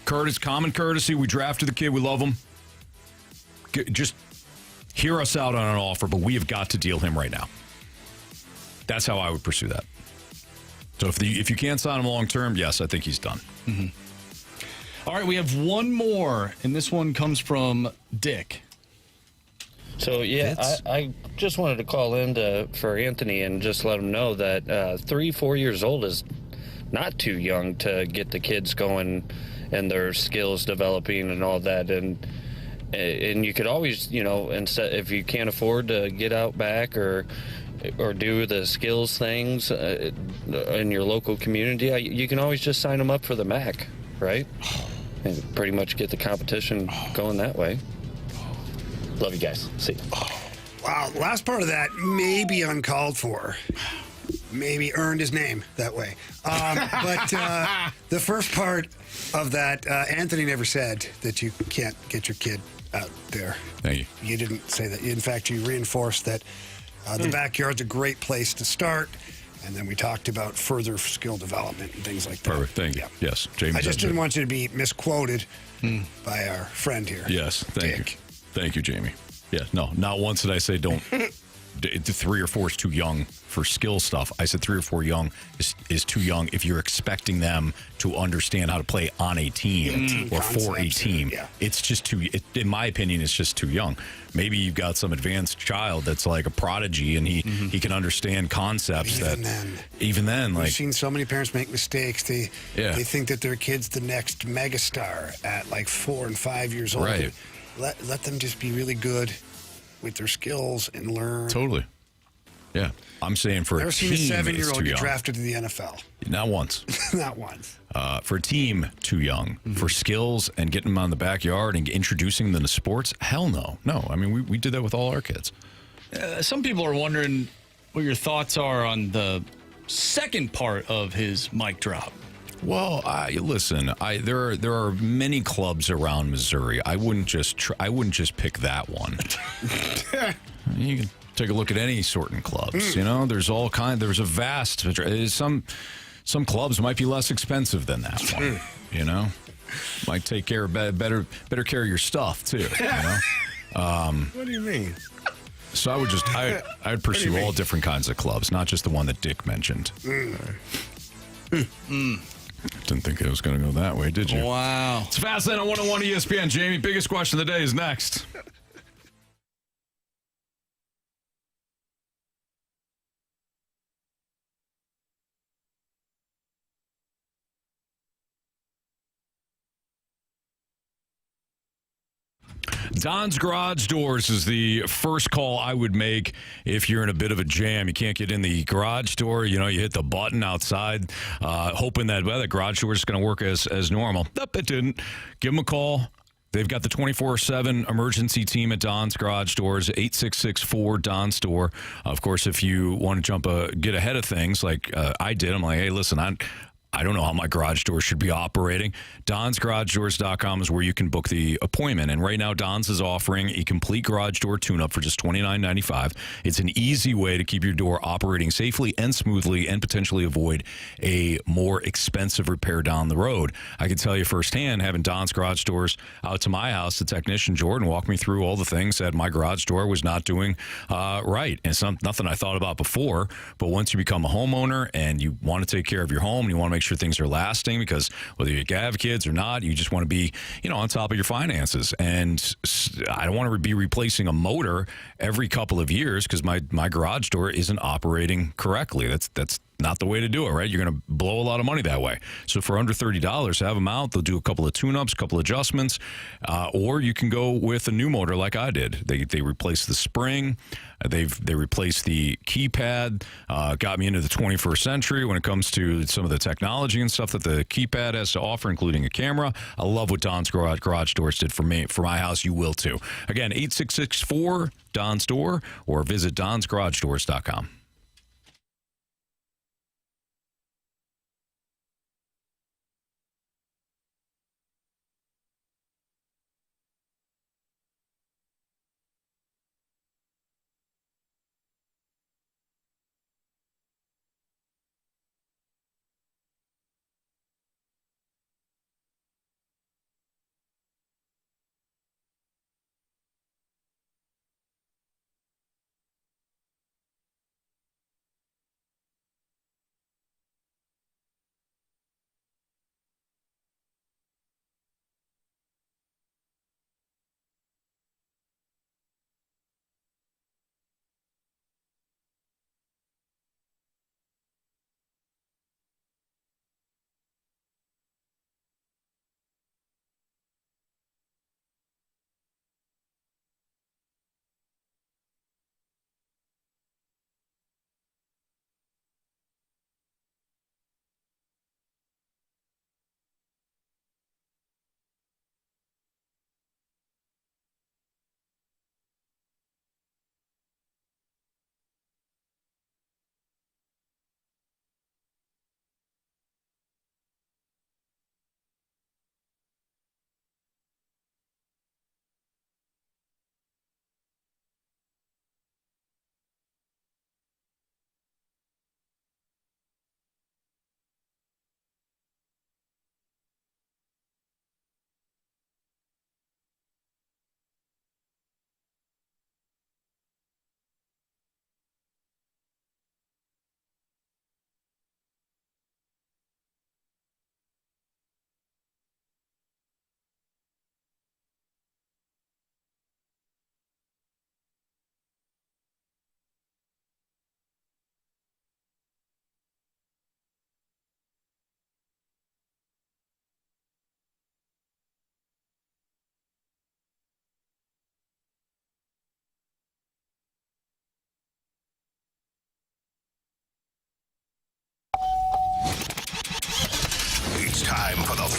Common courtesy. We drafted the kid. We love him. Just hear us out on an offer, but we have got to deal him right now. That's how I would pursue that. So if you can't sign him long term, yes, I think he's done. All right, we have one more, and this one comes from Dick. So, yeah, I just wanted to call in for Anthony and just let him know that 3-4 years old is not too young to get the kids going and their skills developing and all that. And you could always, instead, if you can't afford to get out back or do the skills things in your local community, you can always just sign them up for the MAC, right? And pretty much get the competition going that way. Love you guys. See you. Wow, last part of that may be uncalled for. Maybe earned his name that way. But the first part of that, Anthony never said that you can't get your kid out there. Thank you. You didn't say that. In fact, you reinforced that the backyard's a great place to start. And then we talked about further skill development and things like that. Perfect. Thank you. Yes, Jamie. I just didn't want you to be misquoted by our friend here. Yes, thank you. Thank you, Jamie. Yeah, no, not once did I say don't. 3 or 4 is too young for skill stuff. I said 3 or 4 young is too young if you're expecting them to understand how to play on a team or for a team. Yeah. It's just too, in my opinion, it's just too young. Maybe you've got some advanced child that's like a prodigy and he can understand concepts even then, like, we've seen so many parents make mistakes. They think that their kid's the next megastar at like 4 and 5 years old. Right. Let them just be really good with their skills and learn. Totally. Yeah. I'm saying for Never a team, seen a 7-year-old it's too get young. drafted to the NFL. Not once. Not once. For a team, too young. For skills and getting them on the backyard and introducing them to sports, hell no. No, I mean, we did that with all our kids. Some people are wondering what your thoughts are on the second part of his mic drop. Well, listen. There are many clubs around Missouri. I wouldn't just pick that one. You can take a look at any sorting clubs. You know, there's all kind. There's a vast. Some clubs might be less expensive than that one. You know, might take care of better care of your stuff too. You know? What do you mean? So I would I'd pursue all different kinds of clubs, not just the one that Dick mentioned. Didn't think it was going to go that way, did you? Wow. It's Fastlane on 101 ESPN. Jamie, biggest question of the day is next. Don's Garage Doors is the first call I would make if you're in a bit of a jam. You can't get in the garage door. You know, you hit the button outside, hoping that the garage door is going to work as normal. Nope, it didn't. Give them a call. They've got the 24/7 emergency team at Don's Garage Doors, 866-4-DON Store. Of course, if you want to get ahead of things like I did, I'm like, hey, listen, I don't know how my garage door should be operating. DonsGarageDoors.com is where you can book the appointment. And right now, Don's is offering a complete garage door tune-up for just $29.95. It's an easy way to keep your door operating safely and smoothly and potentially avoid a more expensive repair down the road. I can tell you firsthand, having Don's Garage Doors out to my house, the technician, Jordan, walked me through all the things that my garage door was not doing right. And it's nothing I thought about before, but once you become a homeowner and you want to take care of your home and you want to make sure things are lasting, because whether you have kids or not, you just want to be, on top of your finances. And I don't want to be replacing a motor every couple of years because my garage door isn't operating correctly. That's not the way to do it, right? You're going to blow a lot of money that way. So for under $30, have them out. They'll do a couple of tune-ups, a couple of adjustments, or you can go with a new motor like I did. They replaced the spring. They replaced the keypad. Got me into the 21st century when it comes to some of the technology and stuff that the keypad has to offer, including a camera. I love what Don's Garage Doors did for me. For my house, you will too. Again, 866-4-DON's Door or visit DonsGarageDoors.com.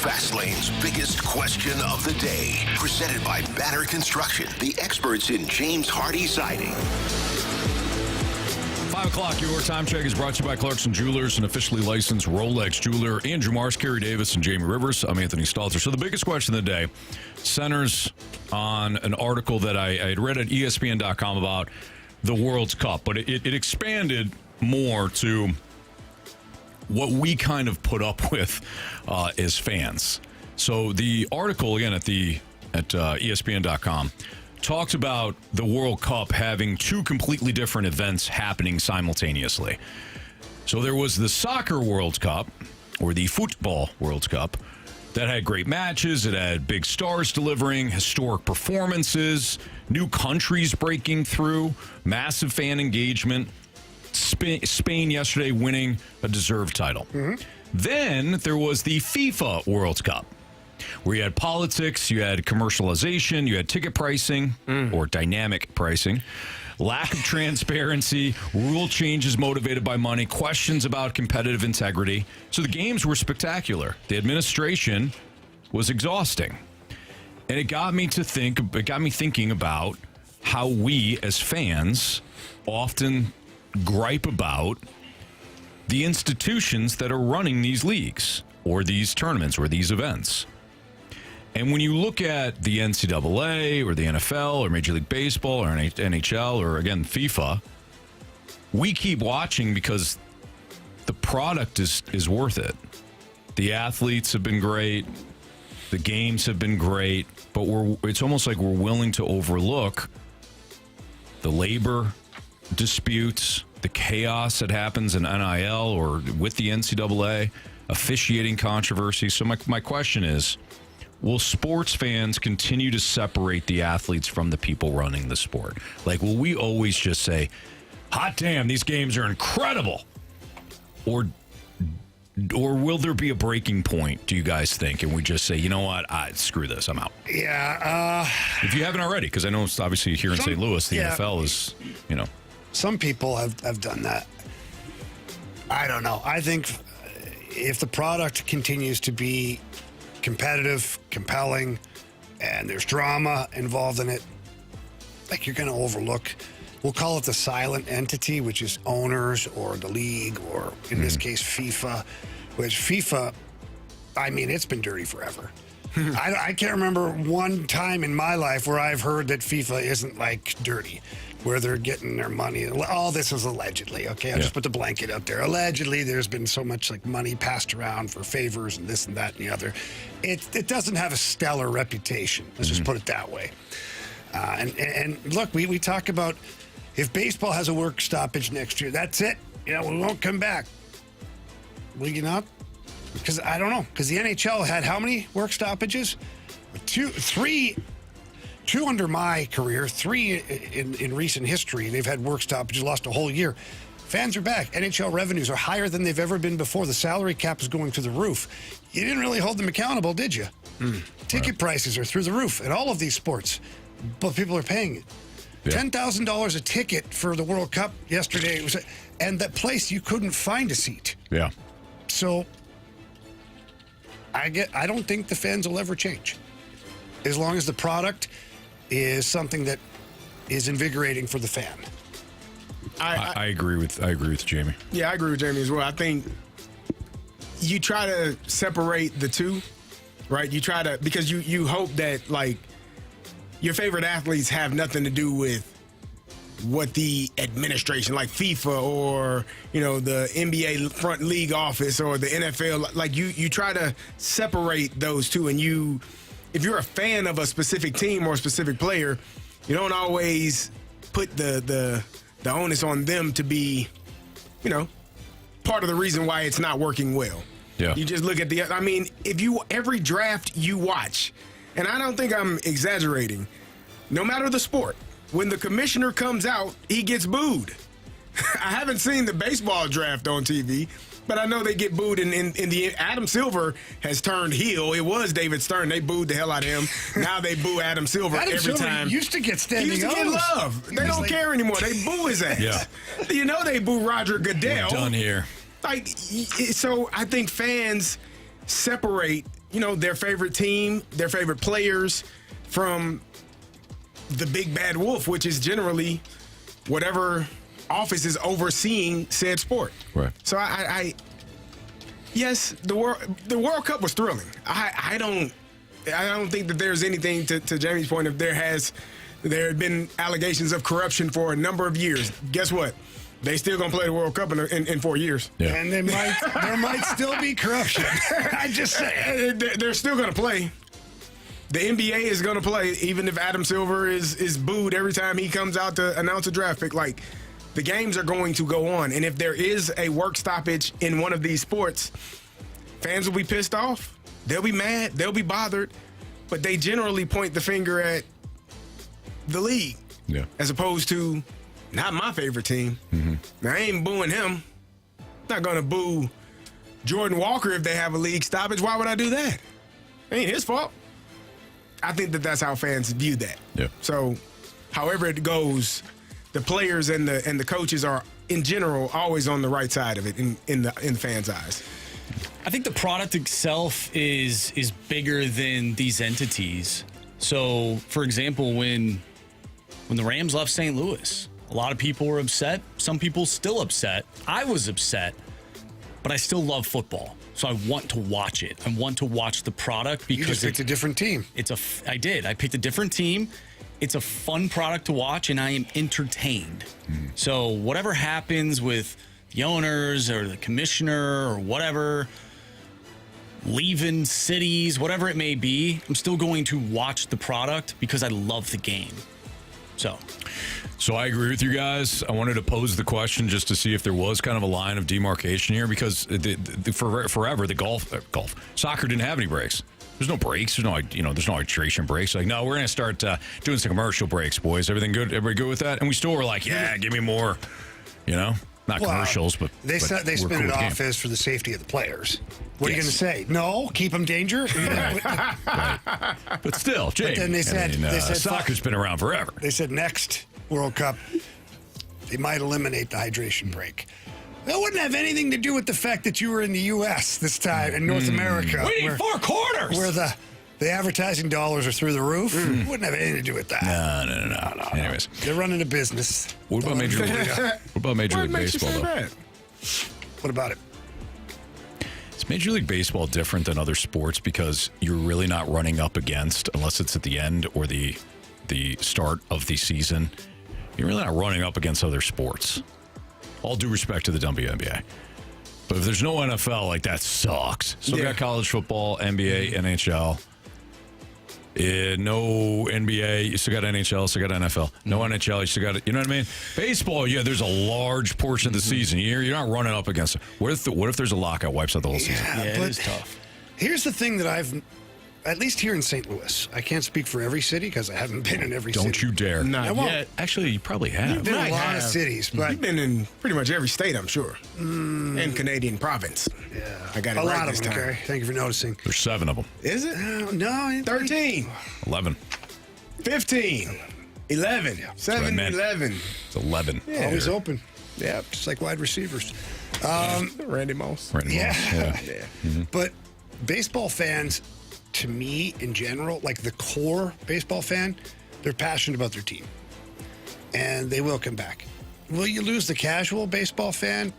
Fastlane's biggest question of the day. Presented by Banner Construction, the experts in James Hardy siding. 5 o'clock, your time check is brought to you by Clarkson Jewelers, an officially licensed Rolex jeweler. Andrew Marsh, Carey Davis, and Jamie Rivers. I'm Anthony Stalter. So the biggest question of the day centers on an article that I had read at ESPN.com about the World Cup, but it expanded more to what we kind of put up with as fans. So the article, again, at ESPN.com, talked about the World Cup having two completely different events happening simultaneously. So there was the Soccer World Cup, or the Football World Cup, that had great matches. It had big stars delivering, historic performances, new countries breaking through, massive fan engagement. Spain yesterday winning a deserved title. Then there was the FIFA World Cup, where you had politics, you had commercialization, you had ticket pricing or dynamic pricing, lack of transparency, rule changes motivated by money, questions about competitive integrity. So the games were spectacular. The administration was exhausting. And it got me thinking about how we as fans often gripe about the institutions that are running these leagues or these tournaments or these events. And when you look at the NCAA or the NFL or Major League Baseball or NHL or, again, FIFA, we keep watching because the product is worth it. The athletes have been great. The games have been great. But it's almost like we're willing to overlook the labor disputes, the chaos that happens in NIL or with the NCAA, officiating controversy. So my question is, will sports fans continue to separate the athletes from the people running the sport? Like, will we always just say, hot damn, these games are incredible? Or will there be a breaking point, do you guys think? And we just say, you know what, screw this, I'm out. Yeah. If you haven't already, because I know it's obviously here in St. Louis, the NFL is, Some people have done that. I don't know. I think if the product continues to be competitive, compelling, and there's drama involved in it, like, you're going to overlook, we'll call it the silent entity, which is owners or the league, or in this case, FIFA, which FIFA, I mean, it's been dirty forever. I can't remember one time in my life where I've heard that FIFA isn't, like, dirty, where they're getting their money. All this is allegedly, okay? I'll just put the blanket out there. Allegedly, there's been so much, like, money passed around for favors and this and that and the other. It doesn't have a stellar reputation. Let's just put it that way. And look, we talk about if baseball has a work stoppage next year, that's it. We won't come back. Will you not? Because I don't know. Because the NHL had how many work stoppages? Three under my career, 3 in recent history. They've had work stoppages, lost a whole year. Fans are back. NHL revenues are higher than they've ever been before. The salary cap is going through the roof. You didn't really hold them accountable, did you? Ticket prices are through the roof in all of these sports, but people are paying it. Yeah. $10,000 a ticket for the World Cup yesterday, and that place you couldn't find a seat. Yeah. So I don't think the fans will ever change, as long as the product is something that is invigorating for the fan. I agree with Jamie. Yeah, I agree with Jamie as well. I think you try to separate the two, right? You try to, because you hope that, like, your favorite athletes have nothing to do with what the administration, like FIFA or, the NBA front league office or the NFL, like, you try to separate those two. And if you're a fan of a specific team or a specific player, you don't always put the onus on them to be, part of the reason why it's not working well. Yeah. You just look at every draft you watch, and I don't think I'm exaggerating, no matter the sport, when the commissioner comes out, he gets booed. I haven't seen the baseball draft on TV, but I know they get booed. In the Adam Silver has turned heel. It was David Stern. They booed the hell out of him. Now they boo Adam Silver Adam every Silver time. Used to get standing He used to get love. They don't care anymore. They boo his ass. Yeah. They boo Roger Goodell. We're done here. So I think fans separate their favorite team, their favorite players from the big bad wolf, which is generally whatever office is overseeing said sport. Right. So yes, the World Cup was thrilling. I don't think that there's anything to Jamie's point of there had been allegations of corruption for a number of years. Guess what? They still gonna play the World Cup in 4 years. Yeah. And there might still be corruption. I just say they're still gonna play. The NBA is gonna play, even if Adam Silver is booed every time he comes out to announce a draft pick. Like, the games are going to go on, and if there is a work stoppage in one of these sports, fans will be pissed off. They'll be mad. They'll be bothered. But they generally point the finger at the league, as opposed to not my favorite team. Mm-hmm. Now, I ain't booing him. Not going to boo Jordan Walker if they have a league stoppage. Why would I do that? It ain't his fault. I think that that's how fans view that. Yeah. So, however it goes, the players and the coaches are, in general, always on the right side of it in the fans' eyes. I think the product itself is bigger than these entities. So, for example, when the Rams left St. Louis, a lot of people were upset. Some people still upset. I was upset, but I still love football. So I want to watch it. I want to watch the product because you just picked a different team. I did. I picked a different team. It's a fun product to watch, and I am entertained. So whatever happens with the owners or the commissioner or whatever, leaving cities, whatever it may be, I'm still going to watch the product because I love the game. So I agree with you guys. I wanted to pose the question just to see if there was kind of a line of demarcation here, because forever the soccer didn't have any breaks. There's no breaks. There's no hydration breaks. Like, no, we're going to start doing some commercial breaks, boys. Everything good? Everybody good with that? And we still were like, yeah, give me more. Not commercials, but they spin it off as for the safety of the players. What are you going to say? No, keep them danger. Right. But still, Jay. But then they said soccer's been around forever. They said next World Cup they might eliminate the hydration break. That wouldn't have anything to do with the fact that you were in the U.S. this time, in North America. We need 4 quarters! Where the advertising dollars are through the roof. Wouldn't have anything to do with that. No. Anyways. They're running a business. What about Major League Baseball, though? What about it? Is Major League Baseball different than other sports because you're really not running up against, unless it's at the end or the start of the season, you're really not running up against other sports. All due respect to the WNBA. But if there's no NFL, like, that sucks. Still got college football, NBA, NHL. No NBA, you still got NHL, still got NFL. No NHL, you still got it. You know what I mean? Baseball, there's a large portion of the season. You're not running up against it. What if there's a lockout, wipes out the whole season? Yeah, it is tough. Here's the thing that at least here in St. Louis, I can't speak for every city because I haven't been in every city. Don't you dare. Not yet. Actually, you probably have. You've been in a lot of cities, but you've been in pretty much every state, I'm sure, and Canadian province. Yeah, I got it a right lot this of them, time. Kerry. Thank you for noticing. There's 7 of them. Is it? No, 13, 11. 15, 11, 7, 11. It's 11. Yeah, always open. Yeah, just like wide receivers. Randy Moss. Yeah. Mm-hmm. But baseball fans, to me, in general, like the core baseball fan, they're passionate about their team. And they will come back. Will you lose the casual baseball fan?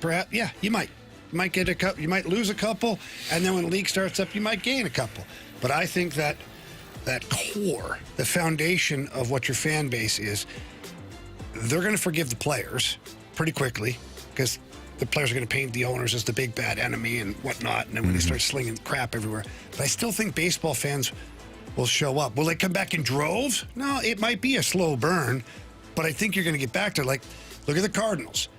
Perhaps, yeah, you might. You might get a couple, you might lose a couple, and then when the league starts up, you might gain a couple. But I think that core, the foundation of what your fan base is, they're going to forgive the players pretty quickly because the players are going to paint the owners as the big bad enemy and whatnot, and then when they start slinging crap everywhere. But I still think baseball fans will show up. Will they come back in droves? No, it might be a slow burn, but I think you're going to get back to, like, look at the Cardinals.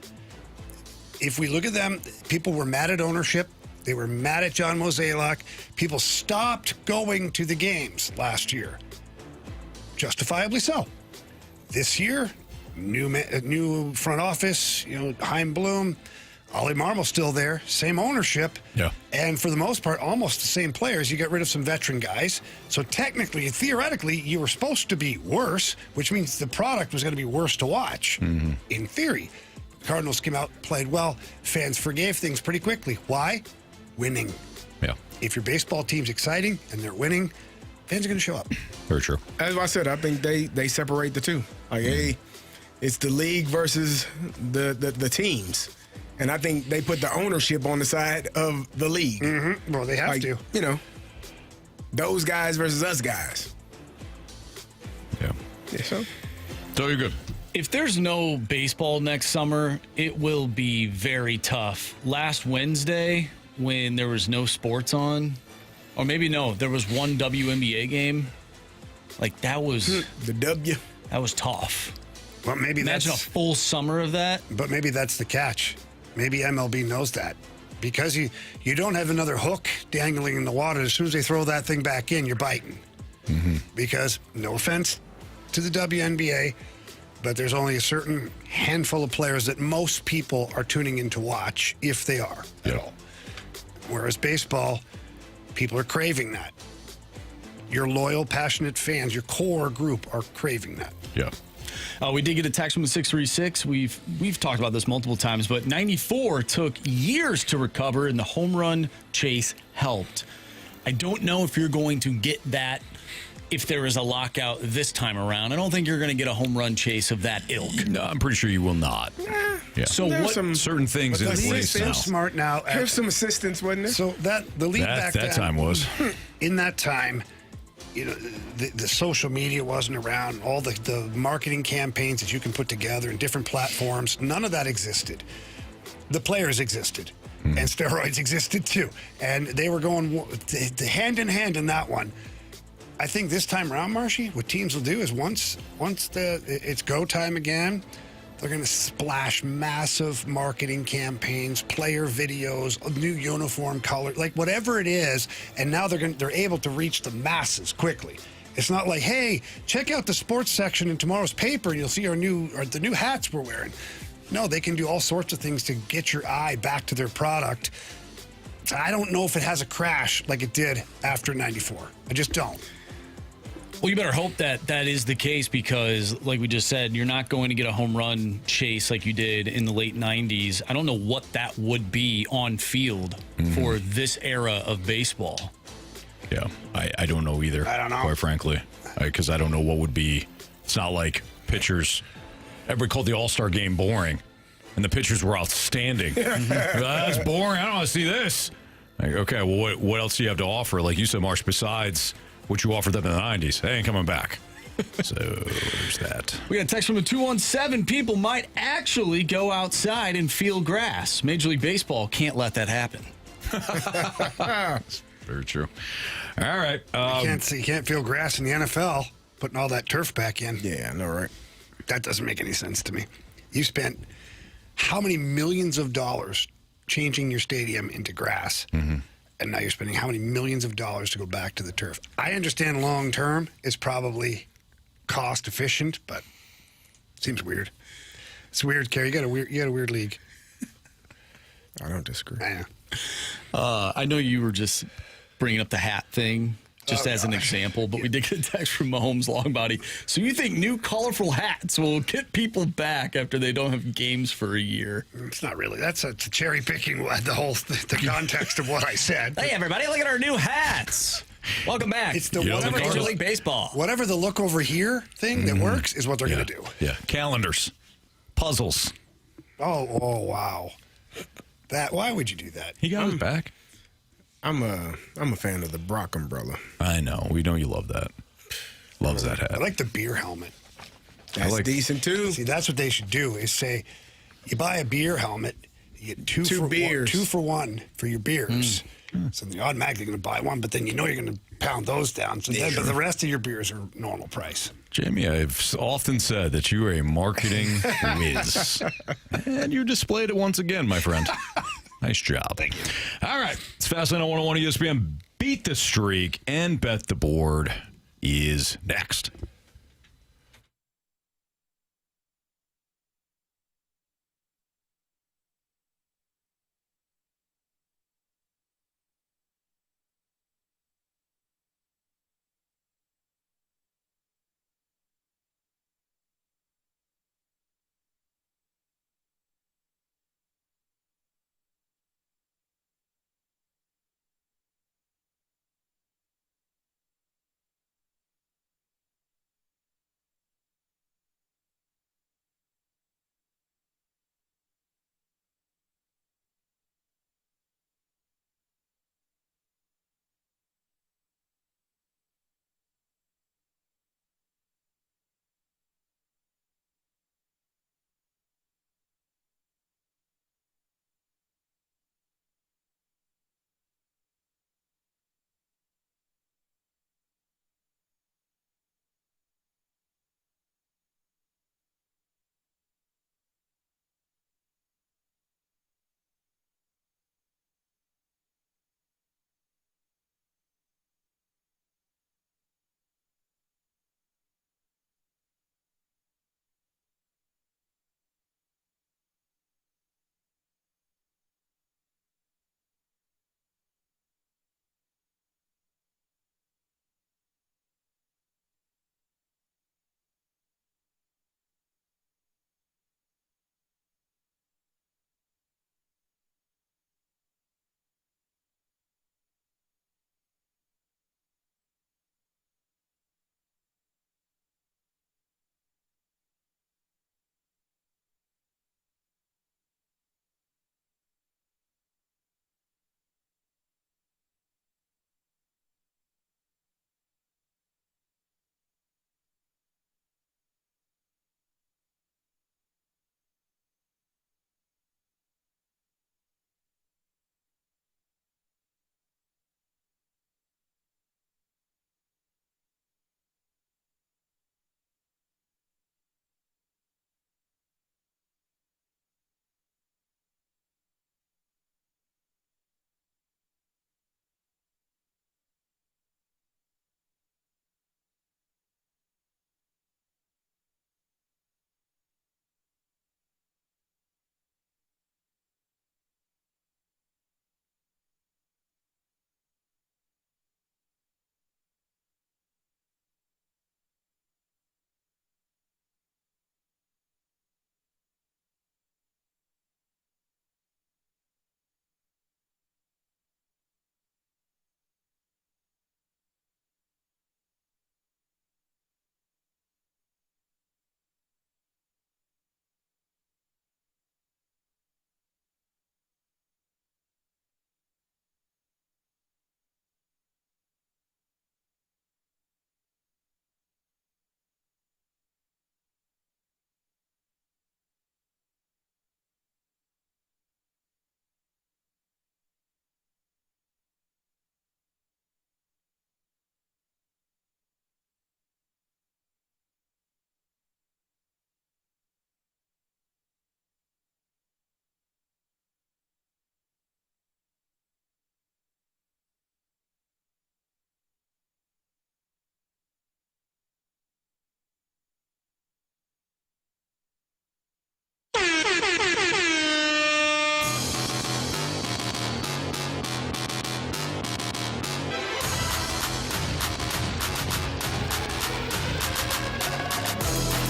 If we look at them, people were mad at ownership. They were mad at John Mozeliak. People stopped going to the games last year. Justifiably so. This year, new front office, Chaim Bloom, Ollie Marmol's still there, same ownership. Yeah. And for the most part, almost the same players. You got rid of some veteran guys. So technically, theoretically, you were supposed to be worse, which means the product was going to be worse to watch, in theory. Cardinals came out, played well. Fans forgave things pretty quickly. Why? Winning. Yeah. if your baseball team's exciting and they're winning, fans are going to show up. Very true. As I said, I think they separate the two. Like, hey, it's the league versus the teams. And I think they put the ownership on the side of the league. Mm-hmm. Well, they have to. You know, those guys versus us guys. Yeah. So you're good. If there's no baseball next summer, it will be very tough. Last Wednesday, when there was no sports on, or maybe no, there was one WNBA game. Like, that was the W. That was tough. Well, maybe imagine a full summer of that. But maybe that's the catch. Maybe MLB knows that. Because you don't have another hook dangling in the water. As soon as they throw that thing back in, you're biting. Mm-hmm. Because, no offense to the WNBA, but there's only a certain handful of players that most people are tuning in to watch, if they are at all. Whereas baseball, people are craving that. Your loyal, passionate fans, your core group are craving that. Yeah. We did get a text from the 636. We've talked about this multiple times, but 94 took years to recover, and the home run chase helped. I don't know if you're going to get that if there is a lockout this time around. I don't think you're going to get a home run chase of that ilk. No, I'm pretty sure you will not. Yeah. So what? Certain things in place now. Smart now. Here's some assistance, wasn't it? So the league back that then, time was. In that time, you know, the social media wasn't around. All the marketing campaigns that you can put together in different platforms, none of that existed. The players existed, and steroids existed too, and they were going hand in hand in that one. I think this time around, Marshy, what teams will do is once it's go time again, they're going to splash massive marketing campaigns, player videos, a new uniform color, like whatever it is, and now they're able to reach the masses quickly. It's not like, hey, check out the sports section in tomorrow's paper, and you'll see the new hats we're wearing. No, they can do all sorts of things to get your eye back to their product. I don't know if it has a crash like it did after '94. I just don't. Well, you better hope that is the case because, like we just said, you're not going to get a home run chase like you did in the late 90s. I don't know what that would be on field for this era of baseball. Yeah, I don't know either. I don't know. Quite frankly, because I don't know what would be. It's not like pitchers. Everybody called the All-Star game boring, and the pitchers were outstanding. That's boring. I don't want to see this. Like, okay, well, what else do you have to offer? Like you said, Marsh, besides what you offered them in the 90s. They ain't coming back. So there's that. We got a text from the 217. People might actually go outside and feel grass. Major League Baseball can't let that happen. Very true. All right. You can't feel grass in the NFL, putting all that turf back in. Yeah, I know, right? That doesn't make any sense to me. You spent how many millions of dollars changing your stadium into grass? And now you're spending how many millions of dollars to go back to the turf? I understand long term it's probably cost efficient, but it seems weird. It's weird, Kerry. You got a weird league. I don't disagree. I know. I know you were just bringing up the hat thing just as an example, but we did get a text from Mahomes Longbody. So you think new colorful hats will get people back after they don't have games for a year? It's not really. That's a cherry picking the context of what I said. Hey, everybody, look at our new hats. Welcome back. It's the whatever Major League Baseball. Whatever the look over here thing that works is what they're going to do. Yeah, calendars, puzzles. Oh, wow. Why would you do that? He got his back. I'm a fan of the Brock umbrella. I know. We know you love that. Loves that hat. I like the beer helmet. That's decent too. See, that's what they should do is say, you buy a beer helmet, you get two for one for your beers. So you're automatically going to buy one, but then you know you're going to pound those down. So then the rest of your beers are normal price. Jamie, I've often said that you are a marketing whiz. And you displayed it once again, my friend. Nice job. Thank you. All right. It's Fastlane on 101 ESPN. Beat the Streak and Bet the Board is next.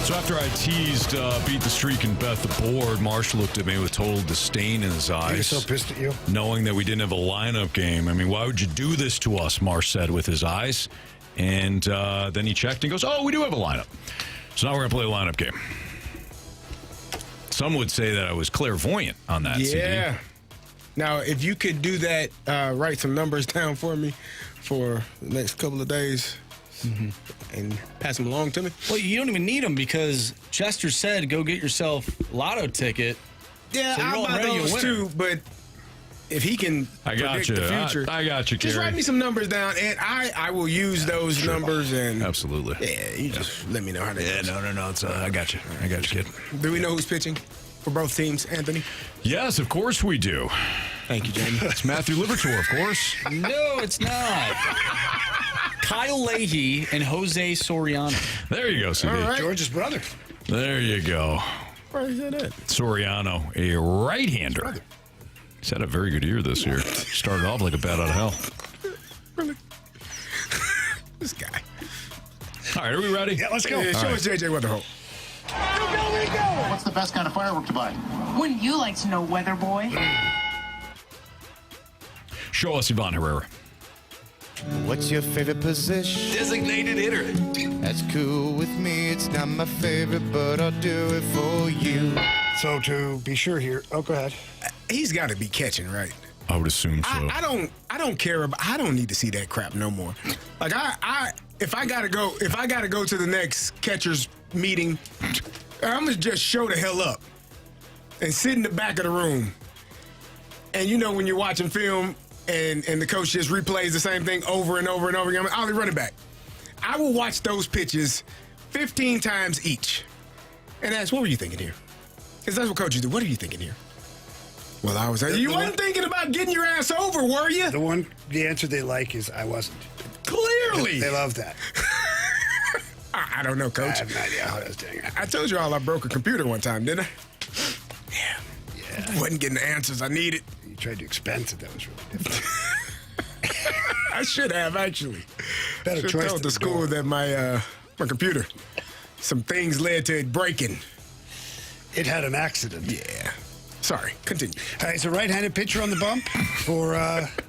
So after I teased Beat the Streak and Bet the Board, Marsh looked at me with total disdain in his eyes. He was so pissed at you. Knowing that we didn't have a lineup game. I mean, why would you do this to us, Marsh said with his eyes. And then he checked and goes, oh, we do have a lineup. So now we're going to play a lineup game. Some would say that I was clairvoyant on that. Yeah. CD. Now, if you could do that, write some numbers down for me for the next couple of days. And pass them along to me. Well, you don't even need them because Chester said go get yourself a lotto ticket. Yeah, So you're I'll buy already a those winner. too, but if he can I got predict you. the future. I got you, Just Kerry. write me some numbers down, and I will use those numbers. And Absolutely. yeah, you just let me know how that goes. No. It's, I got you. I got you, kid. Do we know who's pitching for both teams, Anthony? Yes, of course we do. Thank you, Jamie. It's Matthew Liberatore, of course. No, it's not. Kyle Leahy and Jose Soriano. There you go, CD. All right. George's brother. There you go. Where is that at? Soriano, a right-hander. He's had a very good year this year. Started off like a bat out of hell. Really? This guy. All right, are we ready? Yeah, let's go. Yeah, show All us JJ what the hell. What's the best kind of firework to buy? Wouldn't you like to know, weather boy? Show us Ivan Herrera. What's your favorite position? Designated hitter. That's cool with me. It's not my favorite, but I'll do it for you. So to be sure here, go ahead. He's got to be catching, right? I would assume so. I don't care about. I don't need to see that crap no more. Like if I gotta go to the next catcher's meeting, I'm gonna just show the hell up and sit in the back of the room. And you know when you're watching film and the coach just replays the same thing over and over and over again. I'll be running back. I will watch those pitches 15 times each and ask, what were you thinking here? Because that's what coaches do. What are you thinking here? Well, I was like, you weren't thinking about getting your ass over, were you? The answer they like is I wasn't. Clearly. They love that. I don't know, Coach. I have no idea how I was doing it. I told you all I broke a computer one time, didn't I? Yeah. Wasn't getting the answers I needed. You tried to expense it. That was really difficult. I should have, actually. Better Should choice tell than the school door. that my computer, some things led to it breaking. It had an accident. Yeah. Sorry, continue. All right, so right-handed pitcher on the bump for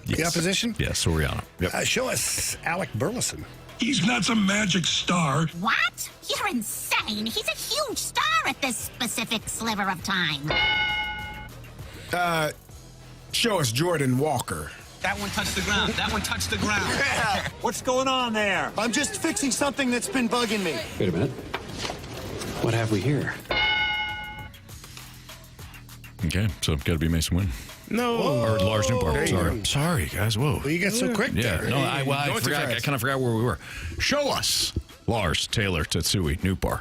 the opposition. Yes, Soriano. Yep. Show us Alec Burleson. He's not some magic star. What? You're insane. He's a huge star at this specific sliver of time. Show us Jordan Walker. That one touched the ground. That one touched the ground. Yeah. What's going on there? I'm just fixing something that's been bugging me. Wait a minute. What have we here? Okay, so got to be Mason Wynn. No. Or Lars There Newbar. you Sorry. go. Sorry, guys. Whoa. Well, you got so quick Yeah, there. no, I Going too forgot. I fast. kind of forgot where we were. Show us Lars, Taylor, Tatsui, Newbar.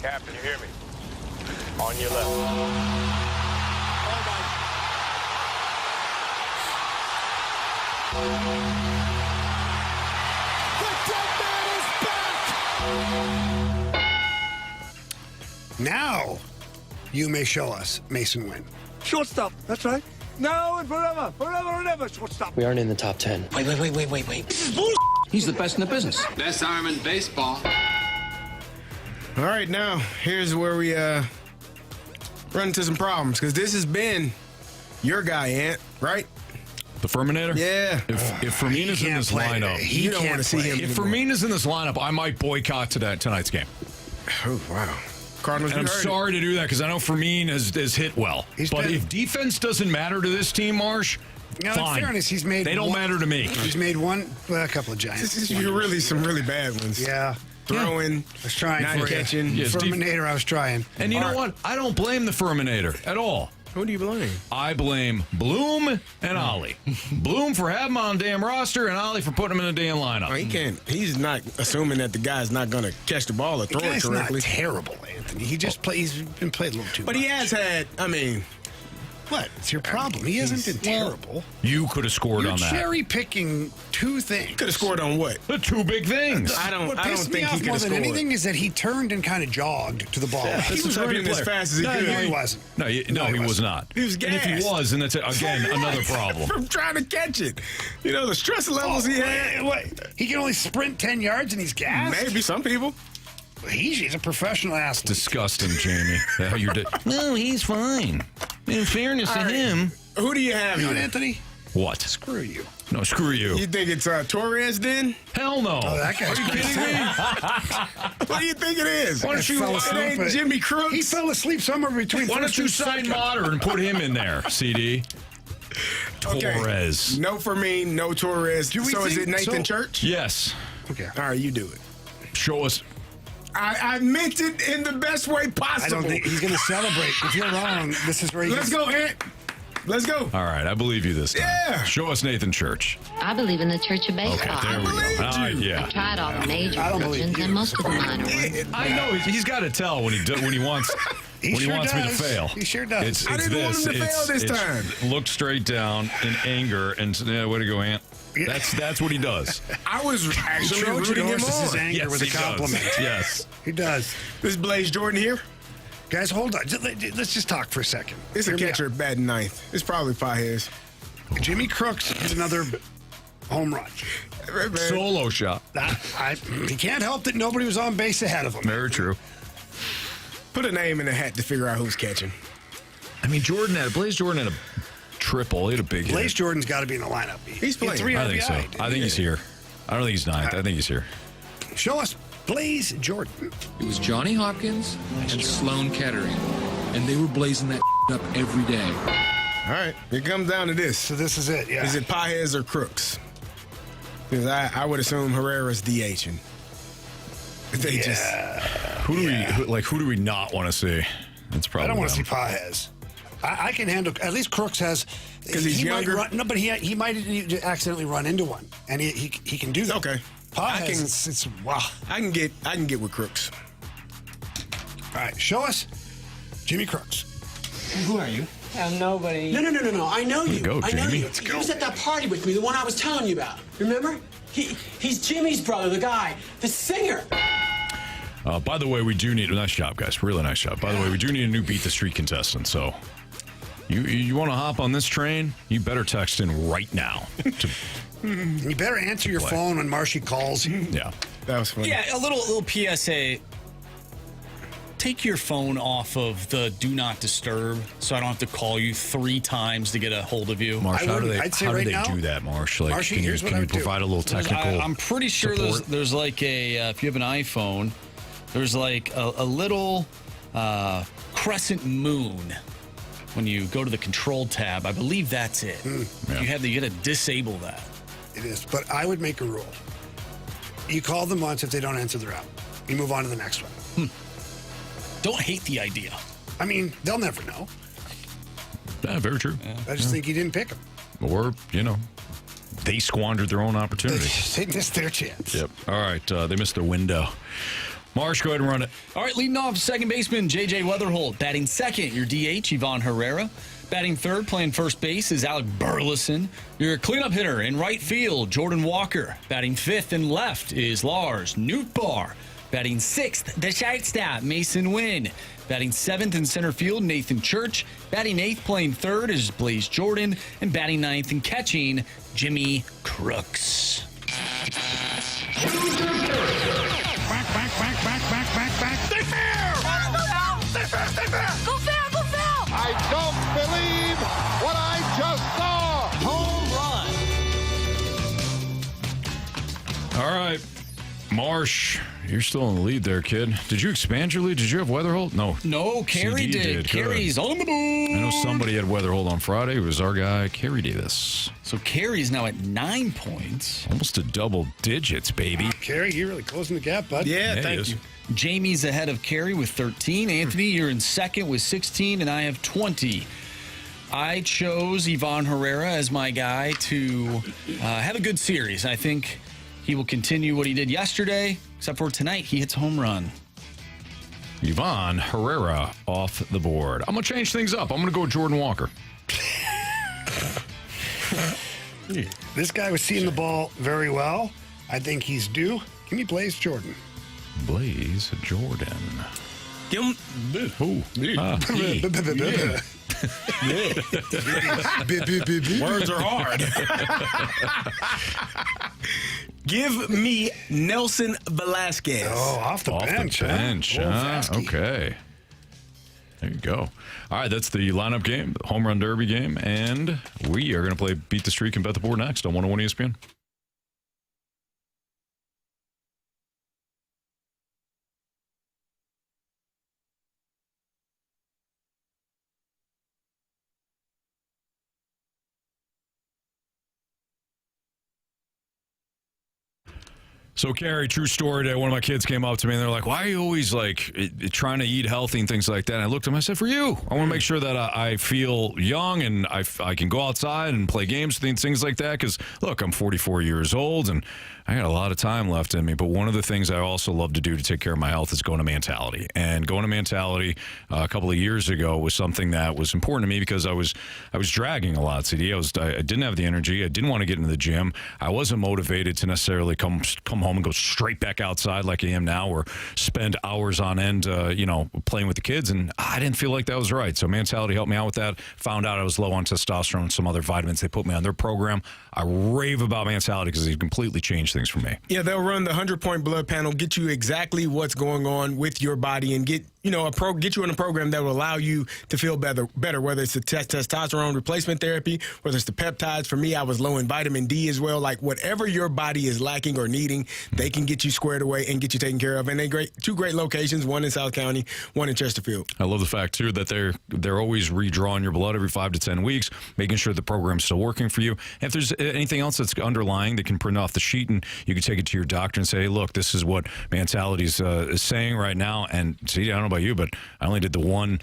Captain, you hear me? On your left. Now, you may show us Mason Wynn. Shortstop. That's right. Now and forever. Forever and ever. Shortstop. We aren't in the top 10. Wait. This is bull. He's the best in the business. Best arm in baseball. All right, now, here's where we run into some problems, because this has been your guy, Ant, right? The Furminator? Yeah. If Fermin is in this lineup, You don't want to see him if anymore. Fermin is in this lineup, I might boycott tonight's game. Oh, wow. Cardinals, And I'm you heard it. sorry to do that because I know Fermin has hit well. But if defense doesn't matter to this team, Marsh, Now, fine. in fairness, he's made They don't one- matter to me. He's made a couple of giants. This is really some really bad ones. Yeah. Throwing, I was trying not for catching. Yes, Furminator, I was trying. And you know what? I don't blame the Furminator at all. Who do you blame? I blame Bloom and Ollie. Bloom for having him on the damn roster and Ollie for putting him in the damn lineup. Oh, he can't. He's not assuming that the guy's not going to catch the ball or The throw it guy's correctly. not terrible, Anthony. He just he's been played a little too But much. he has had, What? It's your problem. He hasn't been terrible. You could have scored You're on that. cherry picking two things. Could have scored on what? The two big things. What pissed me off more than anything is that he turned and kind of jogged to the ball. Yeah, He that's was a running great as player. fast as he No, could. no, he wasn't. No, he was not. He was And if he gassed. was, then that's, again, another problem. From trying to catch it. You know, the stress levels he had. He can only sprint 10 yards and he's gassed? Maybe some people. He's a professional athlete. Disgusting, Jamie. Yeah, no, he's fine. In fairness to him. Who do you have You know, here? Anthony? What? Screw you. No, screw you. You think it's Torres then? Hell no. Oh, that guy's Are you kidding me? What do you think it is? Why don't you It ain't Jimmy Crooks? He fell asleep somewhere between Why first don't you and sign second. Mater and put him in there, CD? Torres. No for me, no Torres. So is it Nathan Church? Yes. Okay. All right, you do it. Show us. I meant it in the best way possible. I don't think he's going to celebrate. If you're wrong, this is where he Let's go, Ant. Let's go. All right, I believe you this time. Yeah. Show us Nathan Church. I believe in the Church of Baseball. Okay, there we go. All right, yeah. I've tried all the major religions and most of the minor ones. I know he's got to tell when he wants He when he sure wants me to does. fail. He sure does. It's I didn't want him to fail this time. Look straight down in anger and way to go, Ant. That's what he does. I was actually Trojan rooting him horses his on. anger Yes, with a he does. compliment. Yes. He does. This Blaze Jordan here. Guys, hold on. Let's just talk for a second. It's a Hear me catcher batting ninth. It's probably Pajes. out. Jimmy Crooks hit another home run. Solo shot. He can't help that nobody was on base ahead of him. Very true. Put a name in the hat to figure out who's catching. I mean, Blaze Jordan had a triple. He had a big Blaze hit. Jordan's got to be in the lineup. He's playing. Three I think so. RBI. I think he's here. I don't think he's ninth. I think he's here. Show us Blaze Jordan. It was Johnny Hopkins and Sloan Kettering, and they were blazing that up every day. All right, it comes down to this. So this is it, yeah. Is it Pajes or Crooks? Because I would assume Herrera's DHing. They Who do we not want to see? That's probably. I don't want to them. see Pajes. I can handle. At least Crooks has. 'Cause he's younger? Might run, no, but he might accidentally run into one, and he can do that. Okay. Pajes, it's wow. I can get with Crooks. All right, show us Jimmy Crooks. Who are you? I'm nobody. No. I know you. Go, I know Jamie. you. He was at that party with me, the one I was telling you about. Remember? He's Jimmy's brother, the guy, the singer. By the way, we do need a nice job, guys. Really nice job. By the way, we do need a new Beat the Street contestant. So, you want to hop on this train? You better text in right now. You better answer your phone when Marshy calls you. Yeah, that was funny. Yeah, a little PSA. Take your phone off of the do not disturb, so I don't have to call you 3 times to get a hold of you. Marsh, how do they now, do that, Marsh? Like, Marshy, can here's what you I would do. provide a little technical? I'm pretty sure there's like a if you have an iPhone, there's like a little crescent moon when you go to the control tab. I believe that's it. Yeah. You got to disable that. It is, but I would make a rule. You call them once. If they don't answer, they're out. You move on to the next one. Don't hate the idea. I mean, they'll never know. Yeah, very true. I just think you didn't pick them. Or, they squandered their own opportunity. They missed their chance. Yep. All right, they missed their window. Marsh, go ahead and run it. All right, leading off, second baseman J.J. Weatherholt. Batting second, your DH, Ivan Herrera. Batting third, playing first base, is Alec Burleson. Your cleanup hitter in right field, Jordan Walker. Batting fifth and left is Lars Nootbaar. Batting sixth, the shortstop, Mason Wynn. Batting seventh in center field, Nathan Church. Batting eighth, playing third, is Blaze Jordan. And batting ninth and catching, Jimmy Crooks. Back. Stay fair! Stay fair! Go fair! I don't believe what I just saw! All right. Marsh, you're still in the lead there, kid. Did you expand your lead? Did you have Weatherholt? No, Carey CD did. Good. Carey's on the board. I know somebody had Weatherholt on Friday. It was our guy, Carey Davis. So Carey's now at 9 points. Almost to double digits, baby. Carey, you're really closing the gap, bud. Yeah, thank you. Jamie's ahead of Carey with 13. Anthony, you're in second with 16, and I have 20. I chose Ivan Herrera as my guy to have a good series. I think he will continue what he did yesterday, except for tonight, he hits a home run. Ivan Herrera off the board. I'm going to change things up. I'm going to go with Jordan Walker. This guy was seeing the ball very well. I think he's due. Give me Blaze Jordan. Blaze Jordan. Give him. Words are hard. Give me Nelson Velasquez. Oh, off the bench. Okay. There you go. All right, that's the lineup game, the home run derby game, and we are going to play Beat the Streak and Bet the Board next on 101 ESPN. So, Carrie, true story today. One of my kids came up to me and they're like, why are you always trying to eat healthy and things like that? And I looked at them and I said, for you. I want to make sure that I feel young and I can go outside and play games, things like that. Because, look, I'm 44 years old and I got a lot of time left in me. But one of the things I also love to do to take care of my health is going to Mentality. And going to Mentality a couple of years ago was something that was important to me because I was dragging a lot, CD. I didn't have the energy. I didn't want to get into the gym. I wasn't motivated to necessarily come home and go straight back outside like I am now or spend hours on end, playing with the kids. And I didn't feel like that was right. So Mentality helped me out with that. Found out I was low on testosterone and some other vitamins. They put me on their program. I rave about Mentality because they've completely changed things for me. Yeah, they'll run the 100-point blood panel, get you exactly what's going on with your body, and get you in a program that will allow you to feel better, whether it's the testosterone replacement therapy, whether it's the peptides. For me, I was low in vitamin D as well. Like, whatever your body is lacking or needing, they can get you squared away and get you taken care of. And two great locations, one in South County, one in Chesterfield. I love the fact, too, that they're always redrawing your blood every 5 to 10 weeks, making sure the program's still working for you. And if there's anything else that's underlying, they can print off the sheet and you can take it to your doctor and say, hey, look, this is what Mentality's is saying right now. And see, I don't know about you, but I only did the one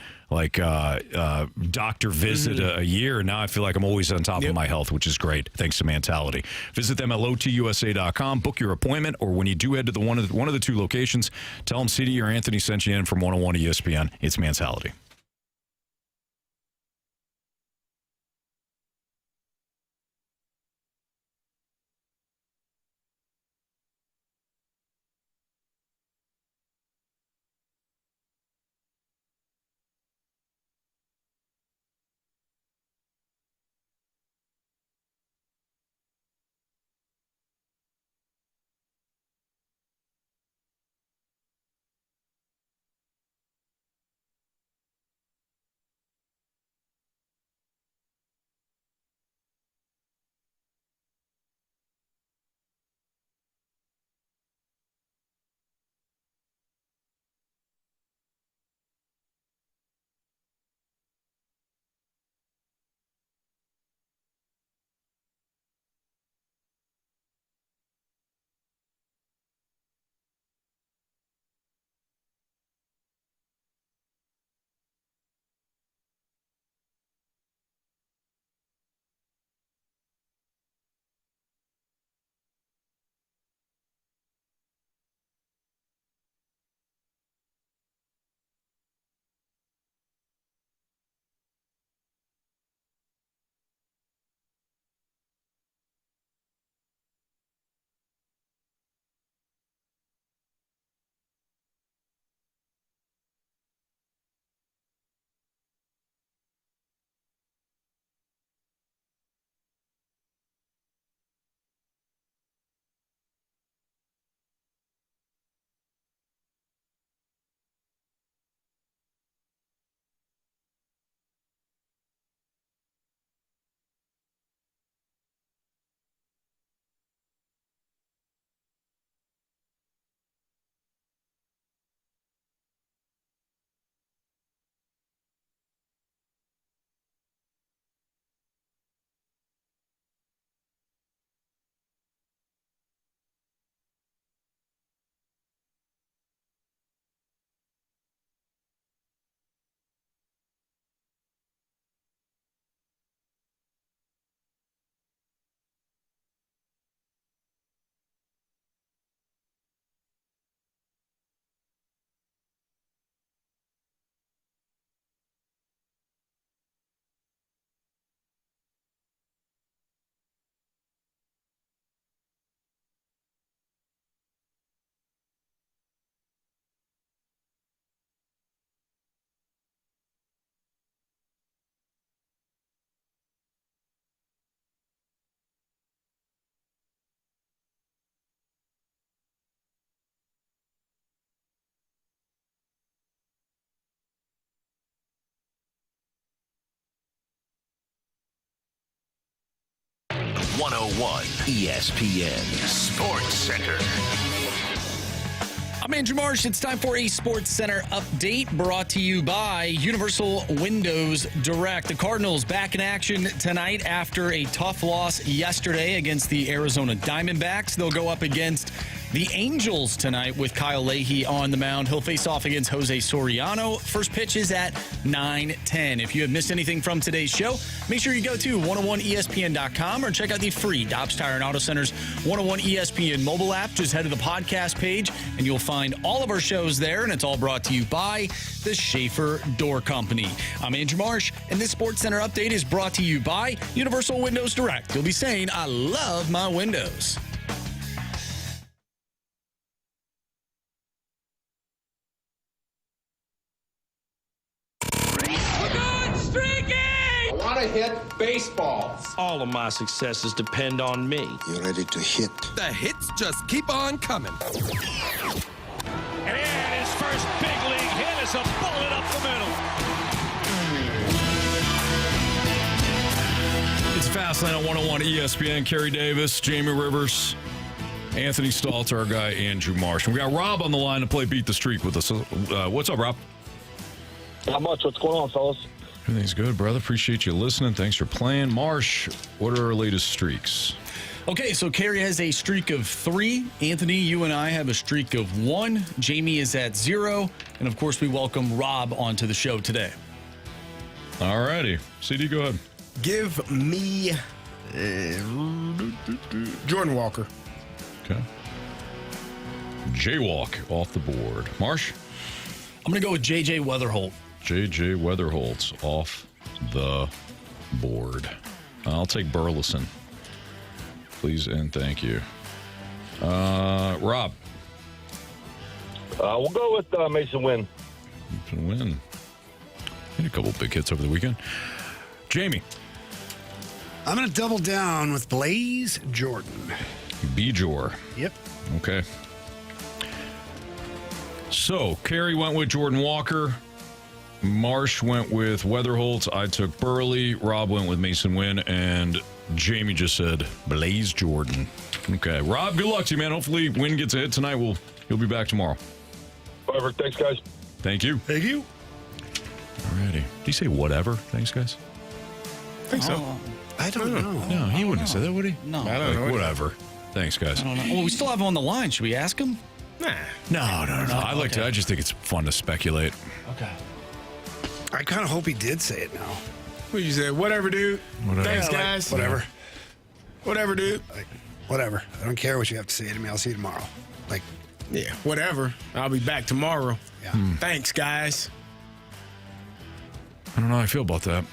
doctor visit a year, and now I feel like I'm always on top of my health, which is great thanks to Mentality. Visit them at lowtusa.com, book your appointment, or when you do head to one of the two locations, tell them CD or Anthony sent you in from 101 ESPN. It's Mentality. 101 ESPN Sports Center. I'm Andrew Marsh. It's time for a Sports Center update brought to you by Universal Windows Direct. The Cardinals back in action tonight after a tough loss yesterday against the Arizona Diamondbacks. They'll go up against the Angels tonight with Kyle Leahy on the mound. He'll face off against Jose Soriano. First pitch is at 9:10. If you have missed anything from today's show, make sure you go to 101ESPN.com or check out the free Dobbs Tire and Auto Center's 101 ESPN mobile app. Just head to the podcast page and you'll find all of our shows there, and it's all brought to you by the Schaefer Door Company. I'm Andrew Marsh, and this Sports Center update is brought to you by Universal Windows Direct. You'll be saying, I love my windows. I want to hit baseballs. All of my successes depend on me. You're ready to hit. The hits just keep on coming. And his first big league hit is a bullet up the middle. It's Fastlane on 101 ESPN. Carey Davis, Jamie Rivers, Anthony Stalter, our guy Andrew Marsh. And we got Rob on the line to play Beat the Streak with us. What's up, Rob? Not much. What's going on, fellas? Everything's good, brother. Appreciate you listening. Thanks for playing. Marsh, what are our latest streaks? Okay, so Carey has a streak of 3. Anthony, you and I have a streak of 1. Jamie is at 0. And, of course, we welcome Rob onto the show today. All righty. CD, go ahead. Give me Jordan Walker. Okay. Jaywalk off the board. Marsh? I'm going to go with J.J. Weatherholt. J.J. Weatherholt's off the board. I'll take Burleson. Please and thank you. Rob? We'll go with Mason Wynn. Mason Wynn. Had a couple big hits over the weekend. Jamie? I'm going to double down with Blaze Jordan. B-Jor. Yep. Okay. So, Carey went with Jordan Walker. Marsh went with Weatherholt. I took Burley. Rob went with Mason Wynn. And Jamie just said Blaze Jordan. Okay. Rob, good luck to you, man. Hopefully Wynn gets a hit tonight. You'll be back tomorrow. Whatever. Thanks, guys. Thank you. Thank you. Alrighty. Did he say whatever? Thanks, guys. I think so. I don't know. No, he wouldn't have said that, would he? No. I don't know. Whatever. Thanks, guys. I don't know. Well, we still have him on the line. Should we ask him? Nah. No. I just think it's fun to speculate. Okay. I kind of hope he did say it now. What you said? Whatever, dude. Whatever. Thanks, Yeah, guys. Whatever. Whatever, dude. Whatever. I don't care what you have to say to me. I'll see you tomorrow. Yeah, whatever. I'll be back tomorrow. Yeah. Thanks, guys. I don't know how I feel about that.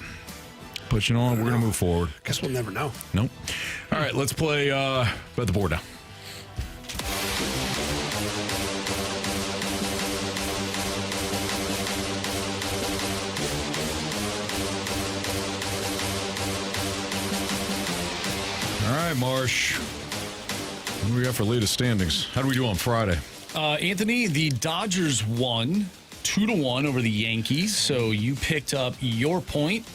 But you know what? We're going to move forward. Guess we'll never know. Nope. All right, let's play Bet the Board now. All right, Marsh. What do we got for latest standings? How do we do on Friday? Anthony, the Dodgers won 2-1 over the Yankees, so you picked up your point.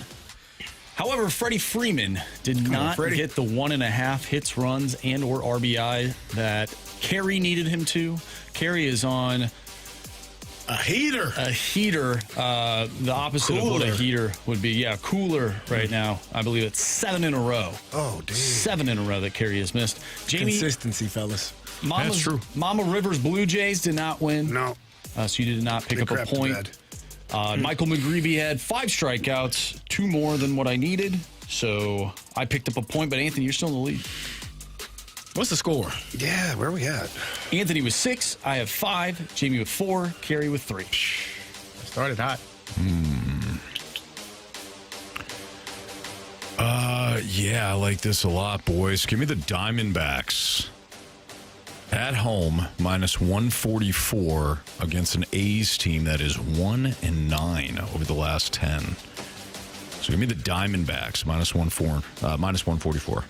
However, Freddie Freeman did not get the 1.5 hits, runs, and or RBI that Carey needed him to. Carey is on a heater. The opposite of what a heater would be. Yeah, cooler right now. I believe it's 7 in a row. Oh, damn. 7 in a row that Carey has missed. Jamie, consistency, fellas. That's true. Mama Rivers Blue Jays did not win. No. So you did not pick up a point. Michael McGreevy had 5 strikeouts, 2 more than what I needed. So I picked up a point, but Anthony, you're still in the lead. What's the score? Yeah, where are we at? Anthony with 6, I have 5, Jamie with 4, Carey with 3. Started hot. Yeah, I like this a lot, boys. Give me the Diamondbacks. At home, minus 144 against an A's team that is 1-9 over the last 10. So give me the Diamondbacks, minus 144.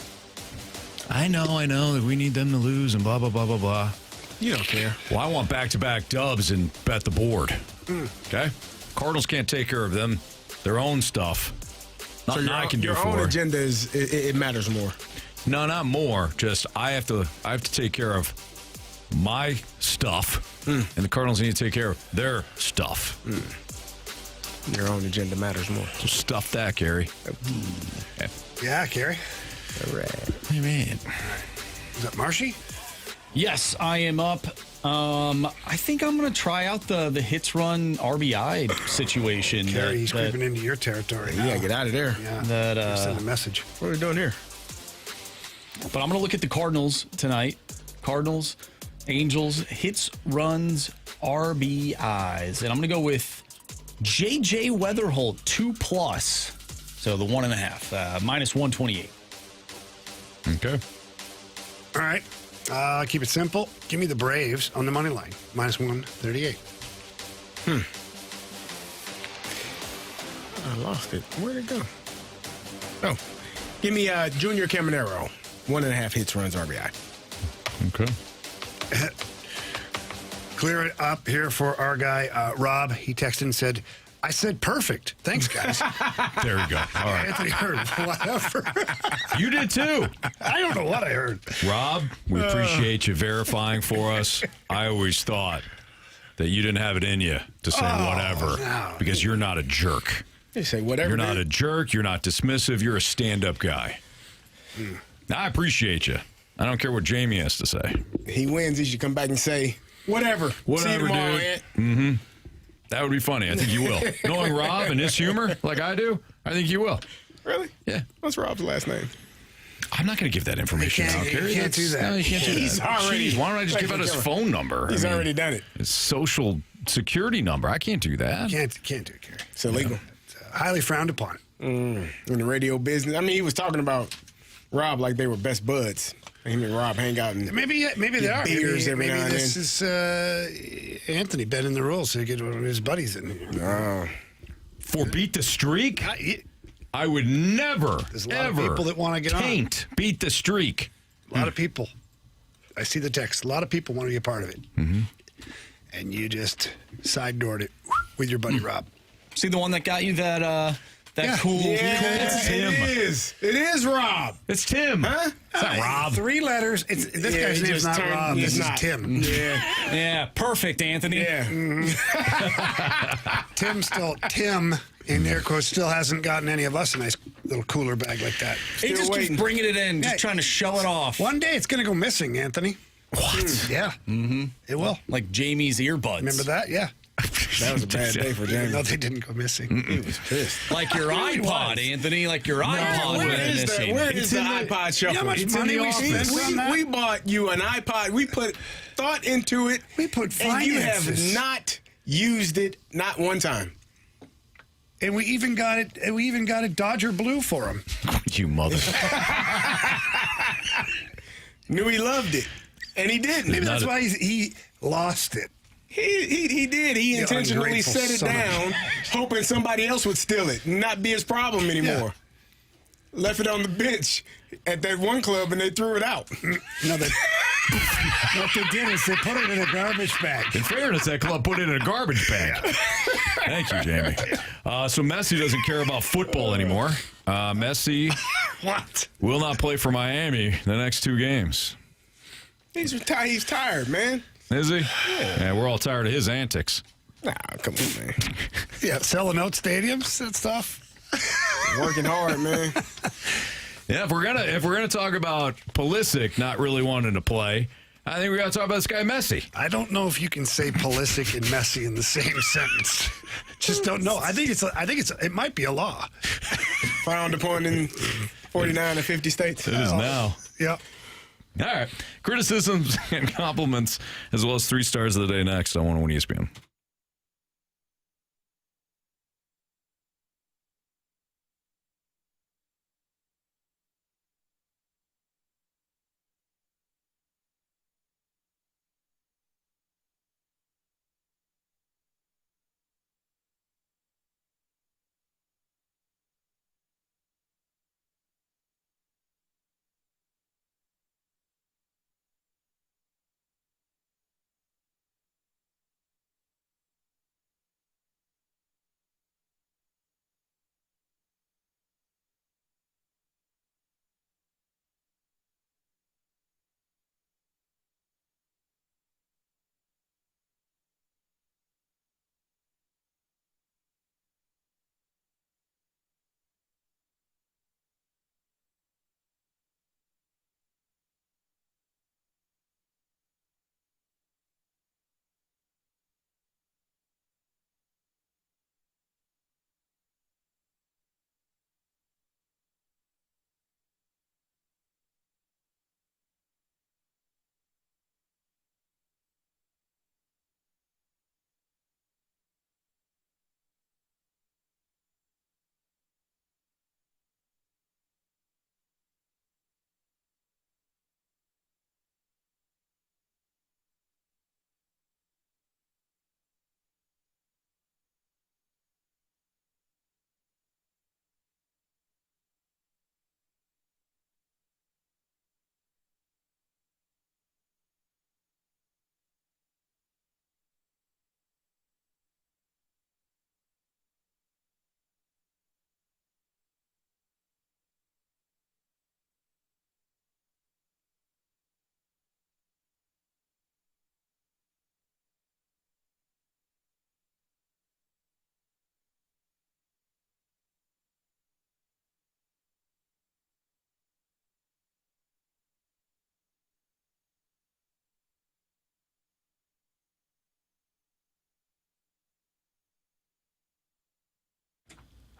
I know that we need them to lose and blah, blah, blah, blah, blah. You don't care. Well, I want back-to-back dubs and bet the board. Okay? Cardinals can't take care of their own stuff. Nothing I can do for your own agenda it matters more. No, not more. Just I have to take care of my stuff, and the Cardinals need to take care of their stuff. Your own agenda matters more. So stuff that, Gary. Yeah, Carey. All right. Hey, man. Is that Marshy? Yes, I am up. I think I'm going to try out the hits run RBI situation. Carey, he's creeping into your territory. Yeah, get out of there. Yeah. Send a message. What are we doing here? But I'm going to look at the Cardinals tonight. Cardinals, Angels, hits, runs, RBIs. And I'm going to go with J.J. Weatherholt, 2+. So the 1.5, minus 128. Okay. All right. Keep it simple. Give me the Braves on the money line, minus 138. I lost it. Where'd it go? Oh, give me Junior Caminero, 1.5 hits, runs, RBI. Okay. Clear it up here for our guy, Rob. He texted and said, I said perfect. Thanks, guys. There we go. All right. Anthony heard whatever. You did too. I don't know what I heard. Rob, we appreciate you verifying for us. I always thought that you didn't have it in you to say whatever because you're not a jerk. You say whatever. You're not a jerk. You're not dismissive. You're a stand-up guy. I appreciate you. I don't care what Jamie has to say. He wins. He should come back and say whatever. Whatever, see you tomorrow, dude. Ant. That would be funny. I think you will. Knowing Rob and his humor like I do, I think you will. Really? Yeah. What's Rob's last name? I'm not going to give that information out, Gary. You can't do that. No, you can't do that. He's already. Jeez, why don't I just give out his phone number? He's already done it. His social security number. I can't do that. Can't do it, Carey. It's illegal. It's highly frowned upon. In the radio business. I mean, he was talking about Rob like they were best buds. Him and Rob hang out and maybe they are. Beers maybe every now and this then. is Anthony bending the rules to get one of his buddies in here. For beat the streak, I would never, There's a lot ever of people that want to get taint beat the streak. A lot of people. I see the text. A lot of people want to be a part of it. And you just side doored it with your buddy Rob. See the one that got you that cool. It's Tim. It is Rob. It's Tim. Huh? It's not Rob. 3 letters. This guy's name's not Rob. This is Tim. Yeah, perfect, Anthony. Yeah. Tim, in air quotes, still hasn't gotten any of us a nice little cooler bag like that. He just keeps bringing it in, just trying to show it off. One day it's going to go missing, Anthony. What? Yeah. It will. Like Jamie's earbuds. Remember that? Yeah. That was a bad day for Jamie. No, they didn't go missing. He was pissed. Like your iPod, Anthony. Like your iPod went missing. Where is the iPod shuffle? You know how much money we spent on that? We bought you an iPod. We put thought into it. We put and you finances. have not used it not one time. And we even got it. We even got a Dodger blue for him. You mother. Knew he loved it, and he didn't. Maybe that's why he lost it. He did. He intentionally set it down, hoping somebody else would steal it, and not be his problem anymore. Yeah. Left it on the bench at that one club, and they threw it out. No, what they did is they put it in a garbage bag. In fairness, that club put it in a garbage bag. Thank you, Jamie. So Messi doesn't care about football anymore. Messi will not play for Miami the next 2 games. He's retired. He's tired, man. Is he? Yeah, we're all tired of his antics. Nah, come on, man. Yeah, selling out stadiums, that stuff. Working hard, man. Yeah, if we're gonna talk about Pulisic not really wanting to play, I think we gotta talk about this guy Messi. I don't know if you can say Pulisic and Messi in the same sentence. Just don't know. I think it might be a law. Frowned upon in 49 or 50 states. It is now. Yep. All right. Criticisms and compliments, as well as 3 stars of the day next on 101 ESPN.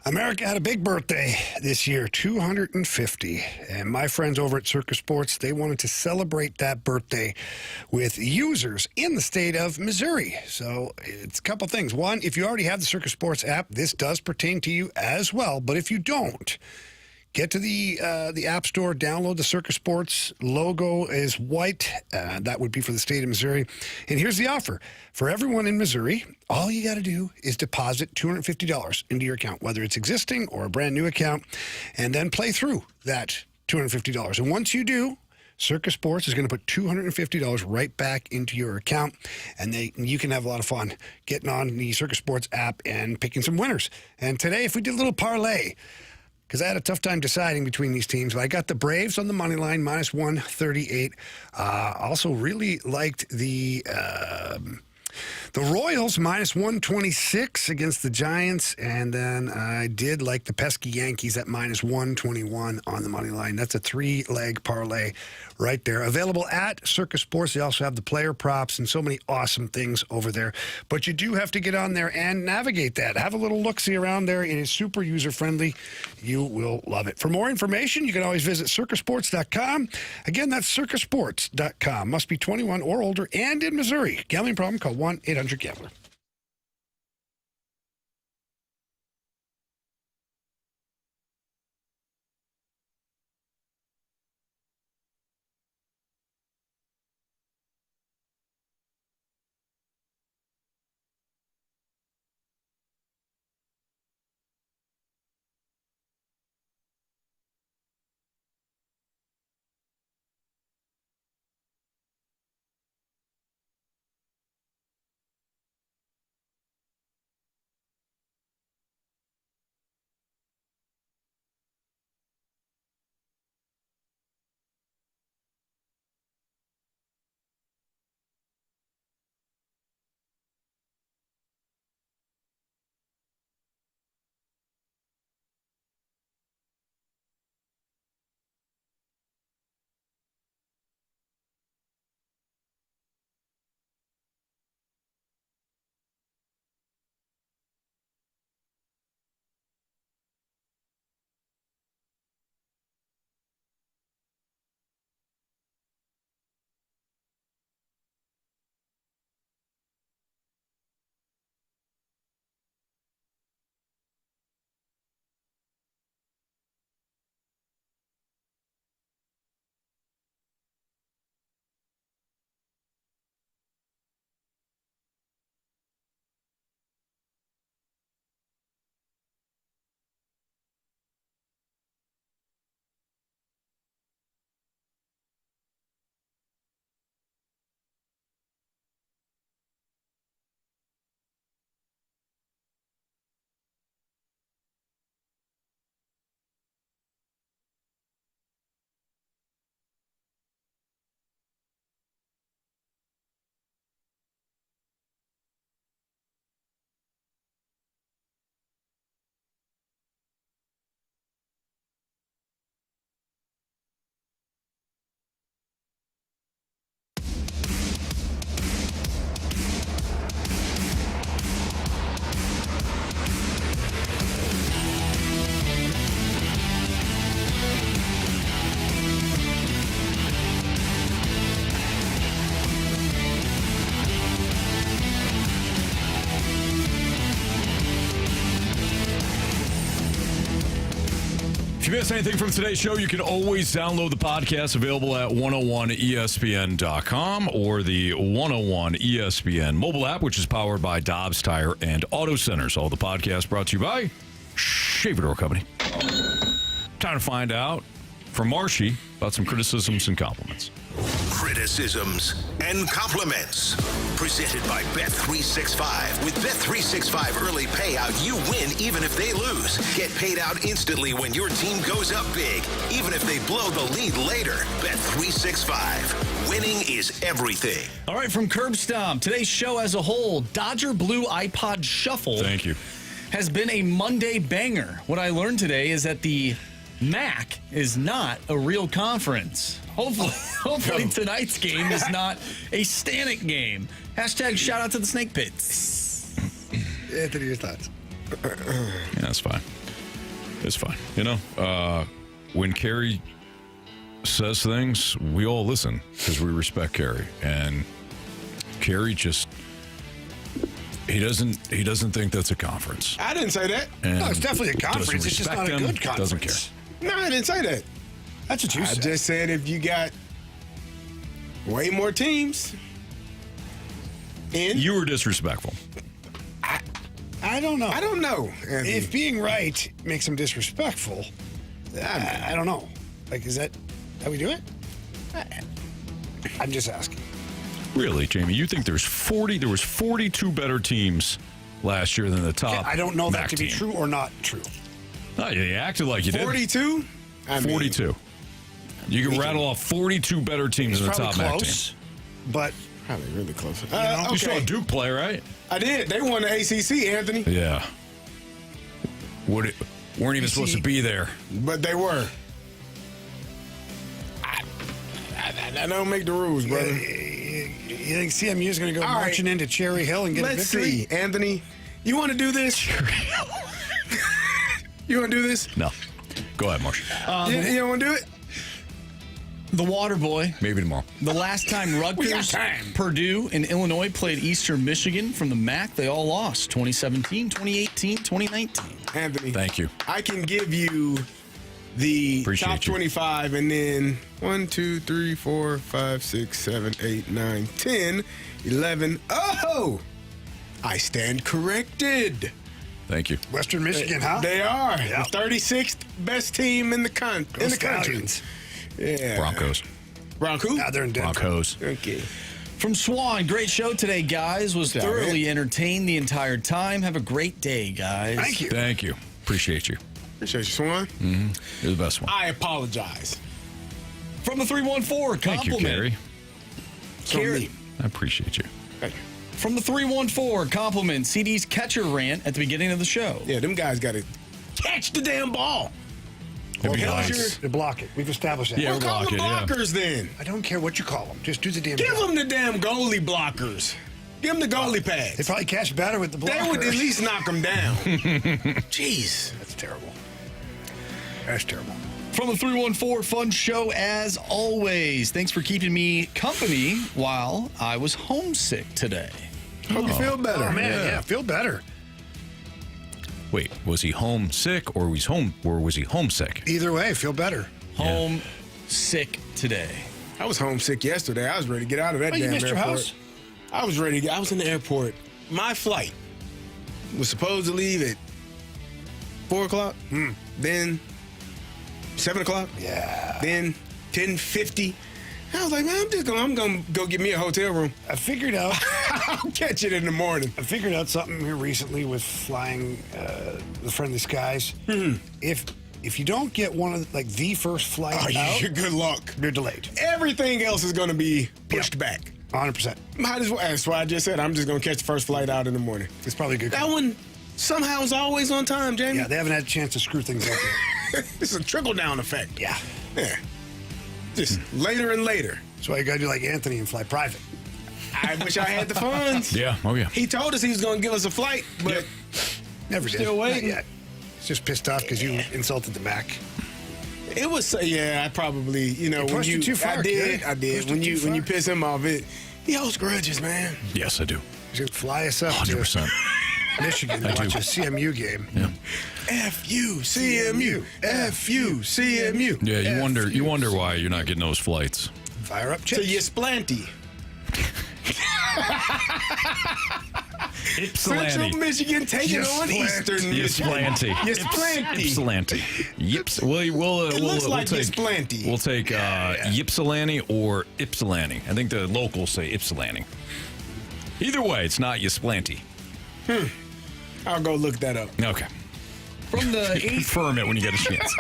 America had a big birthday this year, 250. And my friends over at Circus Sports, they wanted to celebrate that birthday with users in the state of Missouri. So it's a couple things. One, if you already have the Circus Sports app, this does pertain to you as well. But if you don't, get to the App Store, download the Circus Sports. Logo is white. That would be for the state of Missouri. And here's the offer. For everyone in Missouri, all you got to do is deposit $250 into your account, whether it's existing or a brand new account, and then play through that $250. And once you do, Circus Sports is going to put $250 right back into your account, and you can have a lot of fun getting on the Circus Sports app and picking some winners. And today, if we did a little parlay, because I had a tough time deciding between these teams. But I got the Braves on the money line, minus 138. Also really liked the Royals, minus 126 against the Giants. And then I did like the pesky Yankees at minus 121 on the money line. That's a 3-leg parlay right there. Available at Circus Sports. They also have the player props and so many awesome things over there. But you do have to get on there and navigate that. Have a little look-see around there. It is super user-friendly. You will love it. For more information, you can always visit circusports.com. Again, that's circusports.com. Must be 21 or older and in Missouri. Gambling problem, call 1-800-GAMBLER. If you missed anything from today's show, you can always download the podcast, available at 101ESPN.com or the 101 ESPN mobile app, which is powered by Dobbs Tire and Auto Centers. All the podcasts brought to you by Shaver Door Company. Time to find out from Marshy about some criticisms and compliments. Criticisms and compliments. Presented by Bet365. With Bet365 early payout, you win even if they lose. Get paid out instantly when your team goes up big, even if they blow the lead later. Bet365. Winning is everything. All right, from Curb Stomp, today's show as a whole, Dodger Blue iPod Shuffle. Thank you. Has been a Monday banger. What I learned today is that the MAC is not a real conference. Hopefully tonight's game is not a Stanek game. Hashtag shout out to the Snake Pits. Anthony, your thoughts? Yeah, that's fine. It's fine. You know, when Carey says things, we all listen because we respect Carey. And Carey just... He doesn't think that's a conference. I didn't say that. And no, it's definitely a conference. It's just not a good conference. Doesn't care. No, I didn't say that. That's what you said. I just said if you got way more teams in. You were disrespectful. I don't know. I don't know. If being right makes him disrespectful, I don't know. Like, is that how we do it? I'm just asking. Really, Jamie? You think there was 42 better teams last year than the top? I don't know that to be team. true or not true. Oh, you acted like you did. 42? 42. You can rattle off 42 better teams than the top MAC team. But probably really close. You saw Duke play, right? I did. They won the ACC, Anthony. Yeah. Weren't even supposed to be there. But they were. I don't make the rules, brother. You think CMU is going to go marching into Cherry Hill and get a victory? Let's see, Anthony. You want to do this? You want to do this? No. Go ahead, Marsh. You don't want to do it? The Water Boy. Maybe tomorrow. The last time Rutgers, Purdue, and Illinois played Eastern Michigan from the MAC, they all lost. 2017, 2018, 2019. Anthony. Thank you. I can give you the top 25 and then 1, 2, 3, 4, 5, 6, 7, 8, 9, 10, 11. Oh! I stand corrected. Thank you. Western Michigan, huh? They are. Yep. The 36th best team in the country. Yeah. Broncos. Broncos? Now they're in Denver. Broncos. Okay. From Swan, great show today, guys. Was thoroughly entertained the entire time. Have a great day, guys. Thank you. Thank you. Appreciate you. Appreciate you, Swan. Mm-hmm. You're the best one. I apologize. From the 314, Thank you, Carey. Carey. I appreciate you. Thank you. From the 314, compliment CD's catcher rant at the beginning of the show. Yeah, them guys got to catch the damn ball. It'd be nice. They block it. We've established that. Yeah, Well, call them blockers then. I don't care what you call them. Just do the damn Give job. them the damn goalie blockers. Give them the goalie pads. They probably catch better with the blockers. They would at least knock them down. Jeez. That's terrible. That's terrible. From the 314, fun show as always. Thanks for keeping me company while I was homesick today. Hope you feel better. Oh, man, yeah, feel better. Wait, was he homesick or was he homesick? Either way, feel better. Homesick today. I was homesick yesterday. I was ready to get out of that damn you missed airport. your house? I was ready. I was in the airport. My flight was supposed to leave at 4 o'clock. Then 7 o'clock. Yeah. Then 10:50. I was like, man, I'm gonna go get me a hotel room. I figured out. I'll catch it in the morning. I figured out something here recently with flying the friendly skies. If you don't get one of the first flight out, you're good luck. You're delayed. Everything else is going to be pushed back. 100%. Might as well. That's why I just said I'm just going to catch the first flight out in the morning. It's probably a good. That one somehow is always on time, Jamie. Yeah, they haven't had a chance to screw things up yet. It's a trickle-down effect. Yeah. Just later and later. That's why you got to do like Anthony and fly private. I wish I had the funds. Yeah. Oh, yeah. He told us he was going to give us a flight, but Never did. Still waiting. Not yet. He's just pissed off because you insulted the Mac. it was, I probably, when you too far, I did. When you piss him off, he holds grudges, man. Yes, I do. You should fly us up 100%. to Michigan to watch a CMU game. Yeah. F-U, CMU, F-U, CMU. Yeah, you wonder why you're not getting those flights. Fire up chips. So you splanty. Ypsilanti. Central Michigan taking on Eastern Michigan. Ypsilanti. Yips. It looks like Ypsilanti. We'll take Ypsilanti or Ypsilanti. I think the locals say Ypsilanti. Either way, it's not Ypsilanti. I'll go look that up. Okay. From the confirm it when you get a chance.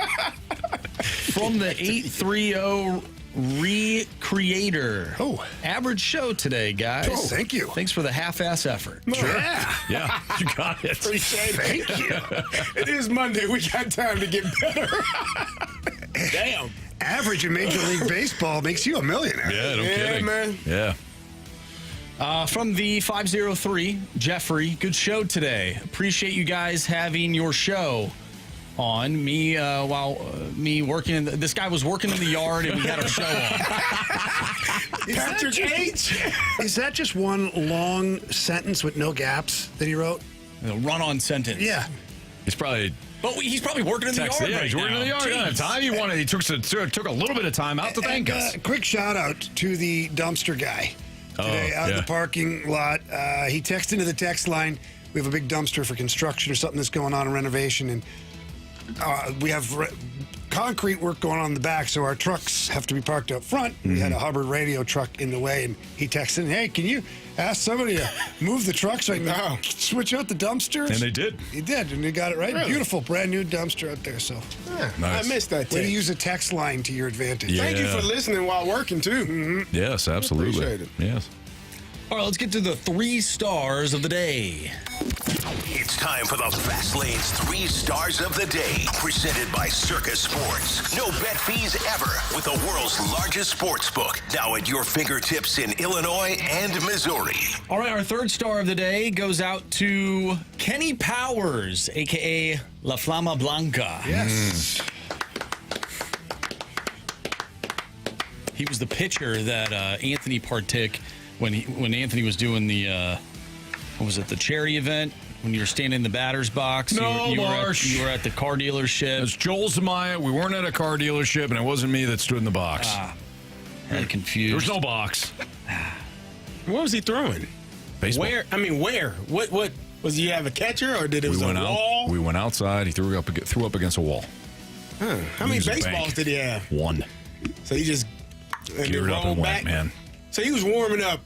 From the 830 Recreator. Oh. Average show today, guys. Oh, thank you. Thanks for the half-ass effort. Sure. Yeah. Yeah, you got it. Appreciate it. Thank you. It is Monday. We got time to get better. Damn. Average in Major League Baseball makes you a millionaire. Yeah, no kidding. Man. Yeah. From the 503, Jeffrey, good show today. Appreciate you guys having your show. on me while me working. This guy was working in the yard, and we had our show on. Patrick H. Is that just one long sentence with no gaps that he wrote? A run-on sentence. Yeah. He's probably. But he's probably working in the yard. Yeah, he's working in the yard. Jeez. Time he took a little bit of time out to thank us. Quick shout out to the dumpster guy today out in the parking lot. He texted into the text line. We have a big dumpster for construction or something that's going on in renovation, and we have concrete work going on in the back, so our trucks have to be parked up front. We had a Hubbard radio truck in the way, and he texted, "Hey, can you ask somebody to move the truck so I can switch out the dumpsters?" And they did. He did, and they got it right. Really? Beautiful, brand new dumpster out there. So I missed that. Way to use a text line to your advantage. Yeah. Thank you for listening while working too. Yes, absolutely. Appreciate it. Yes. All right, let's get to the 3 stars of the day. It's time for the Fast Lane's 3 stars of the day, presented by Circus Sports. No bet fees ever with the world's largest sports book, now at your fingertips in Illinois and Missouri. All right, our 3rd star of the day goes out to Kenny Powers, a.k.a. La Flama Blanca. Yes. He was the pitcher that Anthony partook when Anthony was doing the what was it, the charity event, when you were standing in the batter's box. Marsh. You were at the car dealership. It was Joel Zamaya. We weren't at a car dealership, and it wasn't me that stood in the box. Very confused. There was no box. What was he throwing? Baseball. Where? What was he have a catcher, or did it was a wall? We went outside. He threw up against a wall. How many baseballs did he have? 1. So he just geared up and went, man. So he was warming up,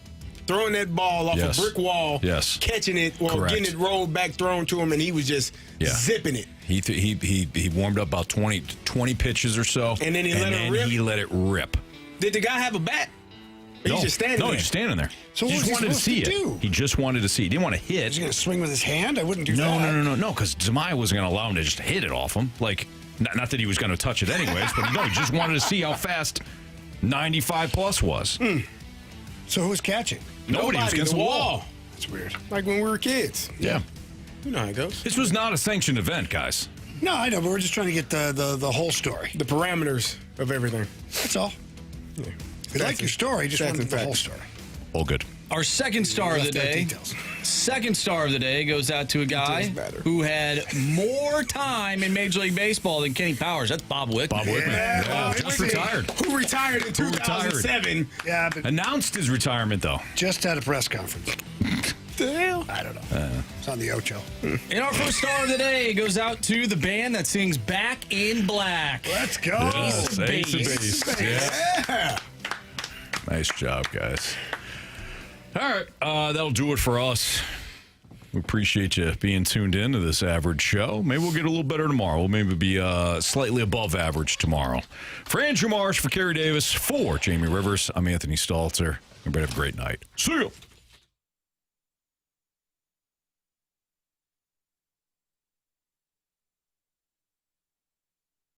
throwing that ball off a brick wall, catching it, getting it rolled back, thrown to him, and he was just zipping it. He warmed up about 20 pitches or so, and then he let it rip. Did the guy have a bat? No, he's just standing there. he's just standing there. So he what just was he wanted to see supposed to it. do? He just wanted to see. He didn't want to hit. Was he going to swing with his hand? I wouldn't do that. No, because Zamaya wasn't going to allow him to just hit it off him. Like, not that he was going to touch it anyways, but he just wanted to see how fast 95 plus was. So who was catching? Nobody was against the wall. That's weird. Like when we were kids. Yeah. You know how it goes. This was not a sanctioned event, guys. No, I know, but we're just trying to get the whole story. The parameters of everything. That's all. Yeah. We like your story, just wanted the whole story. All good. Our 2nd star of the day. Second star of the day goes out to a guy who had more time in Major League Baseball than Kenny Powers. That's Bob Wickman. Bob Wickman. Just retired. Who retired in 2007. Yeah, but announced his retirement, though. Just had a press conference. The hell? I don't know. It's on the Ocho. And our 1st star of the day goes out to the band that sings Back in Black. Let's go. Yes, Ace of Base. Yeah. Nice job, guys. All right, that'll do it for us. We appreciate you being tuned in to this average show. Maybe we'll get a little better tomorrow. We'll maybe be slightly above average tomorrow. For Andrew Marsh, for Carey Davis, for Jamie Rivers, I'm Anthony Stalter. Everybody have a great night. See you.